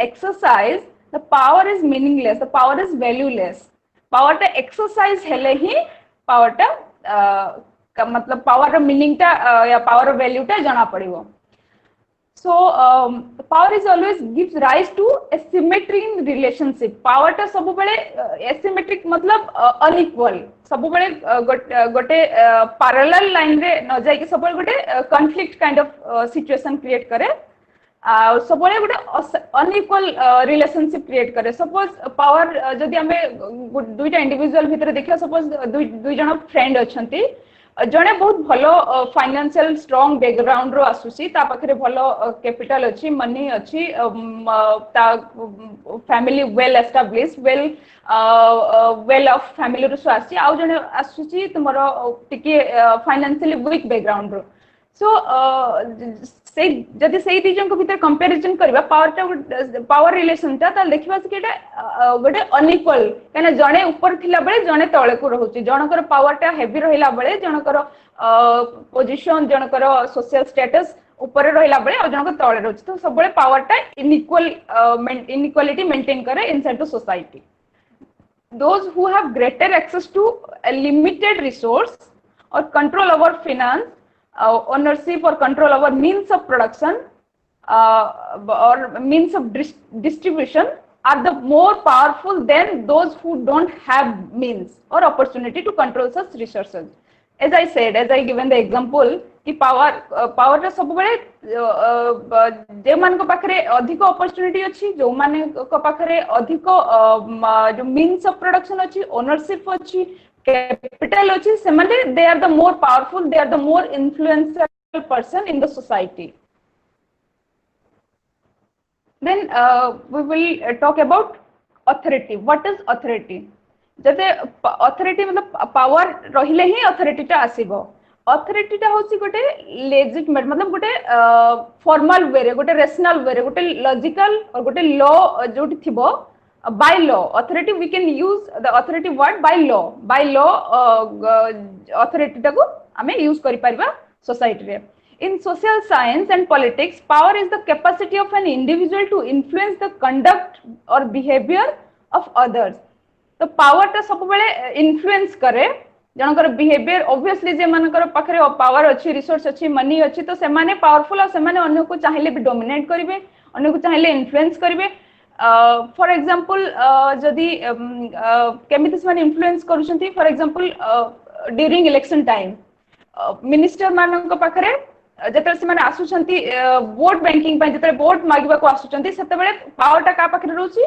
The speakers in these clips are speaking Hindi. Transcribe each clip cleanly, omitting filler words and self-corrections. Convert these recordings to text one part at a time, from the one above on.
exercise, the power is meaningless, the power is valueless. Power टा exercise हेले ही power टा मतलब power ର meaning टा या power ର value टा जाना पड़िबो. So power is always gives rise to asymmetry in relationship. Power टा सब बेले asymmetric मतलब unequal. सब बेले गोटे parallel line रे न जाय कि सब बेले गोटे conflict kind of situation create करे. सब बेले गोटे unequal relationship create करे. Suppose power जदि हमें दुईटा individual भितर देखिया, suppose दुई जण friend अछंती, जने बहुत भलो फाइनेंशियल स्ट्रांग बैकग्राउंड रो आसुची, ता पाखरे भलो कैपिटल अछि, मनी अछि, ता family well established, well off family रो आसी, आउ जने आसुची तुमरो टिके फाइनेंशियली वीक बैकग्राउंड रो. सो से जदि सेई दिजन को भीतर कंपैरिजन करबा पावर रिलेशन ता त देखिबा कि एटा गोटे अनइक्वल, काना जणे ऊपर थिला बेले जणे तळे को रहउची, जनकर पावर टा हेवी रहिला बेले जनकर पोजीशन, जनकर सोशल स्टेटस ऊपर रहिला बेले और जनकर तळे रहउची. तो सब बेले पावर टा इनइक्वालिटी मेंटेन करे inside the society. Those who have greater access to a limited resource or control over finance, ownership or control over means of production or means of distribution are the more powerful than those who don't have means or opportunity to control such resources. As I said, as I given the example कि power रे सब बेले जे मान को पाखरे अधिक opportunity अछि, जो मान को पाखरे अधिक जो means of production अछि, ownership अछि, capital अछि, से माने they are the more powerful, they are the more influential person in the society. Then we will talk about authority. What is authority? जैसे authority मतलब power रहिले ही authority टा आसीबो. Authority टा होची गोटे legitimate मतलब गोटे formal way रे, गोटे rational way रे, गोटे logical और गोटे law जोटी थिबो, by law. Authority we can use the authority word by law. By law authority टा को हमें use करि परिबा society रे. In social science and politics, power is the capacity of an individual to influence the conduct or behavior of others. तो पावर टा सब बेले इन्फ्लुएंस करे जनकर बिहेवियर. ऑब्वियसली जे मानकर पाखरे पावर अछि, रिसोर्स अछि, मनी अछि, तो से माने पावरफुल और से माने अन्य को चाहिले भी डोमिनेट करिवे, अन्य को चाहिले इन्फ्लुएंस करिवे. फॉर एग्जांपल जदी केमिति से माने इन्फ्लुएंस करूछंती, for example during election time minister मानक पाखरे जते से माने आसुछंती वोट बैंकिंग पय, जते वोट मागिबा को आसुछंती, सेते बेले पावर टा का पाखरे रहउची,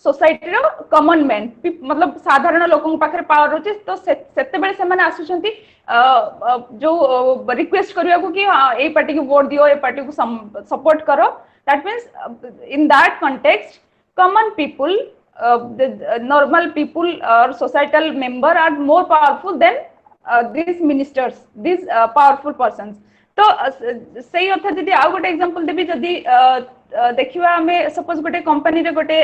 सोसाइटी रो कॉमन मैन मतलब साधारण लोकन पाखरे पावर रहउची. तो सेते बेले से माने आसुछंती जो रिक्वेस्ट करिया को कि ए पार्टी को वोट दियो, ए पार्टी को सपोर्ट करो. That means in that context common people, the normal people or societal member are more powerful than these ministers, these powerful persons. तो सही अर्थ जदि आ गोटे एग्जांपल देबी, जदि देखिबा हमें सपोज गोटे कंपनी रे गोटे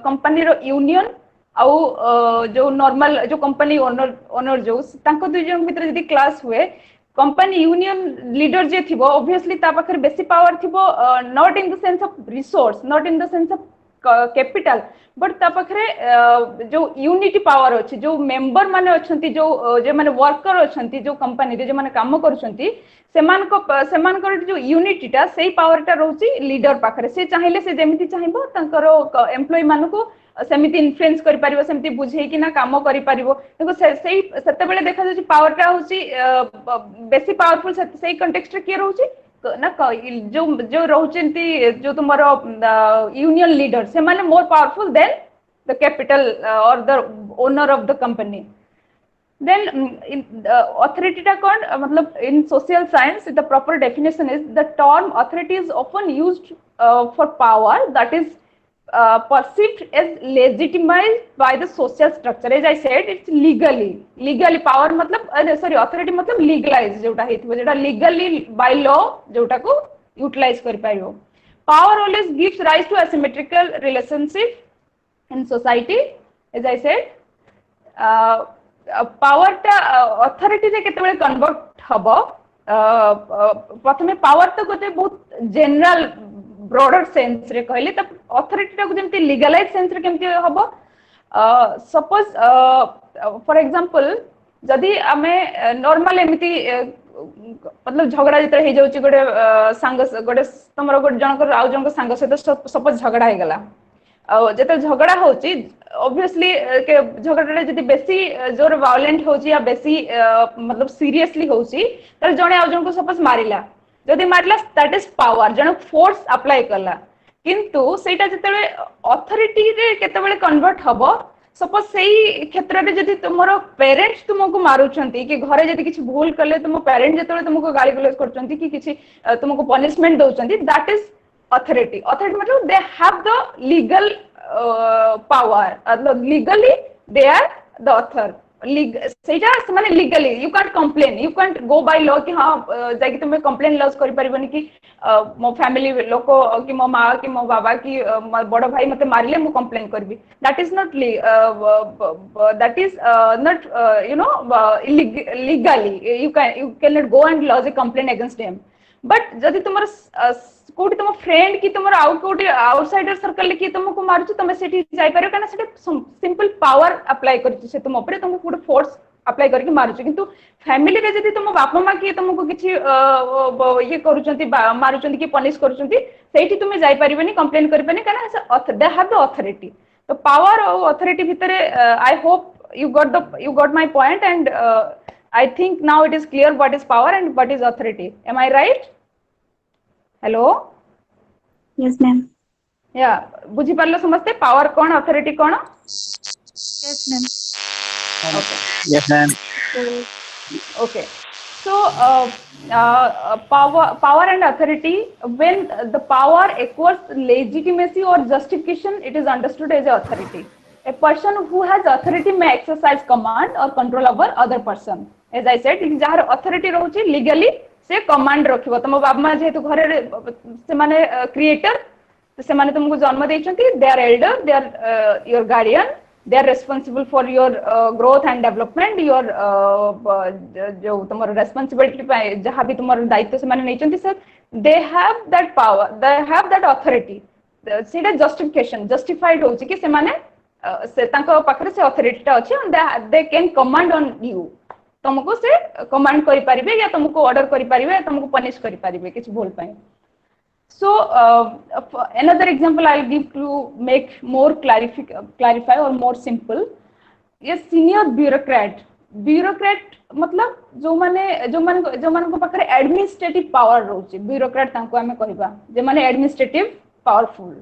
कंपनी रो यूनियन आउ जो नॉर्मल जो कंपनी ओनर जो तांको दुई जन भीतर जदि क्लास हुए, कंपनी यूनियन लीडर जे थिबो ऑब्वियसली ता पाखर बेसी पावर थिबो, not in the sense of resource, not in the sense of capital, but ता पाखरे जो यूनिटी पावर अछि, जो मेंबर माने अछंती, जो जे माने वर्कर अछंती, जो कंपनी रे जे माने काम करूछंती, सेमानकर जो यूनिटी टा सेही पावर टा रहउची लीडर पाखरे. से चाहिले से जेमिति चाहिबो तांकर एम्प्लॉय मानको सेमिति इन्फ्लुएंस करि परिबो, सेमिति बुझेई कि ना काम करि परिबो. देखो सेही सेते बेले देखा जाउची पावर टा होची बेसी पावरफुल. सेही कॉन्टेक्स्ट रे के रहउची ना जो रहउचंती, जो तुम्हारो यूनियन लीडर से माने more powerful than the capital और the owner of the company. Then authority टा कौन मतलब in social science the proper definition is the term authority is often used for power that is perceived as legitimized by the social structure. As I said, it's legally power मतलब sorry authority मतलब legalized जोटा हेतु जोटा legally by law जोटा को utilize कर पाइयो. Power always gives rise to asymmetrical relationship in society. As I said, power टा अथॉरिटी रे केते बेले कन्वर्ट हबो. प्रथमे पावर तो गोटे बहुत जनरल ब्रॉडर सेंस रे कहले त अथॉरिटी टा को जेमति लीगलाइज सेंस रे केमति हबो सपोज फॉर एग्जांपल जदि आमे नॉर्मल एमिति मतलब झगड़ा जिते हो जाउची गोटे सांग गोटे तमरो गोटे जनकर आउ जनकर सांग सहित सपोज झगड़ा हे गला जते झगड़ा होची ऑब्वियसली के झगड़ा जदि बेसी जोर वायलेंट होची या बेसी मतलब सीरियसली होची त जने आउ जन को सपोज मारिला जदि मारिला दैट इज पावर जन फोर्स अप्लाई करला किंतु सेटा जते अथॉरिटी रे केते बेले कन्वर्ट हबो सपोज सेही क्षेत्र रे जदि तुमरो पेरेंट्स तुमको मारुछंती कि घरे जदि किछि भूल करले तुम पेरेंट जते तुमको गाली गलौज करछंती कि किछि तुमको पनिशमेंट दोछंती दैट इज authority मतलब they have the legal power legally they are the author सेटा माने legally you can't complain you can't go by law कि हाँ जाकि तुम complain लॉस करि परिबनी कि मो फैमिली लोको कि मो माँ कि मो बाबा कि बड़ भाई मते मारिले मु complain करबी that is not you know legally you cannot go and lodge a complaint against them but जदि तुम कोटी तुम फ्रेंड कि तुम आउट कोटी आउटसाइडर सर्कल कि तुमको मारुछ तुम सेठी जाई पारो कना सेटा सिंपल पावर अप्लाई करछ से तुम ऊपर तुमको कोटे फोर्स अप्लाई करके मारुछ किंतु फैमिली रे जदि तुम बापा मां कि तुमको किछि ये करूछंती मारुछंती कि पनिश करूछंती सेठी तुम जाई परिबनी कंप्लेन करबनी कना दे हैव द अथॉरिटी तो पावर और अथॉरिटी भितरे I hope you got my point and I think now it is clear what is power and what is authority. Am I right? Hello? Yes, ma'am. Yeah. बुझी पारलो समझते power कौन authority कौन? Yes, ma'am. Okay. Yes, ma'am. Okay. So power and authority, when the power equals legitimacy or justification, it is understood as authority. A person who has authority may exercise command or control over other person. As I said, jar authority रहुची legally से command रखिबो तम बाबा मां जेतु घरे से माने क्रिएटर से माने तुमको जन्म देइछंती they are elder they are your guardian they are responsible for your growth and development your जो तुम्हारा responsibility पे जहां भी तुम्हारा दायित्व से माने नेइछंती sir they have that power they have that authority सेटा justification justified होची कि से माने से तांको पाखरे से अथॉरिटी ता अछि they can command on you तुमको से कमांड करि परिबे या तुमको ऑर्डर करि परिबे तुमको पनिश करि परिबे किछ भूल पाए so another example I'll give to make more clarify or more simple ये senior bureaucrat मतलब जो माने को पाखरे एडमिनिस्ट्रेटिव पावर रहउची ब्यूरोक्रेट तांको हमें कहबा जे माने administrative powerful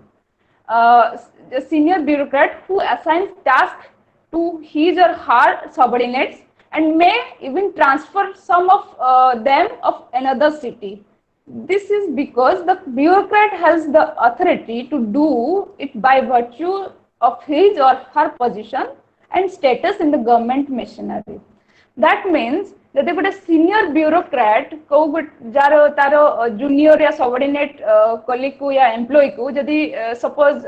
a senior bureaucrat who assigns tasks to his or her subordinates and may even transfer some of them of another city. This is because the bureaucrat has the authority to do it by virtue of his or her position and status in the government machinery. That means जदि गोटे सीनियर ब्यूरोक्रेट को जार तार जूनियर या सबऑर्डिनेट कलीग को या एम्प्लॉय को जदि सपोज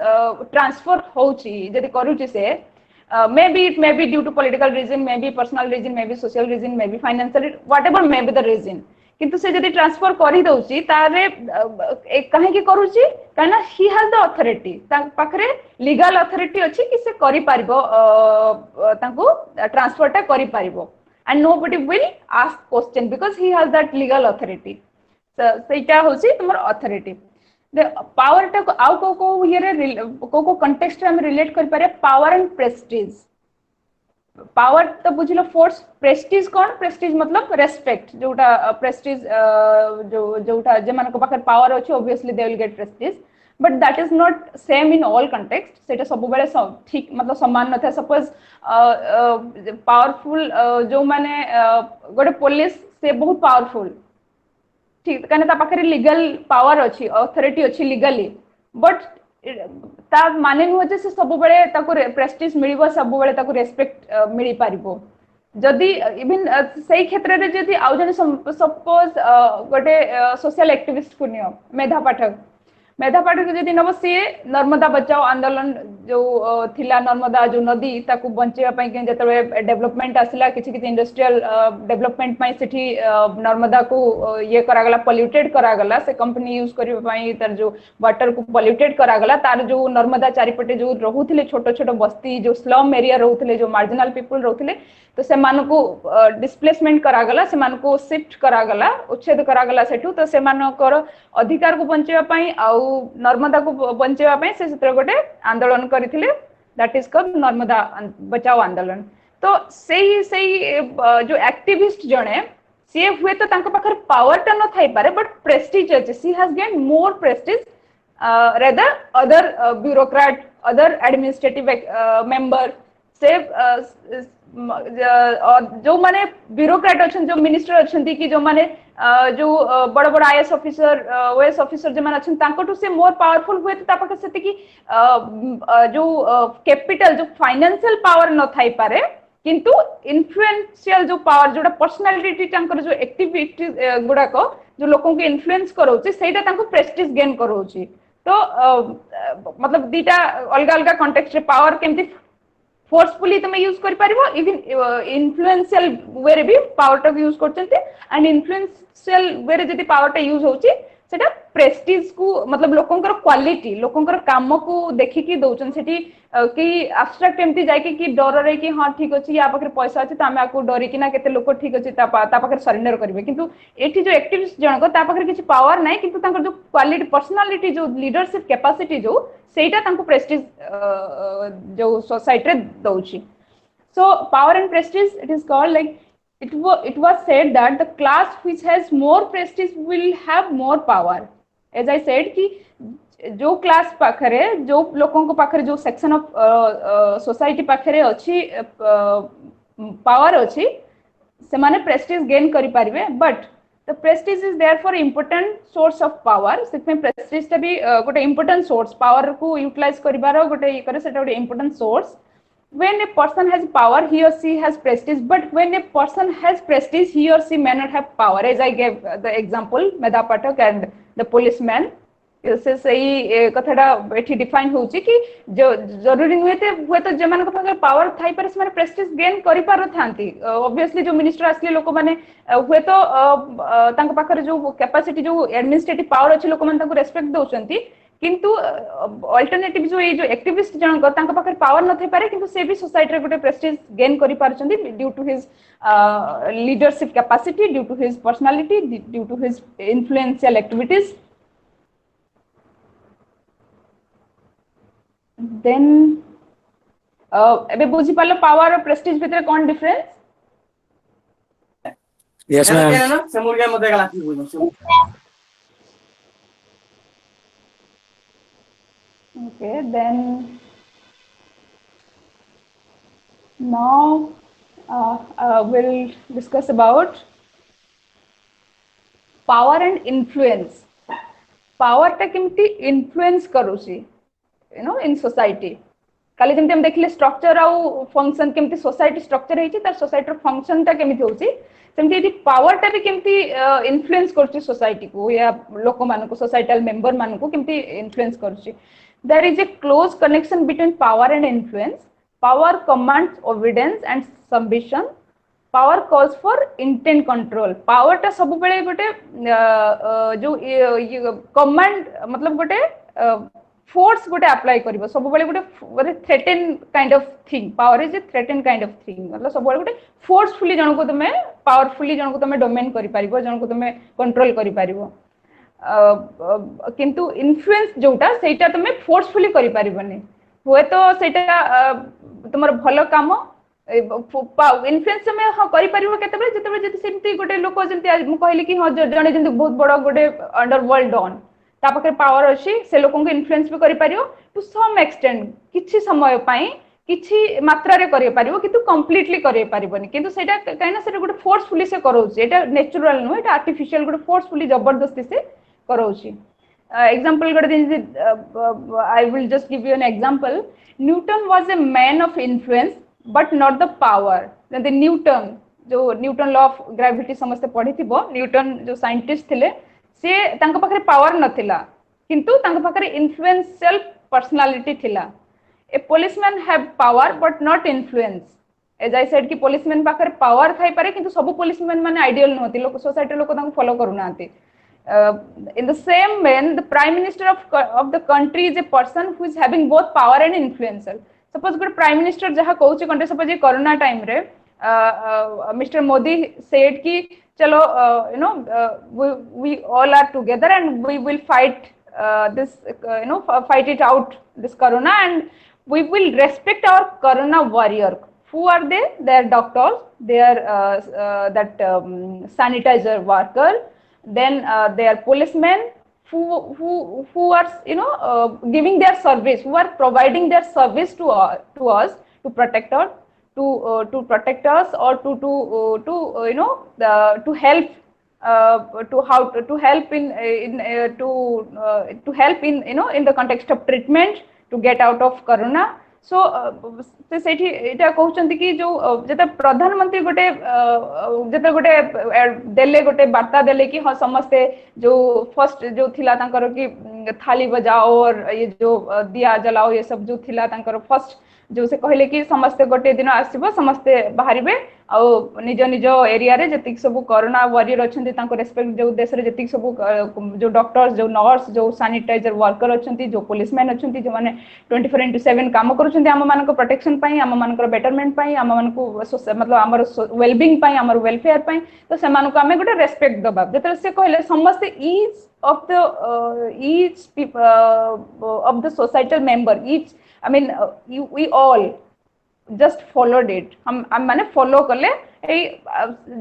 ट्रांसफर होची जदि करूची से may be it may be due to political reason may be personal reason may be social reason may be financial whatever may be the reason किंतु से जदि ट्रांसफर करि दउची तारे काहे की करूची काना ही हैज द अथॉरिटी ता पाखरे लीगल अथॉरिटी अछि कि से करि पारिबो तांको ट्रांसफर ता करि पारिबो and nobody will ask question because he has that legal authority so seita hochi tumar authority the power ta out ko here ko context ram relate kar pare power and prestige power to बुझलो force prestige कौन prestige मतलब respect जोटा prestige जोटा जे मान को पाखर power अछि obviously they will get prestige but that is not same in all context सेटा सब बेले ठीक मतलब समान न था सपोज पावरफुल जो माने गोटे पुलिस से बहुत पावरफुल ठीक कने ता पाखरे लीगल पावर अछि अथॉरिटी अछि लीगली बट ता माने न जे से सब बेले ताको प्रेस्टीज मिलिबो सब बेले ताको रेस्पेक्ट मिलि पारिबो जदि इवन सही क्षेत्र रे जदि आउ जने सपोज गोटे सोशल एक्टिविस्ट को नियो मेधा पाठक जदि नब सी नर्मदा बचाओ आंदोलन जो थिला नर्मदा जो नदी ताकू बंचेवा पई के जतबे डेवलपमेंट आसिला किछि किछि इंडस्ट्रियल डेवलपमेंट पई सेठी नर्मदा को ये करा गला पॉल्यूटेड करा गला से कंपनी यूज करिवा पई तार जो वाटर को पॉल्यूटेड करा गला तार जो नर्मदा चारिपटे जो रहुथिले छोट छोट बस्ती जो स्लम एरिया रहुथिले जो मार्जिनल पीपल रहुथिले तो से मानको डिस्प्लेसमेंट करा गला से मानको शिफ्ट करा गला उच्छेद करा गला सेठू तो से मानकर अधिकार को बंचेवा पई आउ नर्मदा को बंचेवा पई से सेतर गोटे आंदोलन करिथिले दैट इज कॉल्ड नर्मदा बचाओ आंदोलन तो सेही जो एक्टिविस्ट जणे सी हुए तो तांको पाखर पावर टा न थाई पारे बट प्रेस्टीज अछि she has gain more prestige rather other bureaucrat other administrative member से जो माने ब्यूरोक्रेट अच्छन जो मिनिस्टर अच्छन कि जो माने जो बड़ बड़ आईएएस ऑफिसर ओएस ऑफिसर जे माने अच्छन तांको से मोर पावरफुल हुए तो तापक सेति कि जो कैपिटल जो फाइनेंशियल पावर न थाई पारे किंतु इन्फ्लुएंशियल जो पावर जोटा पर्सनालिटी तांकर जो एक्टिविटी गुडा को जो लोगों को इन्फ्लुएंस करोछि सेटा तांको प्रेस्टीज गेन करोछि तो मतलब दीटा अलग अलग कॉन्टेक्स्ट रे पावर केमती फोर्सफुली तुम यूज कर पारिबो इवन इन्फ्लुएंशियल वे रे भी पावर टा यूज करचंती एंड इन्फ्लुएंशियल वे रे जदी पावर टा यूज होची सेटा प्रेस्टीज को मतलब लोकंकर क्वालिटी लोकंकर काम को देखि कि दोचन सेठी कि एब्स्ट्रैक्ट एमती जाय कि डर रे कि हां ठीक अछि या पाखरे पैसा अछि त हम आको डरी कि ना केते लोक ठीक अछि ता पाखरे सरेंडर करबे किंतु एठी जो एक्टिविस्ट जन को ता पाखरे किछि पावर नै किंतु तांकर जो क्वालिटी पर्सनालिटी जो लीडरशिप कैपेसिटी जो सेटा तांको प्रेस्टीज जो सोसाइटी रे दउछि so power and prestige it is called like it was said that the class which has more prestige will have more power as I said कि जो क्लास पाखरे जो लोगों को पाखरे जो सेक्शन ऑफ सोसाइटी पाखरे अछि पावर अछि से माने प्रेस्टीज गेन करि पारिबे but the prestige is therefore important source of power सिर्फ में प्रेस्टीज ता भी गोटे इंपोर्टेंट सोर्स पावर को यूटिलाइज करिबार गोटे ये करे सेटा गोटे important source when a person has power he or she has prestige but when a person has prestige he or she may not have power as I gave the example Medha Pathak and the policeman से सही कथाटा एठी डिफाइन होउची कि जो जरूरी हुए तो जे मानक पाखर पावर थाई पर से माने प्रेस्टीज गेन करि पार थांती ऑब्वियसली जो मिनिस्टर असली लोक माने हुए तो तांक पाखर जो कैपेसिटी जो एडमिनिस्ट्रेटिव पावर अछि लोक माने तांको रेस्पेक्ट दोचंती किंतु अल्टरनेटिव जो ये जो एक्टिविस्ट जन को तांका पाखर पावर न थे पारे किंतु से भी सोसाइटी रे गोटे प्रेस्टीज गेन करि पारचंदी due to his leadership capacity due to his personality due to his influential activities then एबे बुझी पालो पावर और प्रेस्टीज भितर कोन डिफरेंस यस मैम समूर्गा मध्ये गला की Okay, then now we'll discuss about power and influence. Power टा केमती influence करूसी, you know, in society. काली जमते हम देखले structure आउ function केमती society structure है ची तार society function टा केमती होची सेमती यदि power टा भी केमती influence करूची society को या लोक मानको societal member मानको केमती influence करूची There is a close connection between power and influence. Power commands obedience and submission. Power calls for intent control. Power टा सब बेले गोटे जो command मतलब गोटे force गोटे apply करिवो सब बेले गोटे threaten kind of thing. Power is a threaten kind of thing. मतलब सब बेले गोटे forcefully जन को तमे powerfully जन को तमे domain करि पारिबो जन को तमे control करि पारिबो किंतु इन्फ्लुएंस जोटा सेटा तुम फोर्सफुली करि पारिबनी हुए तो सेटा तुमर भलो काम इन्फ्लुएंस में हां करि पारिबो केतेबे जेतेबे जति सेमती गोटे लोक जेमती मु कहली कि हां जणे जेमती बहुत बड़ गोटे अंडरवर्ल्ड डॉन ता पाखे पावर अछि से लोकन को इन्फ्लुएंस भी करि पारियो टू सम एक्सटेंट किछि समय पई किछि मात्रा रे करि पारिबो किंतु कंप्लीटली करि पारिबनी किंतु सेटा काइना सेटा गोटे फोर्सफुली से करोछि एटा नेचुरल नो एटा आर्टिफिशियल गोटे फोर्सफुली जबरदस्ती से करोछि example गोटे I will just give you an example. Newton was a man of influence but not the power. The Newton जो न्यूटन लॉ ऑफ ग्रेविटी समस्त पढ़ी थिबो न्यूटन जो साइंटिस्ट थिले से तांका पाखरे पावर नथिला किंतु तांका पाखरे इन्फ्लुएंशियल पर्सनालिटी थिला a policeman have power but not influence. As I said कि policeman पाखरे power थाई पारे किंतु सब policeman माने ideal नहोती लोग society लोग तांको follow करू नांती. In the same way, the prime minister of the country is a person who is having both power and influence. Suppose good prime minister जहाँ कहूँ ची country suppose ये corona time रे Mr. Modi said कि चलो we all are together and we will fight this fight it out this corona and we will respect our corona warrior. Who are they? They are doctors, they are that sanitizer worker, then they are policemen who are giving their service, who are providing their service to us to protect us, to protect us or to help to help in the context of treatment to get out of corona. So सेठी एटा कहउचंती कि जो जते प्रधानमंत्री गोटे जते गोटे देले गोटे वार्ता देले कि हां समस्ते जो फर्स्ट जो थिला तांकर कि थाली बजाओ और ये जो दिया जलाओ ये सब जो थिला तांकर फर्स्ट जो से कहले कि समस्ते गोटे दिन आसीबो समस्ते बाहरिबे आ निज निज एरिया रे जति सब कोरोना वॉरियर अछंती तांको रेस्पेक्ट जो देश रे जति सब जो डॉक्टर्स जो नर्स जो सैनिटाइजर वर्कर अछंती जो पुलिसमैन अछंती जो माने 24/7 काम करूछंती हम मानको प्रोटेक्शन पई हम मानको बेटरमेंट पई हम मानको मतलब हमर वेलबीइंग पई हमर वेलफेयर पई तो से मानको हमें गोटे रेस्पेक्ट दबा जते से कहले समस्ते each of the societal member each I mean we all just followed it हम माने फॉलो करले ए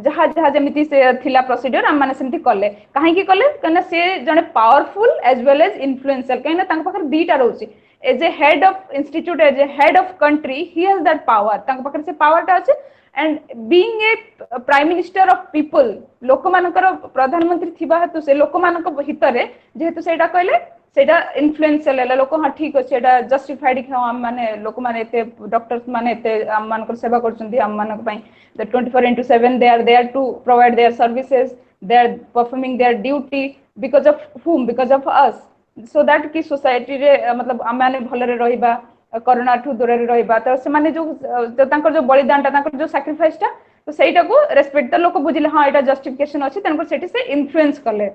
जहा जहा जेमिति से थिला प्रोसीजर हम माने सेमति करले काहे की करले कने से जने powerful as well as influential कने तांक पाखर दीटा रहउची as a head of institute as a head of country he has that power तांक पाखर से पावर ता अछि and being a prime minister of people लोक मानकर प्रधानमंत्री थिबा हेतु से लोक मानक हितरे जेहेतु सेटा कहले सेटा इन्फ्लुएंशियल है लोक हाँ ठीक अच्छे एटा जस्टिफाइड कि हम माने लोक माने एते डॉक्टर्स माने एते हम मानकर सेवा करछंती हम मानक पई the 24/7 they are there to provide their services, they are performing their duty because of whom, because of us, so that कि सोसाइटी रे मतलब हम माने भलरे रहिबा कोरोना ठु दूर रे रहिबा तो से माने जो तांकर जो बलिदान ता तांकर जो सैक्रिफाइस ता तो सेटा को रेस्पेक्ट त लोक बुझिले हां एटा जस्टिफिकेशन अछि तांकर सेठी से इन्फ्लुएंस करले.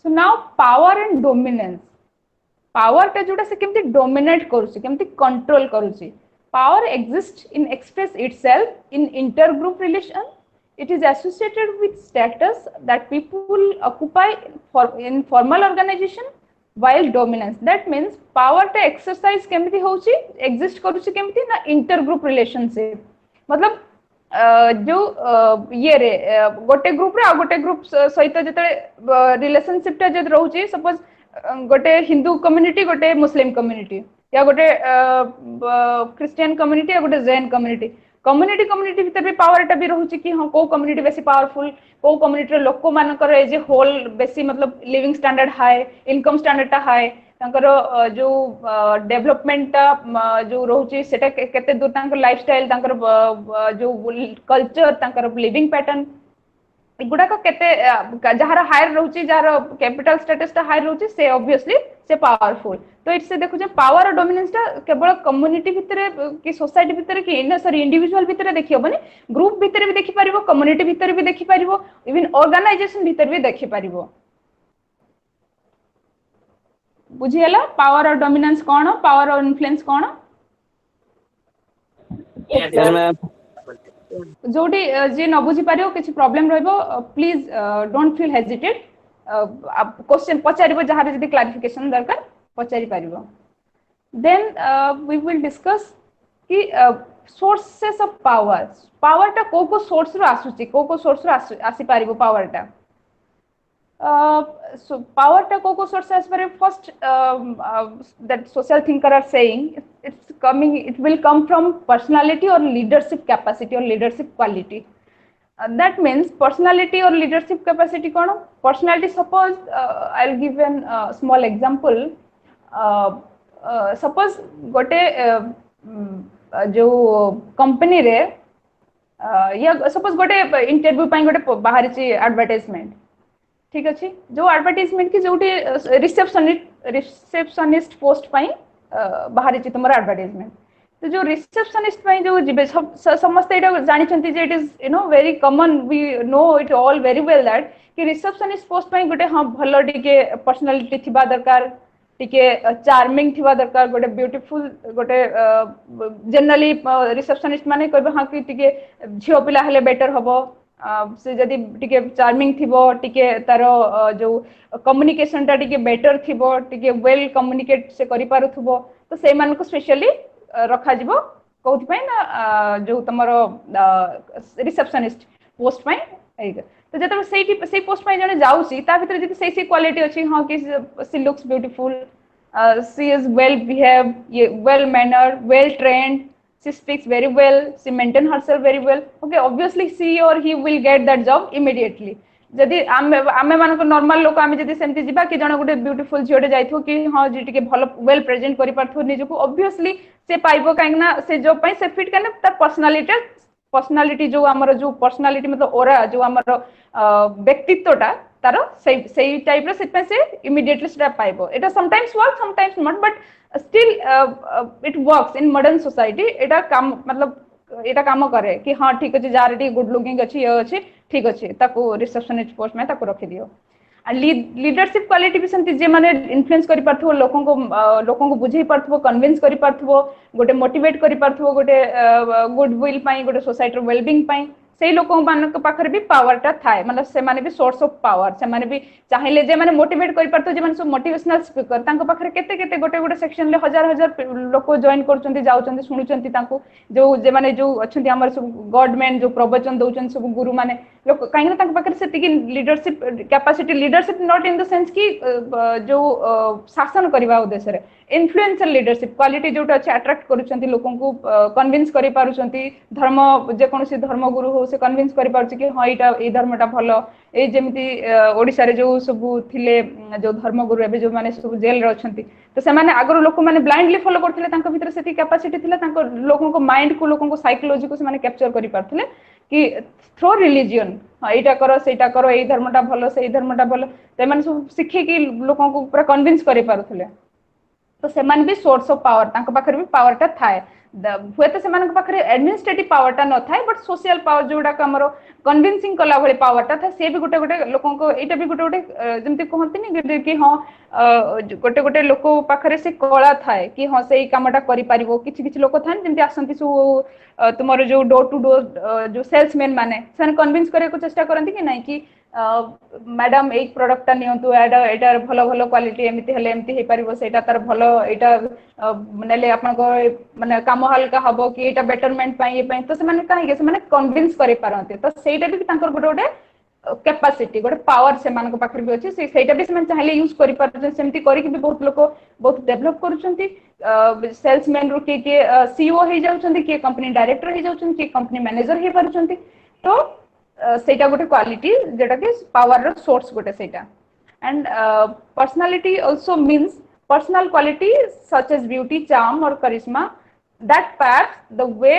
So now power and dominance. Power टा जोटा से केमती dominate करूची केमती control करूची. Power exists in express itself in intergroup relation. It is associated with status that people occupy in formal organization while dominance. That means power टा exercise केमती होची exist करूची केमती ना intergroup relationship. मतलब जो ये रे गोटे ग्रुप रे आ गोटे ग्रुप सहित जते रिलेशनशिप ता जद रहउची सपोज गोटे हिंदू कम्युनिटी गोटे मुस्लिम कम्युनिटी या गोटे क्रिश्चियन कम्युनिटी या गोटे जैन कम्युनिटी कम्युनिटी भीतर भी पावर टा भी रहउची कि हां को कम्युनिटी बेसी पावरफुल को कम्युनिटी रे लोक मानकर एज ए होल बेसी मतलब living standard high income standard टा हाई तांकर जो डेवलपमेंट जो रहउची सेटा केते दूर तांकर लाइफस्टाइल तांकर जो कल्चर तांकर लिविंग पैटर्न गुडा को केते जहार हायर रहउची जहार कैपिटल स्टेटस ता हायर रहउची से ऑब्वियसली से पावरफुल तो इसे देखु जे पावर और डोमिनेंस ता केवल कम्युनिटी भितरे कि सोसाइटी भितरे कि इन सॉरी इंडिविजुअल भितरे देखि होबनी ग्रुप भितरे भी देखि परिबो कम्युनिटी भितरे भी देखि परिबो इवन ऑर्गेनाइजेशन भितरे भी देखि परिबो. बुझियला पावर और डोमिनेंस कोन पावर और इन्फ्लुएंस कोन Yes, ma'am. जोटी जे न बुझी पारियो किछि प्रॉब्लम रहबो प्लीज डोंट फील हेजिटेट आप क्वेश्चन पचारिबो जहार जदी क्लैरिफिकेशन दरकार पचारि पारिबो. देन वी विल डिस्कस कि सोर्सेस ऑफ पावर टा को सोर्स रो आसुची को सोर्स रो आसी पारिबो पावर टा so power ta ko source as per first that social thinker are saying it will come from personality or leadership capacity or leadership quality. That means personality or leadership capacity kono personality suppose I'll give an small example. Suppose gote जो कंपनी रे या सपोज गोटे इंटरव्यू पाई गोटे बाहर ची एडवर्टाइजमेंट ठीक अच्छे जो एडवर्टाइजमेंट की जोटी रिसेप्शनिस्ट पोस्ट पाई बाहरी तुम एडवर्टाइजमेंट तो जो रिसेप्शनिस्ट जो जीवे समस्त एटा जानी जे it is you know very common we know it all very well that कि रिसेप्शनिस्ट पोस्ट गोटे हाँ भल टिके पर्सनालिटी थिबा दरकार टिके चार्मिंग थिबा दरकार गोटे ब्यूटीफुल गोटे जनरली रिसेप्शनिस्ट माने कहबे हाँ कि टिके झियो पिला हेले बेटर हबो से जदि टिके चार्मिंग थिबो टिके तार जो कम्युनिकेशन टा टिके बेटर थिबो टिके वेल कम्युनिकेट से करि पारुथबो तो से मान को स्पेशली रखा जिवो कोथि पय ना जो तमरो रिसेप्शनिस्ट पोस्ट पय तो जब से पोस्ट जन जाऊँगी ता भीतर जब से क्वालिटी अच्छी हाँ कि she looks beautiful she is well behave well manner well trained she speaks very well she maintain herself very well okay obviously she or he will get that job immediately जदि आमे मानको नॉर्मल लोक आमे जदि सेमती जिबा कि जण गुटे ब्यूटीफुल झियोटे जाइथो कि हां जी टिके भलो वेल प्रेजेंट करि पारथो निजको ऑब्वियसली से पाइबो काइना से जॉब पई से फिट करने तार पर्सनालिटी जो हमर जो पर्सनालिटी मतलब ओरा जो हमर व्यक्तित्वटा तार सही टाइप रो सेट पे से immediately step पाइबो Etah sometimes work sometimes not but still it works in modern society एटा काम मतलब एटा काम करे कि हाँ ठीक अच्छे जार गुड लुकिंग अच्छी ये अच्छे ठीक अच्छे ताको रिसेप्शनिस्ट पोस्ट में ताको रखी दियो एंड लीडरशिप क्वालिटी भी सेमती जे माने इन्फ्लुएंस करि पारथो लोकों को बुझेई पारथो कन्विंस करि पारथो गोटे मोटिवेट करि पारथो गोटे गुड विल पाई गोटे सोसाइटी रो वेलबीइंग पाई से लोक मान पाखे भी पावरटा थाए मतलब से माने भी सोर्स ऑफ पावर से माने भी चाहिए जे माने मोटिवेट करि पारथो जे माने सब मोटिवेशनल स्पीकर तांको पाखे केते केते गोटे गोटे सेक्शन ले हजार हजार लोक जॉइन करचंती जाउचंती सुनुचंती तांको जो जे माने जो अछंती हमर सब गॉडमैन जो प्रवचन दउचन सब गुरु माने लोक काहे तांको पाखे सेति की leadership capacity leadership not in the sense की जो शासन करबा उद्देश्य रे इन्फ्लुएंसर लीडरशिप क्वालिटी जोटा अछि अट्रैक्ट करूचंती लोकन को कन्विंस करि पारुचंती धर्म जे कोनोसी धर्म गुरु हो से कन्विंस करि पारुछि कि हां इटा ए धर्मटा भलो ए जेमिति ओडिसा रे जो सब थिले जो धर्म गुरु एबे जो माने सब जेल रे अछंती तो से माने आगर लोक माने ब्लाइंडली फॉलो करथिले तांको भीतर सेति कैपेसिटी थिला तांको लोकन को माइंड को लोकन को साइकोलॉजी को से माने कैप्चर करि पारथिले कि थ्रो रिलीजियन हां एटा करो सेटा करो ए धर्मटा भलो से धर्मटा भलो ते माने सब सिखि कि लोकन को पूरा कन्विंस करि पारुथिले तो सेमान भी सोर्स ऑफ पावर तांको पाखरे भी पावरटा थाए हुए तो सेमान पाखरे एडमिनिस्ट्रेटिव पावरटा न थाए बट सोशल पावर जोडा हमरो कन्विंसिंग कला भले पावरटा था से भी गोटे गोटे लोकन को एटा भी गोटे गोटे जेमति कहंतिनी कि हां गोटे गोटे लोक पाखरे से कला थाए कि हां सेही कामटा करि पारिबो किछि किछि लोक थान जेमति आसंती सु तुमरो जो डोर टू डोर जो सेल्समैन माने सन कन्विंस करे को चेष्टा करंती कि नहीं कि मैडम एक प्रोडक्ट नियंतु एटा भलो भलो क्वालिटी एमिति हेले एमिति हे परिबो सेटा तार भलो एटा नेले आपन को माने काम हल्का हबो कि एटा बेटरमेंट पाई ए पाई तो से माने काहे के से माने कन्विंस करे पारंते तो सेटा भी तांकर गोटे गोटे कैपेसिटी गोटे पावर से मान को पाखर भी अछि सेटा भी से माने चाहिले यूज करि पारछन सेमति करि कि भी बहुत लोक बहुत डेवलप करूछंती सेल्समैन रो के सीईओ हे जाउछंती के कंपनी डायरेक्टर हे जाउछंती के कंपनी मैनेजर हे पारुछंती तो सेटा गोटे क्वालिटी जेटा कि पावर रो सोर्स गोटे सेटा and personality also means personal quality such as beauty charm और charisma that paves the way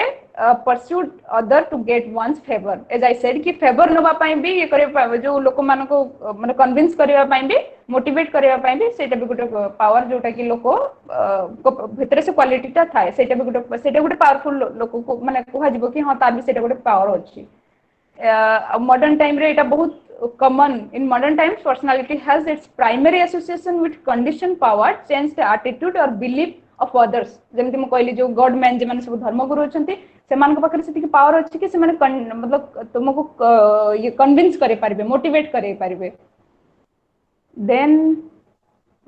persuade other to get one's favour as I said कि फेवर नबा पई भी ये करे जो लोक मान को माने कन्विंस करबा पई भी मोटिवेट करबा पई भी सेटा भी गोटे पावर जोटा कि लोक भितर से क्वालिटीटा थाए सेटा भी गोटे पावरफुल लोक को माने कोहा जिवो कि हां तार भी सेटा गोटे पावर अछि modern time रे इटा बहुत common in modern times personality has its primary association with conditioned power changed attitude or belief of others जेमति म कहली जो गॉड मैन जे माने सब धर्म गुरु अछंती से मान को पाखरे सेति पावर अछि कि से माने मतलब तुमको ये कन्विंस करे पारिबे मोटिवेट करे पारिबे then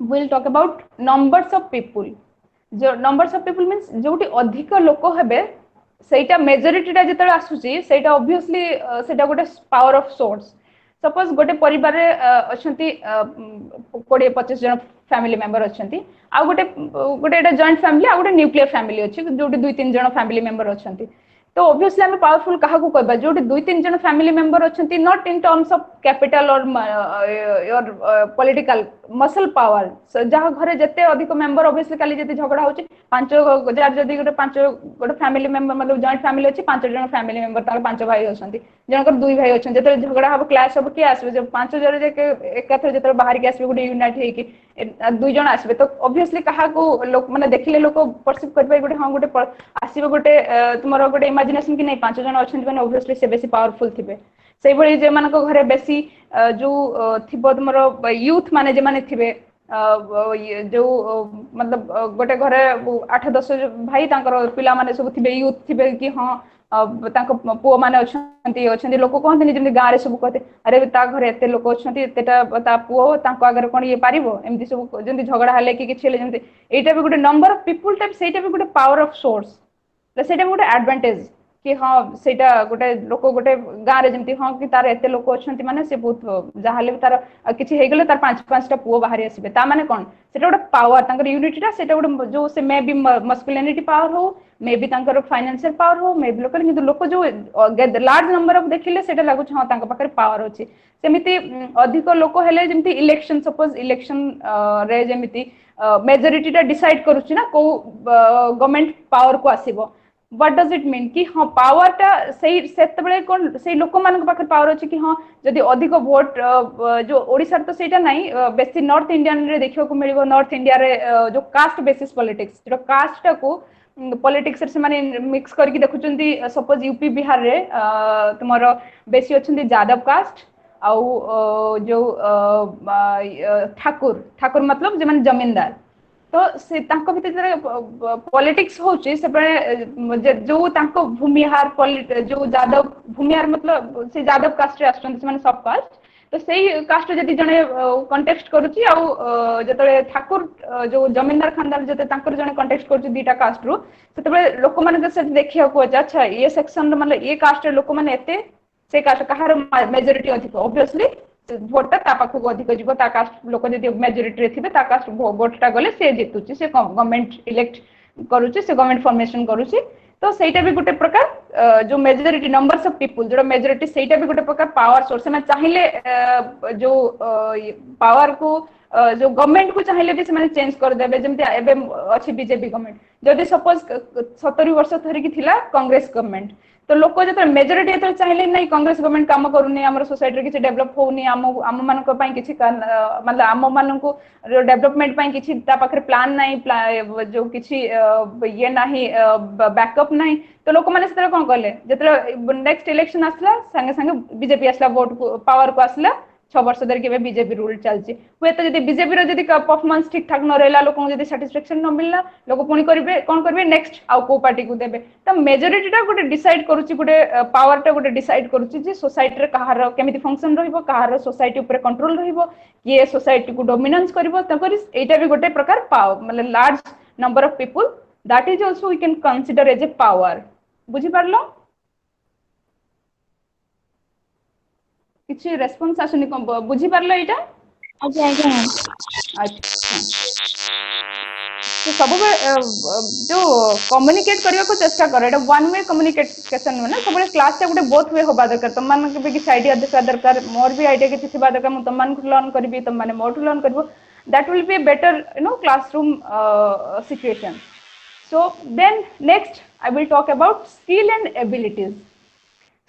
we'll talk about numbers of people जो numbers of people means जोटी अधिक लोक हेबे सेटा मेजॉरिटी टा जेतले आसुची सेटा ऑब्वियसली सेटा गोटे पावर ऑफ सोर्स सपोज गोटे परिवार रे अछंती 20-25 जन फैमिली मेंबर अछंती आ गोटे गोटे एटा जॉइंट फैमिली आ गोटे न्यूक्लियर फैमिली अछि जोटी 2-3 जन फैमिली मेंबर अछंती तो ऑब्वियसली हम पावरफुल काहा को कहबा जोटी 2-3 जन फैमिली मेंबर अछंती not in terms of capital और योर पॉलिटिकल मसल पावर जहाँ घरे जिते अधिक मेंबर ऑब्वियसली काली जति झगड़ा होची 5,000 जदि गोटे फैमिली मेंबर मतलब जॉइंट फैमिली अछि 5 जन फैमिली मेंबर तार 5 भाई अछंती जनकर 2 भाई अछंती जते झगड़ा हबो क्लास हबो के आसबे जब 5,000 जे एकाथर जते बाहर के आसबे गोटे यूनाइट हे कि 2 जन आसबे तो ऑब्वियसली कहा को लोक माने देखिले लोक परसीव कर पाइ गोटे हां गोटे आसीबे गोटे तुमरो गोटे इमेजिनेशन कि नहीं 5 जन अछंती माने ऑब्वियसली से बेसी पावरफुल थिबे से भली जे मानको घरे बेसी जो थिबो तुमरो यूथ माने जे माने थिबे जो मतलब गोटे घरे 8-10 भाई तांकर पिला माने सब थिबे यूथ थिबे कि हां तांको पुओ माने अछंती लोक कहते जेमि गारे सब कहते अरे ता घरे एते लोक अछंती एतेटा ता पुओ तांको आगर कोन ये पारिबो एमती सब जेमि झगड़ा हले कि छेले जेमि एटा भी गोटे नंबर ऑफ पीपल टाइप सेटा भी गोटे पावर ऑफ सोर्स सेटा गोटे एडवांटेज कि हाँ सेटा गोटे लोक गोटे गाँव जमी हाँ कि तार एत लोक अच्छा माने से बहुत जहाँ तार किसी हो गले तार 5-5टा पुओ बाहर आसबे ता माने कौन से गोटे पावर तांकर यूनिटीटा से गोटे जो से मे बी मस्कुलिनिटी पावर हो मे बी तांकर फाइनेंशियल पावर हो मे बी लोक जो लार्ज नंबर ऑफ देखिले सेटा लागुच हाँ तांकर पाखरे पावर अछि सेमिति अधिक लोक हेले जेमिति इलेक्शन सपोज इलेक्शन रे जेमिति मेजॉरिटीटा डिसाइड करूछि ना को गवर्नमेंट पावर को आसीबो व्हाट डज इट मीन कि हाँ पावरटा सही सेतबेले कोन सही लोक मान पाखे पावर अछि कि हाँ जदि अधिक वोट जो ओडिसा तो सेटा नाही बेसी नॉर्थ इंडियन रे देखियो को मिलिबो नॉर्थ इंडिया रे जो कास्ट बेसिस पॉलिटिक्स जो कास्ट को पॉलिटिक्स से माने मिक्स करके देखुचंती सपोज यूपी बिहार रे तुमरो बेसी अछंती यादव कास्ट आउ जो ठाकुर मतलब जे माने जमींदार तो से तांको भीतर पॉलिटिक्स होची से जो तांको भूमिहार जो यादव भूमिहार मतलब से यादव कास्ट रे आछन से माने सब कास्ट तो सही कास्ट जदि जने कंटेक्स्ट करूची आ जतले ठाकुर जो जमींदार खानदार जते तांकर जने कंटेक्स्ट करूची दीटा कास्ट रो सेतबे लोक माने से देखिया को अच्छा ये सेक्शन मतलब ये कास्ट रे लोक माने एते से कास्ट कहार मेजॉरिटी अधिक ऑब्वियसली भोटटा ता पाखक अधिक जीव ता कास्ट लोक जदि मेजॉरिटी रे थिबे ता कास्ट भोटटा गले से जितुची से गवर्नमेंट इलेक्ट करूची से गवर्नमेंट फॉर्मेशन करूची तो सेटा भी गोटे प्रकार जो मेजॉरिटी नंबर्स ऑफ पीपल जो मेजॉरिटी सेटा भी गोटे प्रकार पावर सोर्स में चाहिले जो पावर को जो गवर्नमेंट को चाहिले भी से चेंज कर देबे जेमति एबे अछि बीजेपी गवर्नमेंट जदि सपोज 70 वर्ष धरि की थिला कांग्रेस गवर्नमेंट तो लोक जते मेजॉरिटी एते चाहिले नहीं कांग्रेस गवर्नमेंट काम करूनी हमर सोसाइटी रे किछि डेवलप होउनी आम मानक पई किछि मतलब आम मानक डेवलपमेंट पई किछि ता पाखरे प्लान नहीं जो किछि ये नाही बैकअप नहीं तो लोक माने सेते कोन करले जते नेक्स्ट इलेक्शन आसला संगे संगे बीजेपी आसला वोट पावर को आसला 6 वर्ष धरि के बीजेपी रूल चलछि हुए तो जदि बीजेपी रो जदि परफॉर्मेंस ठीक ठाक न रहला लोक जदि सैटिस्फैक्शन न मिलला लोक पुनी करबे कोन करबे नेक्स्ट आउ को पार्टी को देबे त मेजॉरिटीटा गोटे डिसाइड करूची गोटे पावरटा गोटे डिसाइड करूची जे सोसाइटी रे कहार केमिति फंक्शन रहिबो कहार सोसाइटी ऊपर कंट्रोल रहिबो ये सोसाइटी को डोमिनेंस करबो तकरी एटा भी गोटे प्रकार पावर मतलब large number of people that is also we can consider as a power बुझी पारलो किछि रेस्पॉन्स आसुनी बुझी पारलो एटा आज्ञा आज्ञा अच्छा तो सब जो कम्युनिकेट करने को चेष्टा करो एटा वन वे कम्युनिकेशन ना सब क्लास से गोटे बोथ वे होबा दरकार तुम मान के किसी आइडिया देखा दरकार मोर भी आइडिया किछि थिबा दरकार मु तुम मान को लर्न करबी तुम माने मोर टू लर्न करबो that will be a better classroom situation so then next I will talk about skill and abilities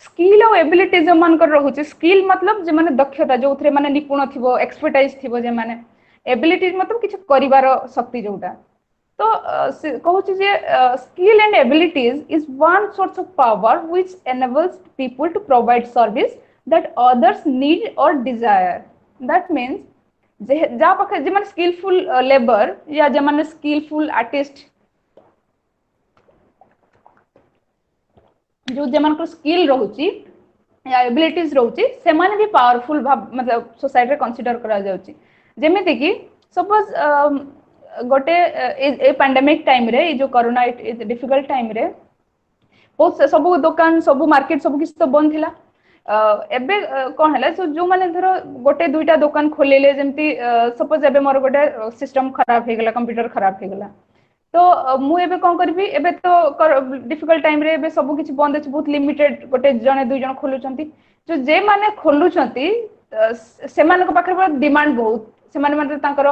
skill और एबिलिटी जो मान कर रहउची स्किल मतलब जे माने दक्षता जो उथरे माने निपुण थिबो एक्सपर्टाइज थिबो जे माने एबिलिटी मतलब किछ करिवार शक्ति जोटा तो कहउची जे skill and abilities is one source of power which enables people to provide service that others need or desire that means जे जा पाखे जे माने स्किलफुल लेबर या जे माने स्किलफुल आर्टिस्ट जो जे मानकर स्किल रहउची या एबिलिटीज रहउची से माने भी पावरफुल मतलब सोसाइटी रे कंसीडर करा जाउची जेमिति कि सपोज गोटे ए पैंडेमिक टाइम रे जो कोरोना इज डिफिकल्ट टाइम रे बहुत सब दुकान सब मार्केट सब किछ तो बंद थिला एबे कोन हला सो जो माने धरो गोटे दुईटा दुकान खोलेले जेमिति सपोज एबे मोर गोटे सिस्टम खराब हे गेला कंप्यूटर खराब हे गेला तो मु एबे कोन करबी एबे तो डिफिकल्ट टाइम रे एबे सब किछ बंद अछि बहुत लिमिटेड गोटे जने दुई जन खोलुचंती जो जे माने खोलुचंती से मानक पाखरे डिमांड बहुत ସେମାନେ मतलब तांकर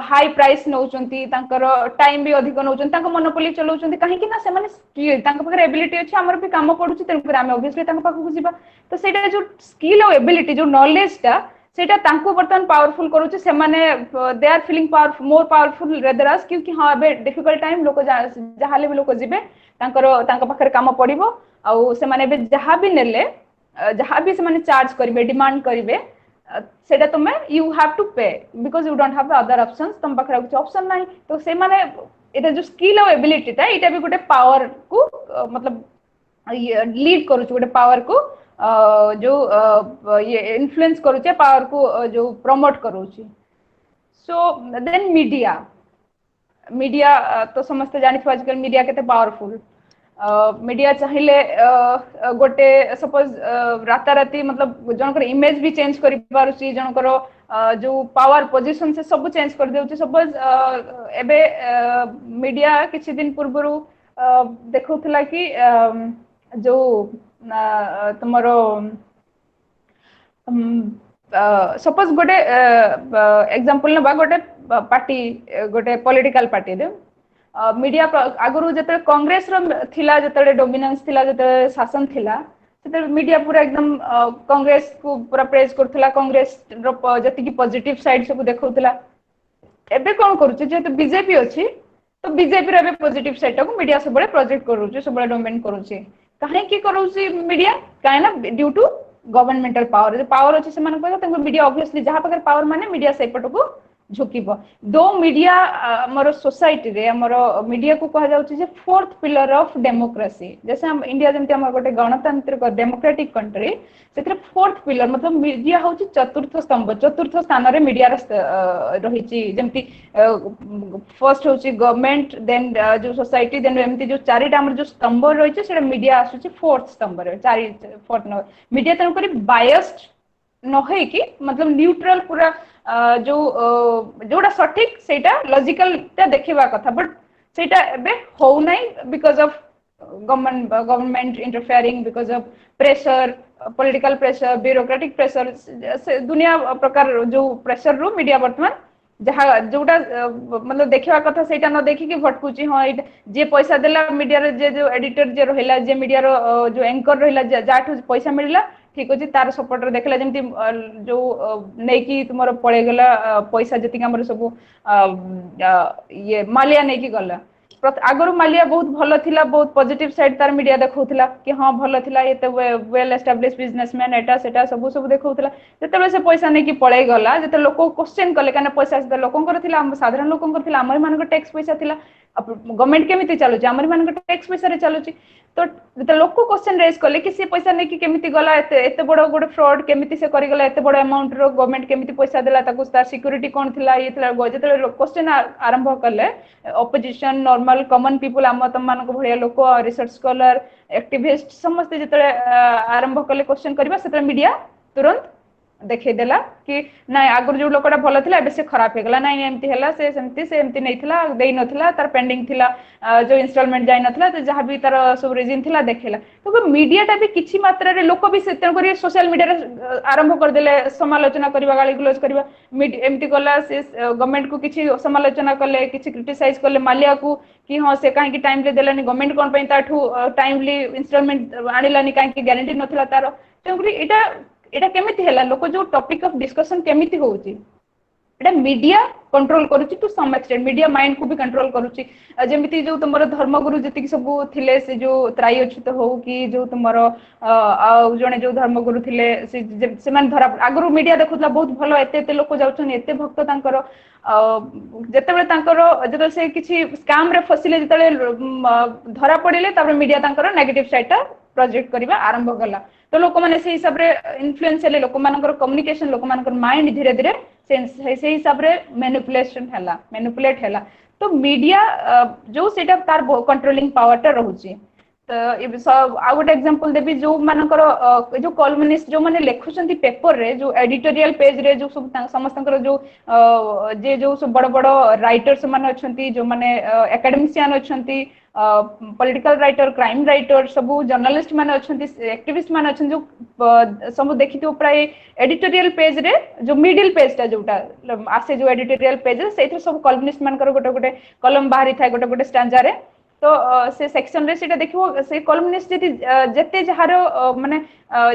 हाई प्राइस नौचंती तांकर टाइम भी अधिक नौचंती तांको मोनोपोली चलाउचंती काहे कि ना सेमाने स्किल तांको पाखरे एबिलिटी अछि हमर भी काम पडुची तेन पर हम ऑब्वियसली तांको पाखु जिबा तो सेटा जो स्किल और एबिलिटी जो नॉलेज टा सेटा तांको बर्तन पावरफुल करूची सेमाने they are feeling powerful more powerful rather us क्योंकि हां अबे डिफिकल्ट टाइम लोक जहाले भी लोक जिबे तांको पाखरे काम पडिबो आ सेमाने बे जहा भी नेले जहा भी सेमाने चार्ज करिवे डिमांड करिवे सेटा तुमे यू हैव टू पे because you don't have the other options तुम पाखरे कुछ ऑप्शन नहीं तो से माने एटा जो स्किल और एबिलिटी ता एटा भी गोटे पावर को मतलब लीड करूछ गोटे पावर को जो ये इन्फ्लुएंस करूछ पावर को जो प्रमोट करूछ सो देन मीडिया तो समस्त जानिथि आजकल मीडिया केते पावरफुल मीडिया चाहिए गोटे सपोज राताराती मतलब जनकर इमेज भी चेंज करि पारुची जनकर जो पावर पोजीशन से सब चेंज कर देउची सपोज एबे मीडिया किछि दिन पूर्वरु देखौथला कि जो तुमरो सपोज गोटे एग्जांपल नबा गोटे पार्टी गोटे पॉलिटिकल पार्टी दे मीडिया आगुरु जते कांग्रेस रो थिला जते डोमिनेंस थिला जते शासन थिला जते मीडिया पूरा एकदम कांग्रेस को पूरा प्रेज करथला कांग्रेस रो जति की पॉजिटिव साइड सब देखौथला एबे कोन करूची जे तो बीजेपी अछि तो बीजेपी रे पॉजिटिव साइड को मीडिया सब बड़े प्रोजेक्ट करूची सब बड़े डोमिनेट करूची काहे की करूची मीडिया काहे ना ड्यू टू गवर्नमेंटल पावर जो पावर अछि से मन कहता तंग मीडिया ऑब्वियसली जहां पर पावर माने मीडिया से पट को झुकिबो दो मीडिया हमर सोसाइटी रे हमर मीडिया को कहा जाउची जे फोर्थ पिलर ऑफ डेमोक्रेसी जैसे हम इंडिया जेमति हमर गोटे गणतांत्रिक डेमोक्रेटिक कंट्री सेतरे फोर्थ पिलर मतलब मीडिया होची चतुर्थ स्तंभ चतुर्थ स्थान रे मीडिया रहिची जेमति फर्स्ट होची गवर्नमेंट देन जो सोसाइटी देन एमति जो चारिटा हमर जो स्तंभ रहिची सेटा मीडिया आसुची फोर्थ स्तंभ रे चारि फोर्थ नंबर मीडिया तन करी बायस्ड न है कि मतलब न्यूट्रल पूरा जो जोड़ा सठिक सेटा लॉजिकल ता देखिबा कथा बट सेटा एबे हो नै because of government interfering because of pressure political pressure bureaucratic pressure दुनिया प्रकार जो प्रेशर रो मीडिया वर्तमान जहा जोटा मतलब देखिबा कथा सेटा न देखि कि भटकुची हां जे पैसा देला मीडिया रे जे जो एडिटर जे रहिला जे मीडिया रो जो एंकर रहिला जाठू पैसा मिलला ठीक अछि तार सपोर्ट रे देखला जेमति जो नै कि तुमरो पळे गेला पैसा जति हमर सब ये मालिया नै कि गला आगरु मालिया बहुत भलो थिला बहुत पॉजिटिव साइड तार मीडिया देखौथिला कि हां भलो थिला एते वेल एस्टैब्लिश बिजनेसमैन एटा सेटा सब सब देखौथिला जते से पैसा नै कि पळे गला जते लोक क्वेश्चन कले काने पैसा से लोकन कर थिला साधारण लोकन कर थिला हमर मान को टैक्स पैसा थिला गवर्नमेंट केमिति चालू छै हमर मान को टैक्स पैसा रे चालू छै तो जते लोक क्वेश्चन रेज कले कि से पैसा नै कि केमिति गला एते बडो गोटे फ्रॉड केमिति से करि गला एते बडो अमाउंट रो गवर्नमेंट केमिति पैसा देला ताकू तार सिक्योरिटी कोन थिला ये थिला जते क्वेश्चन आरंभ कले ऑपोजिशन नॉर्मल कॉमन पीपल आम तम मान को भलिया लोक रिसर्च स्कॉलर एक्टिविस्ट समस्त जते आरंभ कले क्वेश्चन करबा सेते मीडिया तुरंत देखै देला कि नाही आगर जो लोकटा भलो थिला एबे से खराब हे गेला नाही एमती हेला से एमती नै थिला देई नथिला तार पेंडिंग थिला जो इंस्टॉलमेंट जाय नथिला तो जहां भी तार सब रीजन थिला देखेला तो मीडियाटा भी किछि मात्रा रे लोक भी सेते करी सोशल मीडिया रे आरंभ कर देले समालोचना करबा गाली गलौज करबा एमती गला से गवर्नमेंट को किछि समालोचना करले किछि क्रिटिसाइज करले मालिया को कि हां से काहे कि टाइम रे देलानी गवर्नमेंट कोन पई ताठू टाइमली इंस्टॉलमेंट आनिलानी काहे कि गारंटी नथिला तार तेकरी एटा केमिति हैला लोक जो टॉपिक ऑफ डिस्कशन केमिति होउची एटा मीडिया कंट्रोल करूची to some extent media mind को भी कंट्रोल करूची जेमिति जो तुमरो धर्मगुरु जति सब थिले से जो त्राई अछुत हो कि जो तुमरो जने जो धर्मगुरु थिले से मान धरा आगरु मीडिया देखुतला बहुत भलो एते एते लोक जाउछन एते भक्त तांकर जेतेबेले तांकर जेते से किछि स्कैम रे फसिले जेतेबेले धरा पडिले तापर मीडिया तांकर नेगेटिव साइडटा प्रोजेक्ट करबा आरंभ गला तो लोक माने से हिसाब रे इन्फ्लुएंस हेले लोक मानकर कम्युनिकेशन लोक मानकर माइंड धीरे धीरे से हिसाब रे मैनिपुलेट हैला तो मीडिया जो सेटा तार कंट्रोलिंग पावर टा रहउची आ गोटे एग्जांपल देबी जो मानकर जो कॉलमनिस्ट जो माने लेखुचंती पेपर रे जो एडिटोरियल पेज रे जो सब समस्तकर जो जे जो सब बड़ बड़ राइटर्स माने अछंती जो माने एकेडमिशियन अछंती पॉलिटिकल राइटर क्राइम राइटर सब जर्नलिस्ट माने अछंती एक्टिविस्ट माने अछन जो सब देखितो प्राय एडिटोरियल पेज रे जो मिडिल पेज ता जोटा आसे जो एडिटोरियल पेज रे सेथि सब कॉलमनिस्ट मानकर गोटे गोटे कलम बाहरी थाय गोटे गोटे स्टैंजा रे तो से सेक्शन रे सेटा देखिबो से कॉलमनिस्ट जति जते जहार माने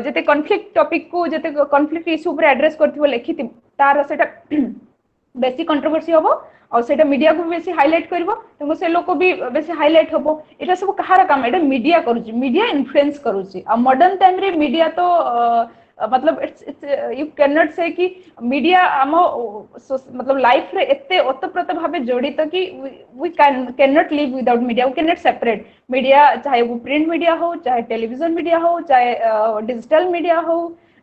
जते कॉन्फ्लिक्ट टॉपिक को जते कॉन्फ्लिक्ट इशू पर एड्रेस करथिबो लेखिति तार सेटा बेसी कंट्रोवर्सी होबो और सेटा मीडिया को बेसी हाईलाइट करबो तो से लोग को भी बेसी हाईलाइट होबो एटा सब कहार काम एटा मीडिया करूची मीडिया इन्फ्लुएंस करूची आ मॉडर्न टाइम रे मीडिया तो मतलब इट्स यू कैन नॉट से कि मीडिया हम मतलब लाइफ रे एते ओतप्रोत भाबे जड़ित कि we can not live without media we can not separate media चाहे वो प्रिंट मीडिया हो चाहे टेलीविजन मीडिया हो चाहे डिजिटल मीडिया हो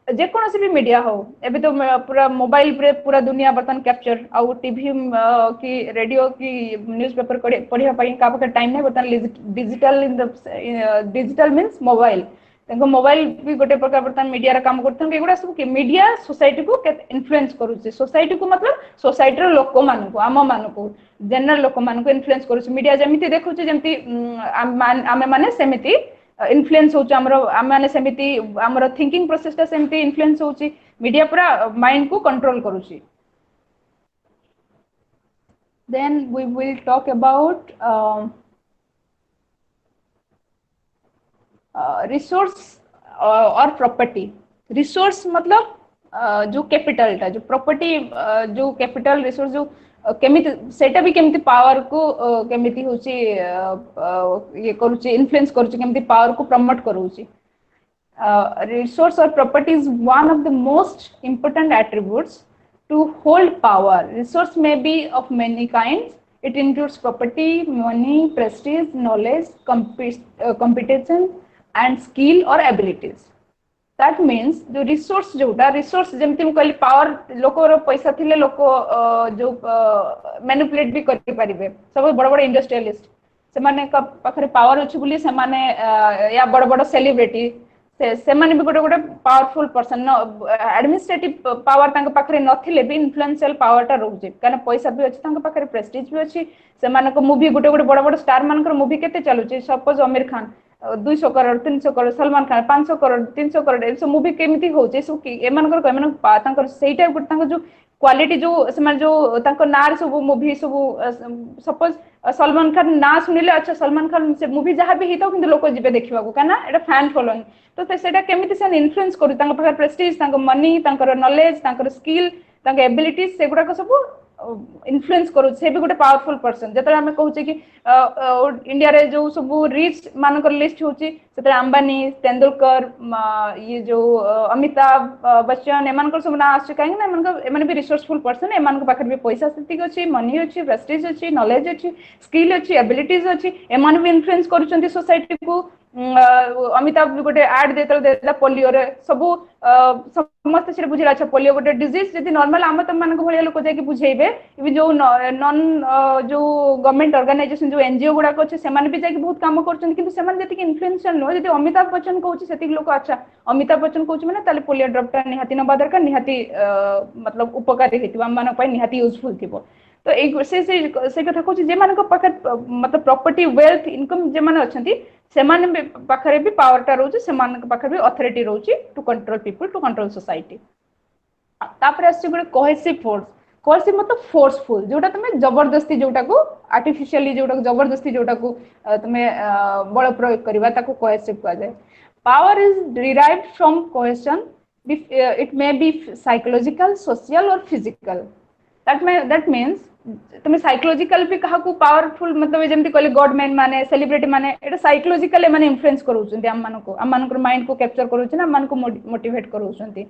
जे कोनो से भी मीडिया हो एबे तो पूरा मोबाइल पे पूरा दुनिया बर्तन कैप्चर आउ टीवी की रेडियो की न्यूज़पेपर पढ़िया पई का पाखे टाइम नै बर्तन digital in the digital means mobile तंको मोबाइल भी गोटे प्रकार बर्तन मीडिया रा काम करथन एगुडा सब कि मीडिया सोसाइटी को इन्फ्लुएंस करूची सोसाइटी को मतलब सोसाइटी रो लोक मान को आम मान को जनरल लोक मान को इन्फ्लुएंस करूची मीडिया जेमिति देखुची जेमिति आमे माने सेमिति इन्फ्लुएंस होची हमरो आमे माने सेमिति हमरो थिंकिंग प्रोसेस ता सेमिति इन्फ्लुएंस होची मीडिया पूरा माइंड को कंट्रोल करूची then we will talk about resource और प्रॉपर्टी रिसोर्स मतलब जो कैपिटल टा जो प्रॉपर्टी जो कैपिटल रिसोर्स जो केमिति सेटा भी केमिति पावर को केमिति होची ये करूची इन्फ्लुएंस करूची केमिति पावर को प्रमोट करूची रिसोर्स और property is one of the most important attributes to hold power. Resource may be of many kinds. It includes property, money, prestige, knowledge, competition, and skill or abilities. That means the resource जोटा resource जेमती मु कहली power लोको रो पैसा थिले लोको जो manipulate भी करि परिबे सब बड़ बड़ industrialist से माने पाखरे power अछि बुली से माने या बड़ बड़ celebrity से माने भी गोटे गोटे पावरफुल पर्सन एडमिनिस्ट्रेटिव पावर तांका पाखरे नथिले भी इन्फ्लुएंशियल पावर ता रहउजे कारण पैसा भी अछि तांका पाखरे प्रेस्टीज भी अछि से माने को मूवी गोटे गोटे बड़ बड़ स्टार मानकर मूवी केते चलुचे सपोज आमिर खान 200 करोड़ 300 करोड़ सलमान खान 500 करोड़ 300 करोड़ ए सब मूवी केमिति होचे सब कि ए मानकर को एमन तांकर सेही टाइप गोटे तांका जो क्वालिटी जो से माने जो तांको नार सब मूवी सब सपोज सलमान खान ना सुनिले अच्छा सलमान खान से मूवी जहां भी हितो किंतु लोक जिबे देखिबा को काना एटा फैन फॉलोइंग तो सेटा केमिति से इन्फ्लुएंस करू तांका पाखर प्रेस्टीज तांको मनी तांकर नॉलेज तांकर स्किल तांका एबिलिटीज सेगुडा को सब इन्फ्लुएंस करू से भी गोटे पावरफुल पर्सन जतरे हमें कहूचे कि इंडिया रे जो सब रिच मानकर लिस्ट होची सेते अंबानी तेंदुलकर ये जो अमिताभ बच्चन एमानकर सब ना आछे काहे ना एमाने भी रिसोर्सफुल पर्सन एमानकर पाखर भी पैसा स्थिति अछि मनी अछि प्रेस्टीज अछि नॉलेज अछि स्किल अछि एबिलिटीज अछि एमान भी इन्फ्लुएंस करूचंती सोसाइटी को अमिताभ गोटे एड देता पोलियो रे सब समस्त से बुझिला अच्छा पोलियो गोटे डिजीज जदि नॉर्मल आम तम मान भलिया लोक जाके बुझेबे इवन जो नॉन जो गवर्नमेंट ऑर्गेनाइजेशन जो एनजीओ गुडा को से माने भी जाके बहुत काम करछन किंतु से माने जति इन्फ्लुएंशियल नो जदि अमिताभ बच्चन कहउची सेति लोक अच्छा अमिताभ बच्चन कहउची माने ताले पोलियो ड्रॉप ता निहाती नबा दरकार निहाती मतलब उपकारी हेतिबा हम मान पय निहाती यूजफुल थिबो तो एक से कथा कहउची जे मान को पाखर मतलब प्रॉपर्टी वेल्थ इनकम जे मान अछंती से माने पाखरे भी पावर टा रहउची से मान पाखरे भी अथॉरिटी रहउची to control people to control society तापर आसी गुड कोहेसिव मतलब फोर्सफुल जोटा तमे जबरदस्ती जोटा को आर्टिफिशियली जोटा को जबरदस्ती जोटा को तमे बल प्रयोग करबा ताको कोहेसिव कहा जाय power is derived from cohesion it may B psychological social और फिजिकल दैट मींस तमे साइकोलॉजिकल भी कहा को पावरफुल मतलब जेमति कहले गॉडमैन माने सेलिब्रिटी माने एटा साइकोलॉजिकल माने इन्फ्लुएंस करूचंती हम मानको माइंड को कैप्चर करूचना हम मानको मोटिवेट करूचंती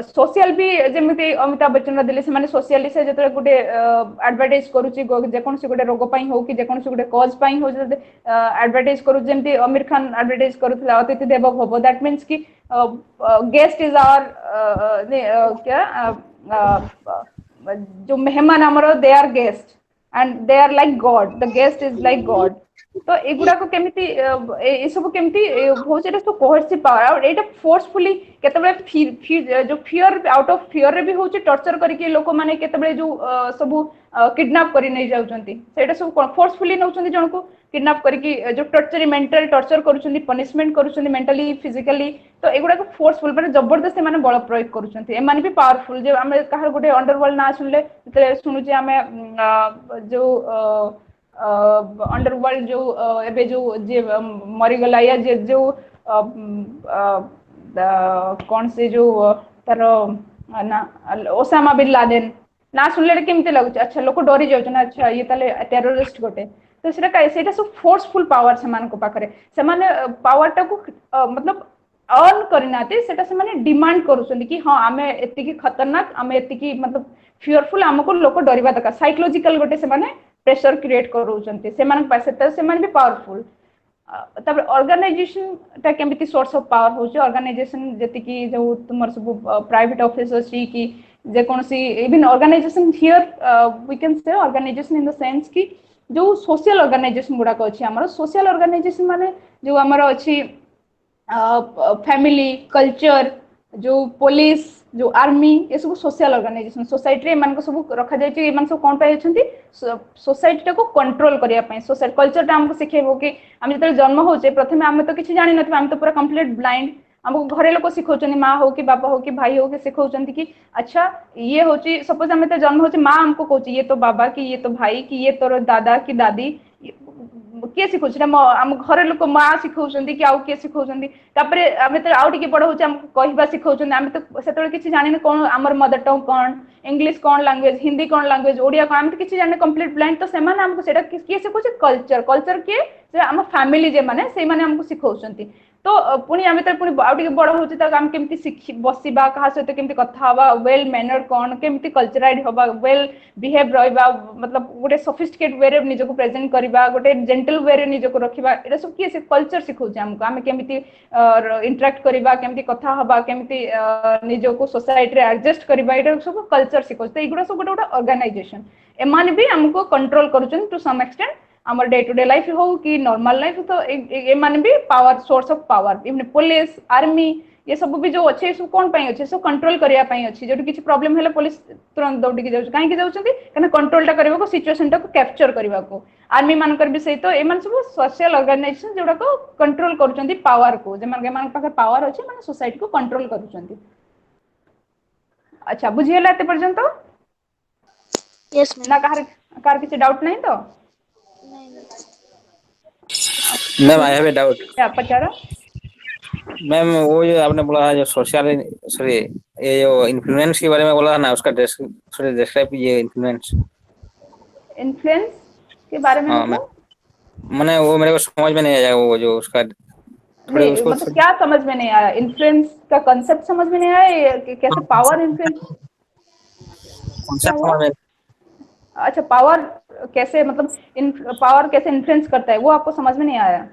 सोशल भी जेमति अमिताभ बच्चन दिले से माने सोशली से जतरे गुटे एडवर्टाइज करूची जे कोन से गुटे रोग पई हो कि जे कोन से गुटे कॉज पई हो जे एडवर्टाइज करू जेमति आमिर खान एडवर्टाइज करूथला अतिथि देव भव दैट मींस कि गेस्ट इज आवर क्या जो मेहमान हमरो they our guest and they are like God, the guest is like God. तो एगुड़ा को केमिति ए सब केमिति होचे रे तो कोहर्सिव पावर और एटा फोर्सफुली केतबे जो फियर आउट ऑफ फियर रे भी होचे टॉर्चर करके लोक माने केतबे जो सब किडनैप करी नै जाउचंती सेटा सब फोर्सफुली नउचंती जण को किडनैप करके जो टॉर्चर मेंटल टॉर्चर करूचंती पनिशमेंट करूचंती मेंटली फिजिकली तो एगुड़ा को फोर्सफुल माने जबरदस्ती माने बल प्रयोग करूचंती ए माने भी पावरफुल जे हम काहर गुटे अंडरवर्ल्ड ना सुनले ते सुनु जे हमें जो अंडरवर्ल्ड जो एबे जो जे मरी गला या जे जो कौन से जो तार ना ओसामा बिन लादेन ना सुनले केमते लागुच अच्छा लोक डरी जाउछ ना अच्छा ये ताले टेररिस्ट गोटे तो सेटा सब फोर्सफुल पावर से मान को पाखरे से माने पावर टा को मतलब अर्न करनाते सेटा से माने डिमांड करूछन कि हां आमे एति की खतरनाक आमे एति की मतलब फियरफुल हमको लोक डरिबा दका साइकोलॉजिकल गोटे से माने प्रेशर क्रिएट करूछन्ते से मान पासे त से मान भी पावरफुल तब ऑर्गेनाइजेशन ता केमिति सोर्स ऑफ पावर होचे ऑर्गेनाइजेशन जति की जो तुमर सब प्राइवेट ऑफिस अछि कि जे कोनसी even organization here we can say organization in the sense कि जो सोशल ऑर्गेनाइजेशन गुडा को अछि हमर सोशल ऑर्गेनाइजेशन माने जो हमर अछि फैमिली कल्चर जो पुलिस जो आर्मी ये सब सोशल ऑर्गेनाइजेशन सोसाइटी रे मान को सब रखा जाय छै मान सब कोन पाय अछंती सोसाइटी को कंट्रोल करिया पय सोशल कल्चर ता हमको सिखेबो कि हम जते जन्म होचे प्रथमे हम तो किछि जानि नथि हम तो पूरा कंप्लीट ब्लाइंड हमको घरे लोक सिखौचनी माँ हो कि बाबा हो कि भाई हो कि सिखौचंती कि अच्छा ये होची सपोज हमें तो जन्म होचे माँ हमको कहूची ये तो बाबा कि ये तो भाई कि ये तोर दादा कि दादी किए सिखौछ हम घर लोक माँ सिखौचंती कि आउ किए सिखौचंती तापरे हमें तो आउ टिके बड़ होचे हमको कहबा सिखौचंती हम तो सेतले किछि जानि कोन हमर मदर टंग कोन इंग्लिश कोन लैंग्वेज हिंदी कोन लैंग्वेज ओडिया कोन हम तो किछि जानि कंप्लीट ब्लाइंड तो सेमान हमको सेटा किए सिखौछ कल्चर कल्चर के जे हम फैमिली जे माने से माने हमको सिखौचंती तो पुणी आम तो पुणी आउ बड़ होची तक हम केमती शिखि बसिबा कहा सहित केमती कथा हवा वेल मैनर कौन केमती कल्चराइड हवा वेल बिहेव रहिबा मतलब गोटे सोफिस्टिकेट वे रे निज को प्रेजेंट करबा गोटे जेंटल वे रे निज को रखिबा एटा सब किए से कल्चर सिखौचे हमको आम केमती इंटरेक्ट करबा केमती कथा हवा केमती निज को सोसाइटी रे एडजस्ट करबा एटा सब कल्चर सिखौचे एगुडा सब गोटे ऑर्गेनाइजेशन एमान भी हमको कंट्रोल करूछन टू सम एक्सटेंट आमर डे टू डे लाइफ हो कि नॉर्मल लाइफ तो ए माने भी power source of power even police army ये सब भी जो अच्छे सब कौन पाई अच्छे सब कंट्रोल करिया पाई अच्छी जो किसी प्रॉब्लम है पुलिस तुरंत दौड़ी जाउछ काहे कि जाउछंती कने कंट्रोल टा करबा को सिचुएशन टा को कैप्चर करबा को आर्मी मान कर भी सही तो ए मान सब सोशल ऑर्गेनाइजेशन जोडा को कंट्रोल करूछंती पावर को जे मान पाखे पावर अछि माने सोसाइटी को कंट्रोल करूछंती अच्छा बुझियला एते पर्यंत यस ना कार किसी डाउट नहीं तो ma'am I have a doubt क्या पचारा मैम वो जो आपने बोला जो सोशल सॉरी ये जो इन्फ्लुएंस के बारे में बोला ना उसका डिस्क्राइब कीजिए इन्फ्लुएंस के बारे में हाँ मतलब मैंने वो मेरे को समझ में नहीं आया वो जो उसका थोड़ी नहीं उसको मतलब क्या समझ में नहीं आया इन्फ्लुएंस का कांसेप्ट समझ में नहीं आया कैसे पावर इन्फ्लुएंस क्या कॉन्सेप्ट हुआ समझ में अच्छा पावर कैसे मतलब पावर कैसे इन्फ्लुएंस करता है वो आपको समझ में नहीं आया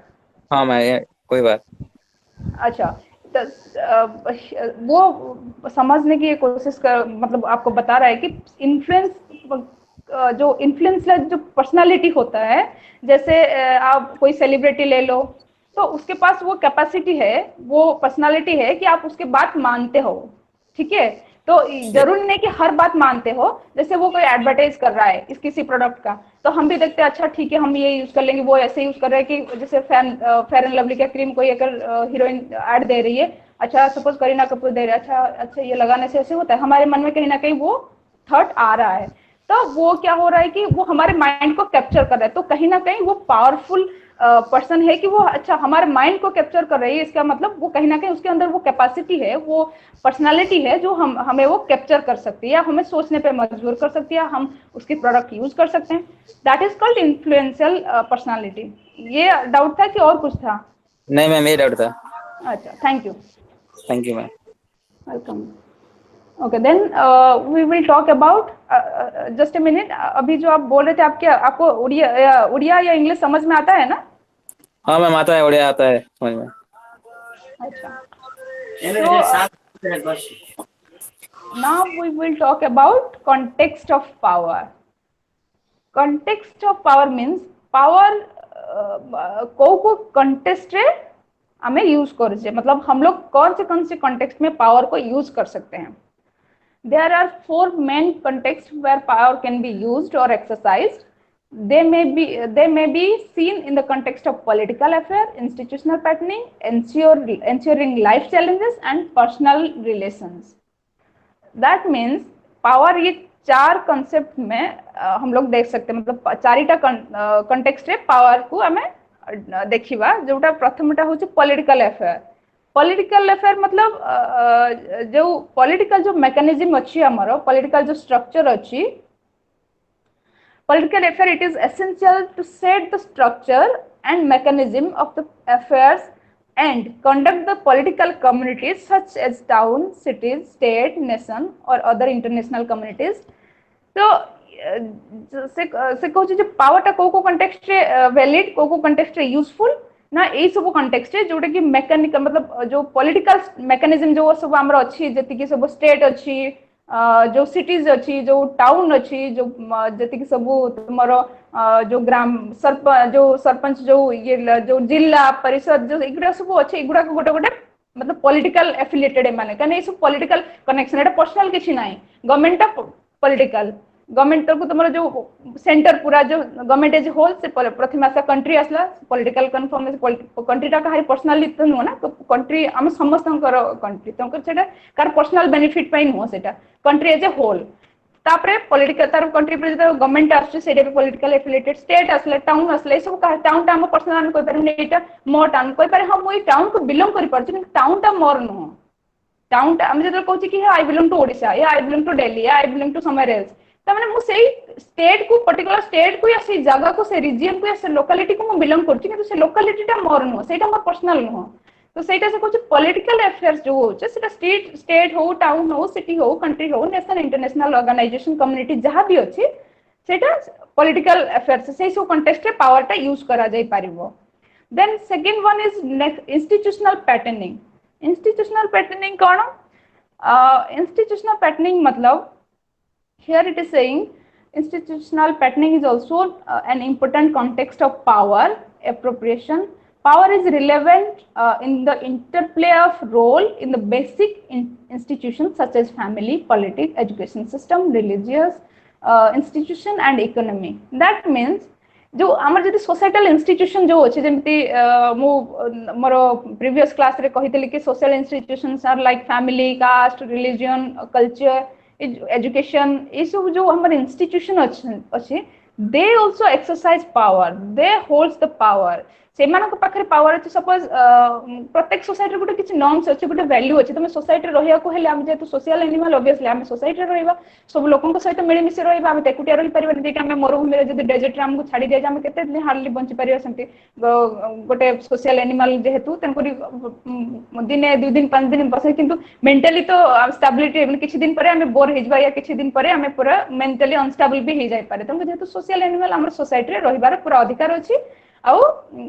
हाँ मैं कोई बात अच्छा तो वो समझने की कोशिश कर मतलब आपको बता रहा है कि इन्फ्लुएंस जो इन्फ्लुएंस जो पर्सनालिटी होता है जैसे आप कोई सेलिब्रिटी ले लो तो उसके पास वो कैपेसिटी है वो पर्सनालिटी है कि आप उसके बात मानते हो ठीक है तो जरूरी नहीं कि हर बात मानते हो जैसे वो कोई एडवर्टाइज कर रहा है इस किसी प्रोडक्ट का तो हम भी देखते हैं अच्छा ठीक है हम ये यूज कर लेंगे वो ऐसे यूज कर रहे हैं कि जैसे फेयर एंड लवली का क्रीम कोई अगर हीरोइन ऐड दे रही है अच्छा सपोज करीना कपूर दे रही है अच्छा ये लगाने से ऐसे होता है हमारे मन में कहीं ना कहीं वो थॉट आ रहा है तो वो क्या हो रहा है कि वो हमारे माइंड को कैप्चर कर रहा है तो कहीं ना कहीं वो पावरफुल पर्सन है कि वो अच्छा हमारे माइंड को कैप्चर कर रही है इसका मतलब वो कहीं ना कहीं उसके अंदर वो कैपेसिटी है वो पर्सनालिटी है जो हमें वो कैप्चर कर सकती है या हमें सोचने पे मजबूर कर सकती है हम उसकी प्रोडक्ट यूज कर सकते हैं that is called influential personality ये डाउट था कि और कुछ था नहीं मैम ये डाउट था अच्छा thank you ma'am welcome okay then we will talk about just a minute अभी जो आप बोल रहे थे आपको उड़िया या इंग्लिश समझ में आता है ना हाँ मैम आता है बढ़िया आता है समझ में अच्छा now we will talk about context of power context of power means power को कंटेस्ट रे हमें यूज कर मतलब हम लोग कौन से कंटेक्स्ट में पावर को यूज कर सकते हैं. There are 4 main contexts where power can be used or exercised. They may be seen in the context of political affair, institutional patterning, ensuring life challenges, and personal relations. That means power ये 4 concept में हम लोग देख सकते हैं मतलब 4टा context रे power को हमें देखिबा जोटा प्रथमटा होची political affair. पॉलिटिकल अफेयर मतलब जो पॉलिटिकल जो मैकेनिज्म अच्छी हमारा पॉलिटिकल जो स्ट्रक्चर अच्छी political affair it is essential to set the structure and mechanism of the affairs and conduct the political communities such as town cities state nation और अदर इंटरनेशनल कम्युनिटीज. तो से कहूँ जो पावरटा को कंटेक्स्ट रे वैलिड को कंटेक्स्ट रे यूजफुल ना यही सब कंटेक्स्ट है जोटा कि मैकेनिकल मतलब जो पॉलिटिकल मैकेनिज्म जो सब आमर अच्छी जति सब स्टेट अच्छी जो सिटीज अच्छी जो टाउन अच्छी जो जति सब तुमर जो ग्राम सरपंच जो ये जो जिला परिषद जो एगुड़ा सब अच्छे एगुड़ा गोटे गोटे मतलब पॉलिटिकल एफिलिएटेड माने कने ये सब पॉलिटिकल कनेक्शन एटा पर्सनल किछि नाही गवर्नमेंट पॉलिटिकल गवर्नमेंट को तुम जो सेंटर पूरा जो गवर्नमेंट एज होल से प्रथम आसा कंट्री आसला पॉलिटिकल कन्फर्मेशन कंट्रीटा कहारी पर्सनली तो नुह ना कंट्री आम समस्त कंट्री तो सेटा कार पर्सनल बेनिफिट पई नुह सेटा कंट्री एज ए होल तापरे पॉलिटिकल तार कंट्री पर जो गवर्नमेंट आछे सेटा भी पॉलिटिकल एफिलिएटेड स्टेट आसले टाउन आसले सब टाउन टा हम पर्सनल हम कोइ पारे एटा मोर टाउन कोइ पारे हम ओई टाउन को बिलोंग करि परछि कि टाउन टा मोर नुह टाउन टा हम जदर कहछि कि आई बिलोंग टू ओडिशा या आई बिलोंग टू दिल्ली या I belong to somewhere else तमाने मु सेही स्टेट को पर्टिकुलर स्टेट को या से जगह को से रीजन को या से लोकालिटी को मु बिलोंग करछि किंतु से लोकालिटी टा मोर नुह सेटा मोर पर्सनल नुह. तो सेटा से कहछि पॉलिटिकल अफेयर्स जो होचे सेटा स्टेट हो टाउन हो सिटी हो कंट्री हो नेशनल इंटरनेशनल ऑर्गेनाइजेशन कम्युनिटी जहां भी अछि सेटा पॉलिटिकल अफेयर्स से सो कॉन्टेक्स्ट रे पावर टा यूज करा जाय पारिबो. Then second one is institutional patterning. Institutional patterning कोन इंस्टीट्यूशनल पैटर्निंग मतलब here it is saying institutional patterning is also an important context of power appropriation. Power is relevant in the interplay of role in the basic institutions such as family, politics, education system, religious institution and economy. That means जो आमर जदि सोसाइटल इंस्टीट्यूशन जो अछि जेमति मो मोर प्रीवियस क्लास रे कहितली कि social institutions are like family caste religion culture education is जो हमारे institution अच्छे they also exercise power they holds the power से मानक पाखरे पावर अछि सपोज प्रत्येक सोसाइटी गोटे किछि नॉर्म्स अछि गोटे वैल्यू अछि तमे सोसाइटी रहिया को हेले हम जेतु सोशल एनिमल ऑब्वियसली हम सोसाइटी रहइबा सब लोकन को सहित मिली मिसी रहइबा हम टेकुटिया रहि परिबा जे कि हम मरुभूमि रे जदि डेजर्ट रे हमको छाडी दे हम केते दिन हार्डली बंची परिबा संति गोटे सोशल एनिमल जेहेतु तनकरी दिने 2 दिन 5 दिन बसे किंतु मेंटली तो स्टेबिलिटी किछि दिन परे हम बोर हेजबा या किछि दिन परे हम पूरा मेंटली अनस्टेबल भी हे जाय पारे तम जेहेतु सोशल एनिमल हमर सोसाइटी रे रहिबार पूरा अधिकार अछि आउ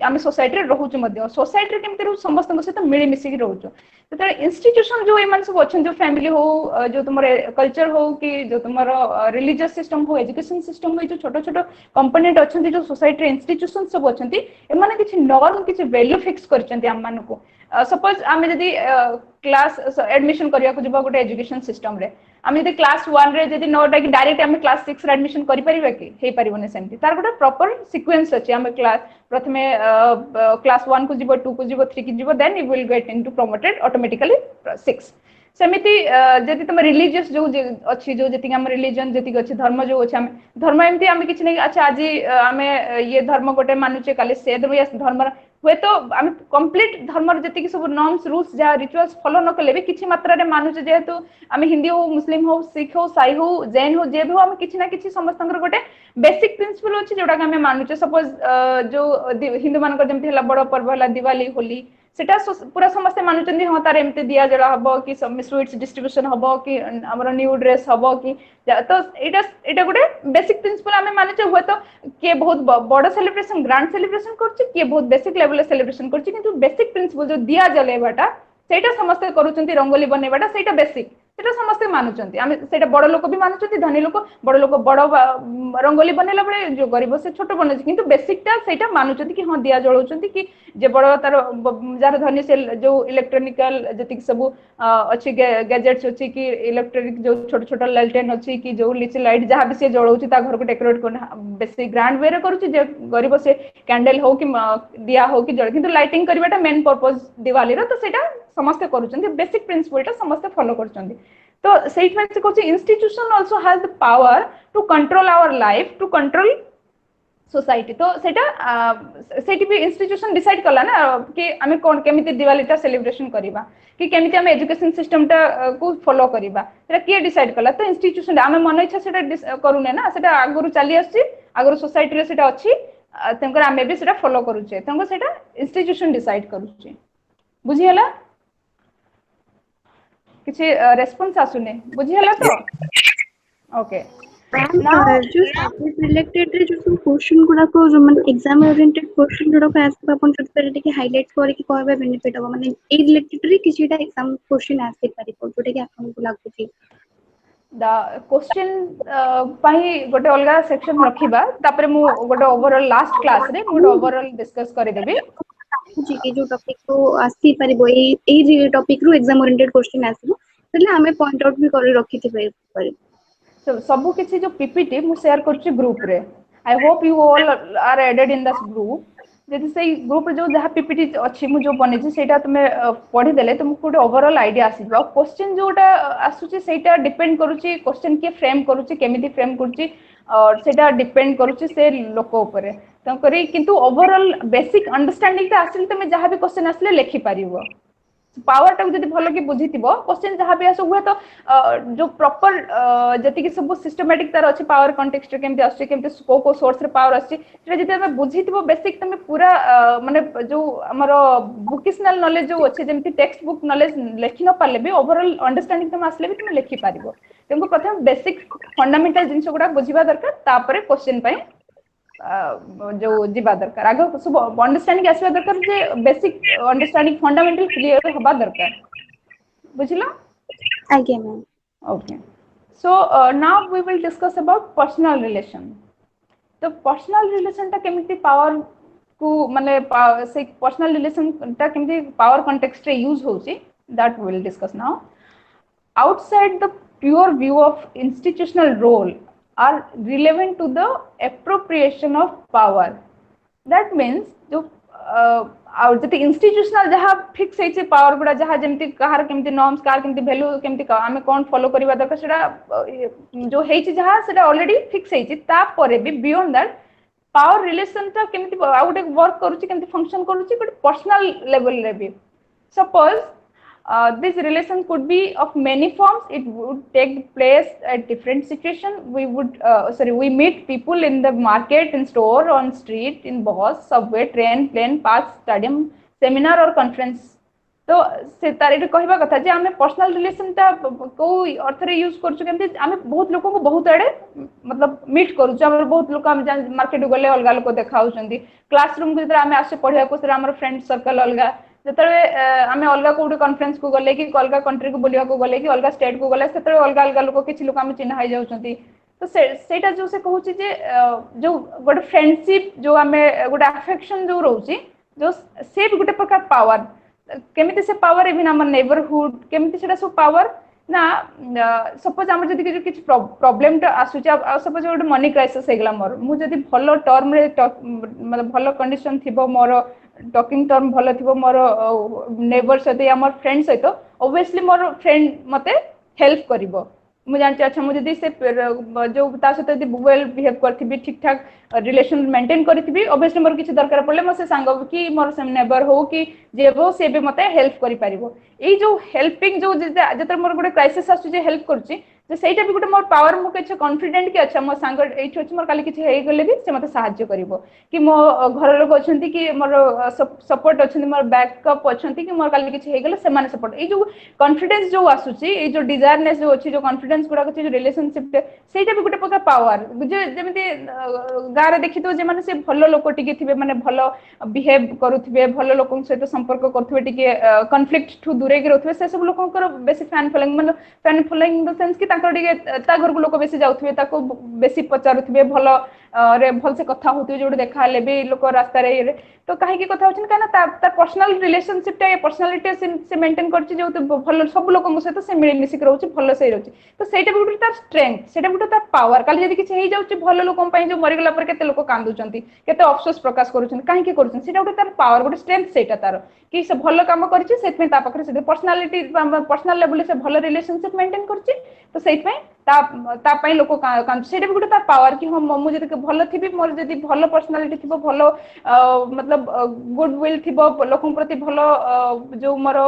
आम सोसाइटी रे रहउछु मध्य सोसाइटी रे केमते रहउ समस्त सहित मिली मिसी कि रहउछु त इंस्टीट्यूशन जो एमान सब अछन जो फैमिली हो जो तुमर कल्चर हो कि जो तुमर रिलीजियस सिस्टम हो एजुकेशन सिस्टम हो जो छोटो छोटो कंपोनेंट अछन जो सोसाइटी रे इंस्टीट्यूशन सब अछंती एमाने किछि नॉर्म किछि वैल्यू फिक्स करचंती हम मानको सपोज आमे जदी क्लास एडमिशन करिया को जबा गोटे एजुकेशन सिस्टम रे आमे जदी क्लास 1 रे जदी नोटा कि डायरेक्ट आमे क्लास 6 रे एडमिशन करि परिबा कि हे परिबने सेमती तार गोटे प्रॉपर सीक्वेंस अछि आमे क्लास प्रथमे क्लास 1 को जीवो 2 को जीवो 3 को जीवो then you will get into promoted automatically 6 सेमिति जति तुम रिलीजियस जो अछि जो जति हम रिलीजन जति अछि धर्म जो अछि हम धर्म एमती हम किछ नै अच्छा आज आमे ये धर्म गोटे मानुचे काले से धर्म हुए तो आम कंप्लीट धर्म जति सब नॉर्म्स रूल्स जहाँ रिचुअल्स फॉलो न कले भी किछि मात्रा रे मानुचे जेहेतु आम हिंदी हो मुस्लिम हो सिख हो साई हो जैन हो जे भी हो आम किछि ना किछि समस्त गोटे बेसिक प्रिंसिपल अछि जोटा के आम मानुचे सपोज जो हिंदू मानकर जेमति हला बड़ पर्व हला दिवाली होली सेटा पूरा समस्त मानुचंदी हाँ तार एमती दिया जरा हबो कि स्वीट्स डिस्ट्रीब्यूशन हबो कि हमर न्यू ड्रेस हबो कि तो एटा गोटे बेसिक प्रिंसिपल आमे मानुचे हुए तो के बहुत बड़ सेलिब्रेशन ग्रांड सेलिब्रेशन करछि के बहुत बेसिक लेवल रे सेलिब्रेशन करछि किंतु बेसिक प्रिंसिपल जो दिया जलेबाटा सेटा समस्त करूचंती रंगोली बनेबाटा सेटा बेसिक सेटा समस्त मानुचंती आमे सेटा बड़ लोक भी मानुचंती धनी लोक बड़ लोक बड़ रंगोली बनेला बळे जो गरीब से छोट बनउछि किंतु बेसिकटा सेटा मानुचंती कि हां दिया जळौचंती कि जे बड़ तार जार धनी से जो इलेक्ट्रॉनिकल जति सब अछि गैजेट्स अछि कि इलेक्ट्रिक जो छोट छोट लालटेन अछि कि जो लिच लाइट जहाँ भी से जळौछि ता घर को डेकोरेट कर बेसी ग्रैंड वे रे करूछि जे गरीब से कैंडल हो कि दिया हो कि जळ किंतु लाइटिंग करबाटा मेन पर्पस दिवाली रो तो सेटा समस्त करूछन्ती बेसिक प्रिंसिपलटा समस्त फॉलो करूछन्ती तो सेट में से कहछि institution also has the power to control our life to control society तो सेटा सेठी भी इंस्टीट्यूशन डिसाइड करला ना कि हमें कोन केमिति दिवालीटा सेलिब्रेशन करिबा कि केमिति हमें एजुकेशन सिस्टमटा को फॉलो करिबा सेटा के डिसाइड करला तो इंस्टीट्यूशन हमें मन इच्छा सेटा करूने ना सेटा आगुरु चली आछि आगुरु सोसाइटी रे सेटा अछि तेंकर हमें भी सेटा फॉलो करूछे तेंको सेटा इंस्टीट्यूशन डिसाइड करूछे बुझी हला किछि रेस्पॉन्स आसुने बुझी हला तो ओके जो सब्जेक्ट रिलेटेड रे जो सब क्वेश्चन गुडा को जो मन एग्जाम ओरिएंटेड क्वेश्चन गुडा को आस अपन जत पर के हाईलाइट करे कि कहबे बेनिफिट हो माने ए रिलेटेड रे किछिटा एग्जाम क्वेश्चन आसे पारिबो जोटा कि आपन को लागुची द क्वेश्चन पाई गोटे अलगा सेक्शन रखिबा तापर मु गोटे ओवरऑल लास्ट क्लास रे गोटे ओवरऑल डिस्कस करे देबी जी के जो टॉपिक को आसी पारिबो ए टॉपिक रो एग्जाम ओरिएंटेड क्वेश्चन आसीबो तले हमें पॉइंट आउट भी करे रखिथि पारिबो सब किसी जो पीपीटी मु शेयर करछि ग्रुप रे I hope you all are added in this group जदि से ग्रुप रे जो जहा पीपीटी अछि मु जो बनेछि सेटा तुमे पढि देले तुमको गोटे ओवरऑल आईडिया आसीबो क्वेश्चन जोटा आसुछि सेटा डिपेंड करूछि क्वेश्चन के फ्रेम करूछि केमिति फ्रेम करूछि और सेटा डिपेंड करूछि से लोक ऊपर त करी किंतु ओवरऑल बेसिक अंडरस्टैंडिंग ता आसिल तुमे जहा भी क्वेश्चन आसले लिखि पारिबो पावर टाक जदि भलो कि बुझितिबो क्वेश्चन जहा भी आसो हुए तो जो प्रॉपर जति कि सब सिस्टमैटिक तार अछि पावर कॉन्टेक्स्ट केमति आछि केमति को सोर्स रे पावर आछि जे जदि हम बुझितिबो बेसिक तमे पूरा माने जो हमरो बुकिशनल नॉलेज जो अछि जेमति टेक्स्ट बुक नॉलेज लेखि न पाले भी ओवरऑल अंडरस्टैंडिंग तमे आसले भी तुमे लिखि पारिबो तुमको प्रथम बेसिक फंडामेंटल जिंस गुडा बुझिबा दरकार तापरे क्वेश्चन पय जो जीवा दरकार आगे सब अंडरस्टैंडिंग आसबा दरकार जे बेसिक अंडरस्टैंडिंग फंडामेंटल क्लियर होबा दरकार बुझिला आगे ma'am okay so now we will discuss about personal relation तो पर्सनल रिलेशन ता केमिति पावर को माने से पर्सनल रिलेशन ता केमिति पावर कॉन्टेक्स्ट रे यूज होची that we will discuss now outside the pure view of institutional role are relevant to the appropriation of power that means जो और जति इंस्टीट्यूशनल जहा फिक्स है से पावर गुडा जहा जेमति कार केमति नॉर्म्स कार केमति वैल्यू केमति हमें कोन फॉलो करबा दरकार सेटा जो है छै जहा सेटा ऑलरेडी फिक्स है छै ता परे भी बियॉन्ड दैट पावर रिलेशन ता केमति आउट वर्क करूची केमति फंक्शन करूची बट पर्सनल लेवल रे भी suppose this relation could be of many forms. It would take place at different situation. We would we meet people in the market, in store, on street, in bus, subway, train, plane, park, stadium, seminar or conference. तो से तारे कहबा कथा जे हमें पर्सनल रिलेशन ता को अर्थ रे यूज करछु केमते हमें बहुत लोक को बहुत आड़े मतलब मीट करछु हमर बहुत लोक हम मार्केट गले अलगा लोक देखाउछंती क्लासरूम के हमें आसे पढ़िया को हमर फ्रेंड सर्कल अलगा जतरे आमे अलगा कोड कॉन्फ्रेंस को गले कि अलगा कंट्री को बुलिया को गले कि अलगा स्टेट को गले सेतरे अलगा अलगा लोक किछि लोक हम चिन्ह हाई जाउछंती तो सेटा जो से कहूची जे जो गोटे फ्रेंडशिप जो हमें गोटे अफेक्शन जो रहउची जो से भी गोटे प्रकार पावर केमिति से पावर इवन हमर नेबरहुड केमिति सेटा सब पावर ना सपोज हमर जदि किछि प्रॉब्लम टा आसुची सपोज गोटे मनी क्राइसिस हेगला मोर मु जदि भलो टर्म रे मतलब भलो कंडीशन थिबो मोर टॉकिंग टर्म भलो थिबो मोर नेबर सहित हमर फ्रेंड सहित ऑब्वियसली मोर फ्रेंड मते हेल्प करिवो मु जानछि अच्छा मु जदि से जो ता सहित जदि वेल बिहेव करथिबी ठीक ठाक रिलेशन मेंटेन करथिबी ऑब्वियसली मोर किछि दरकार पड़ले म से सांग कि मोर से नेबर हो कि जे वो से भी मते हेल्प करि पारिवो ए जो हेल्पिंग जो जते मोर गोटे क्राइसिस आसु जे हेल्प करछि तो ସେଇଟା ବି ଗୋଟେ ମୋର ପାୱାର ମୁଁ କିଛି କନଫିଡେंट କି अच्छा ମୋ ସାଙ୍ଗ ଏଇଠି ଅଛି ମୋର କାଲି କିଛି ହେଇଗଲେ ବି ସେ ମତେ ସାହାଯ୍ୟ କରିବ କି ମୋ ଘର ଲୋକ ଅଛନ୍ତି କି ମୋର ସପୋର୍ଟ ଅଛନ୍ତି ମୋର ବ୍ୟାକଅପ୍ ଅଛନ୍ତି କି ମୋର କାଲି କିଛି ହେଇଗଲେ ସେମାନେ ସପୋର୍ଟ ଏଇ ଯୋଉ କନଫିଡେंस ଯୋଉ ଆସୁଛି ଏଇ ଯୋଉ ଡିଜାयରନେସ୍ ଯୋଉ ଅଛି ଯୋଉ କନଫିଡେंस ଗୁଡା ଅଛି ଯୋଉ ରିଲେସନशिप ସେଇଟା ବି ଗୋଟେ ପ୍ରକାର ପାୱାର ଯେମିତି ଗାଁରେ ଦେଖିଥିବ ଯେମାନେ ସେ ଭଲ ଲୋକ ଟିକେ ଥିବେ ମାନେ ଭଲ ବିହେଭ କରୁଥିବେ ଭଲ ଲୋକଙ୍କ ସହିତ ସମ୍ପର୍କ କରୁଥିବେ ଟିକେ କନଫ୍ଲିକ୍ଟ ଠୁ ଦୂରେଇକି ରହୁଥିବେ ସେ ସବୁ ଲୋକଙ୍କର ବେଶୀ ଫ୍ୟାନ୍ ଫଲୋଇଂ ମାନେ fan following in the sense कि ताकर ଟିକେ ତା ଘରକୁ ଲୋକ ବେଶୀ ଯାଉଥିବେ ତାକୁ ବେଶୀ ପଚାରୁଥିବେ ଭଲ ରେ ଭଲ ସେ କଥା ହଉଥିବେ ଯୋଉଠି ଦେଖା ହେଲେ ବି ଲୋକ ରାସ୍ତାରେ तो कहीं कथा होችን काना ता पर्सनल रिलेशनशिप टा पर्सनालिटी से मेंटेन करछि जो भल सब लोकन सहित से मिल मिसिक रहउछि भल से रहउछि तो सेटा गुटे तार स्ट्रेंथ सेटा गुटे तार पावर काली यदि किछ हेइ जाउछि भल लोकन पई जो मरि गेला पर केते लोक कांदुचंती केते अफसोस प्रकाश करूछन काहे के करूछन सेटा गुटे तार पावर गुटे स्ट्रेंथ सेटा तार कि से भल काम करछि सेत में ता पखरे से पर्सनालिटी पर्सनल लेवल से भल रिलेशनशिप मेंटेन करछि तो सेत में ता पई लोक कांद सेटा भी गुटे तार पावर कि हम मु जदि भल थिबी मोर जदि भल पर्सनालिटी थिबो भल मतलब गुड विल थिबो लोकन प्रति भल जो मोर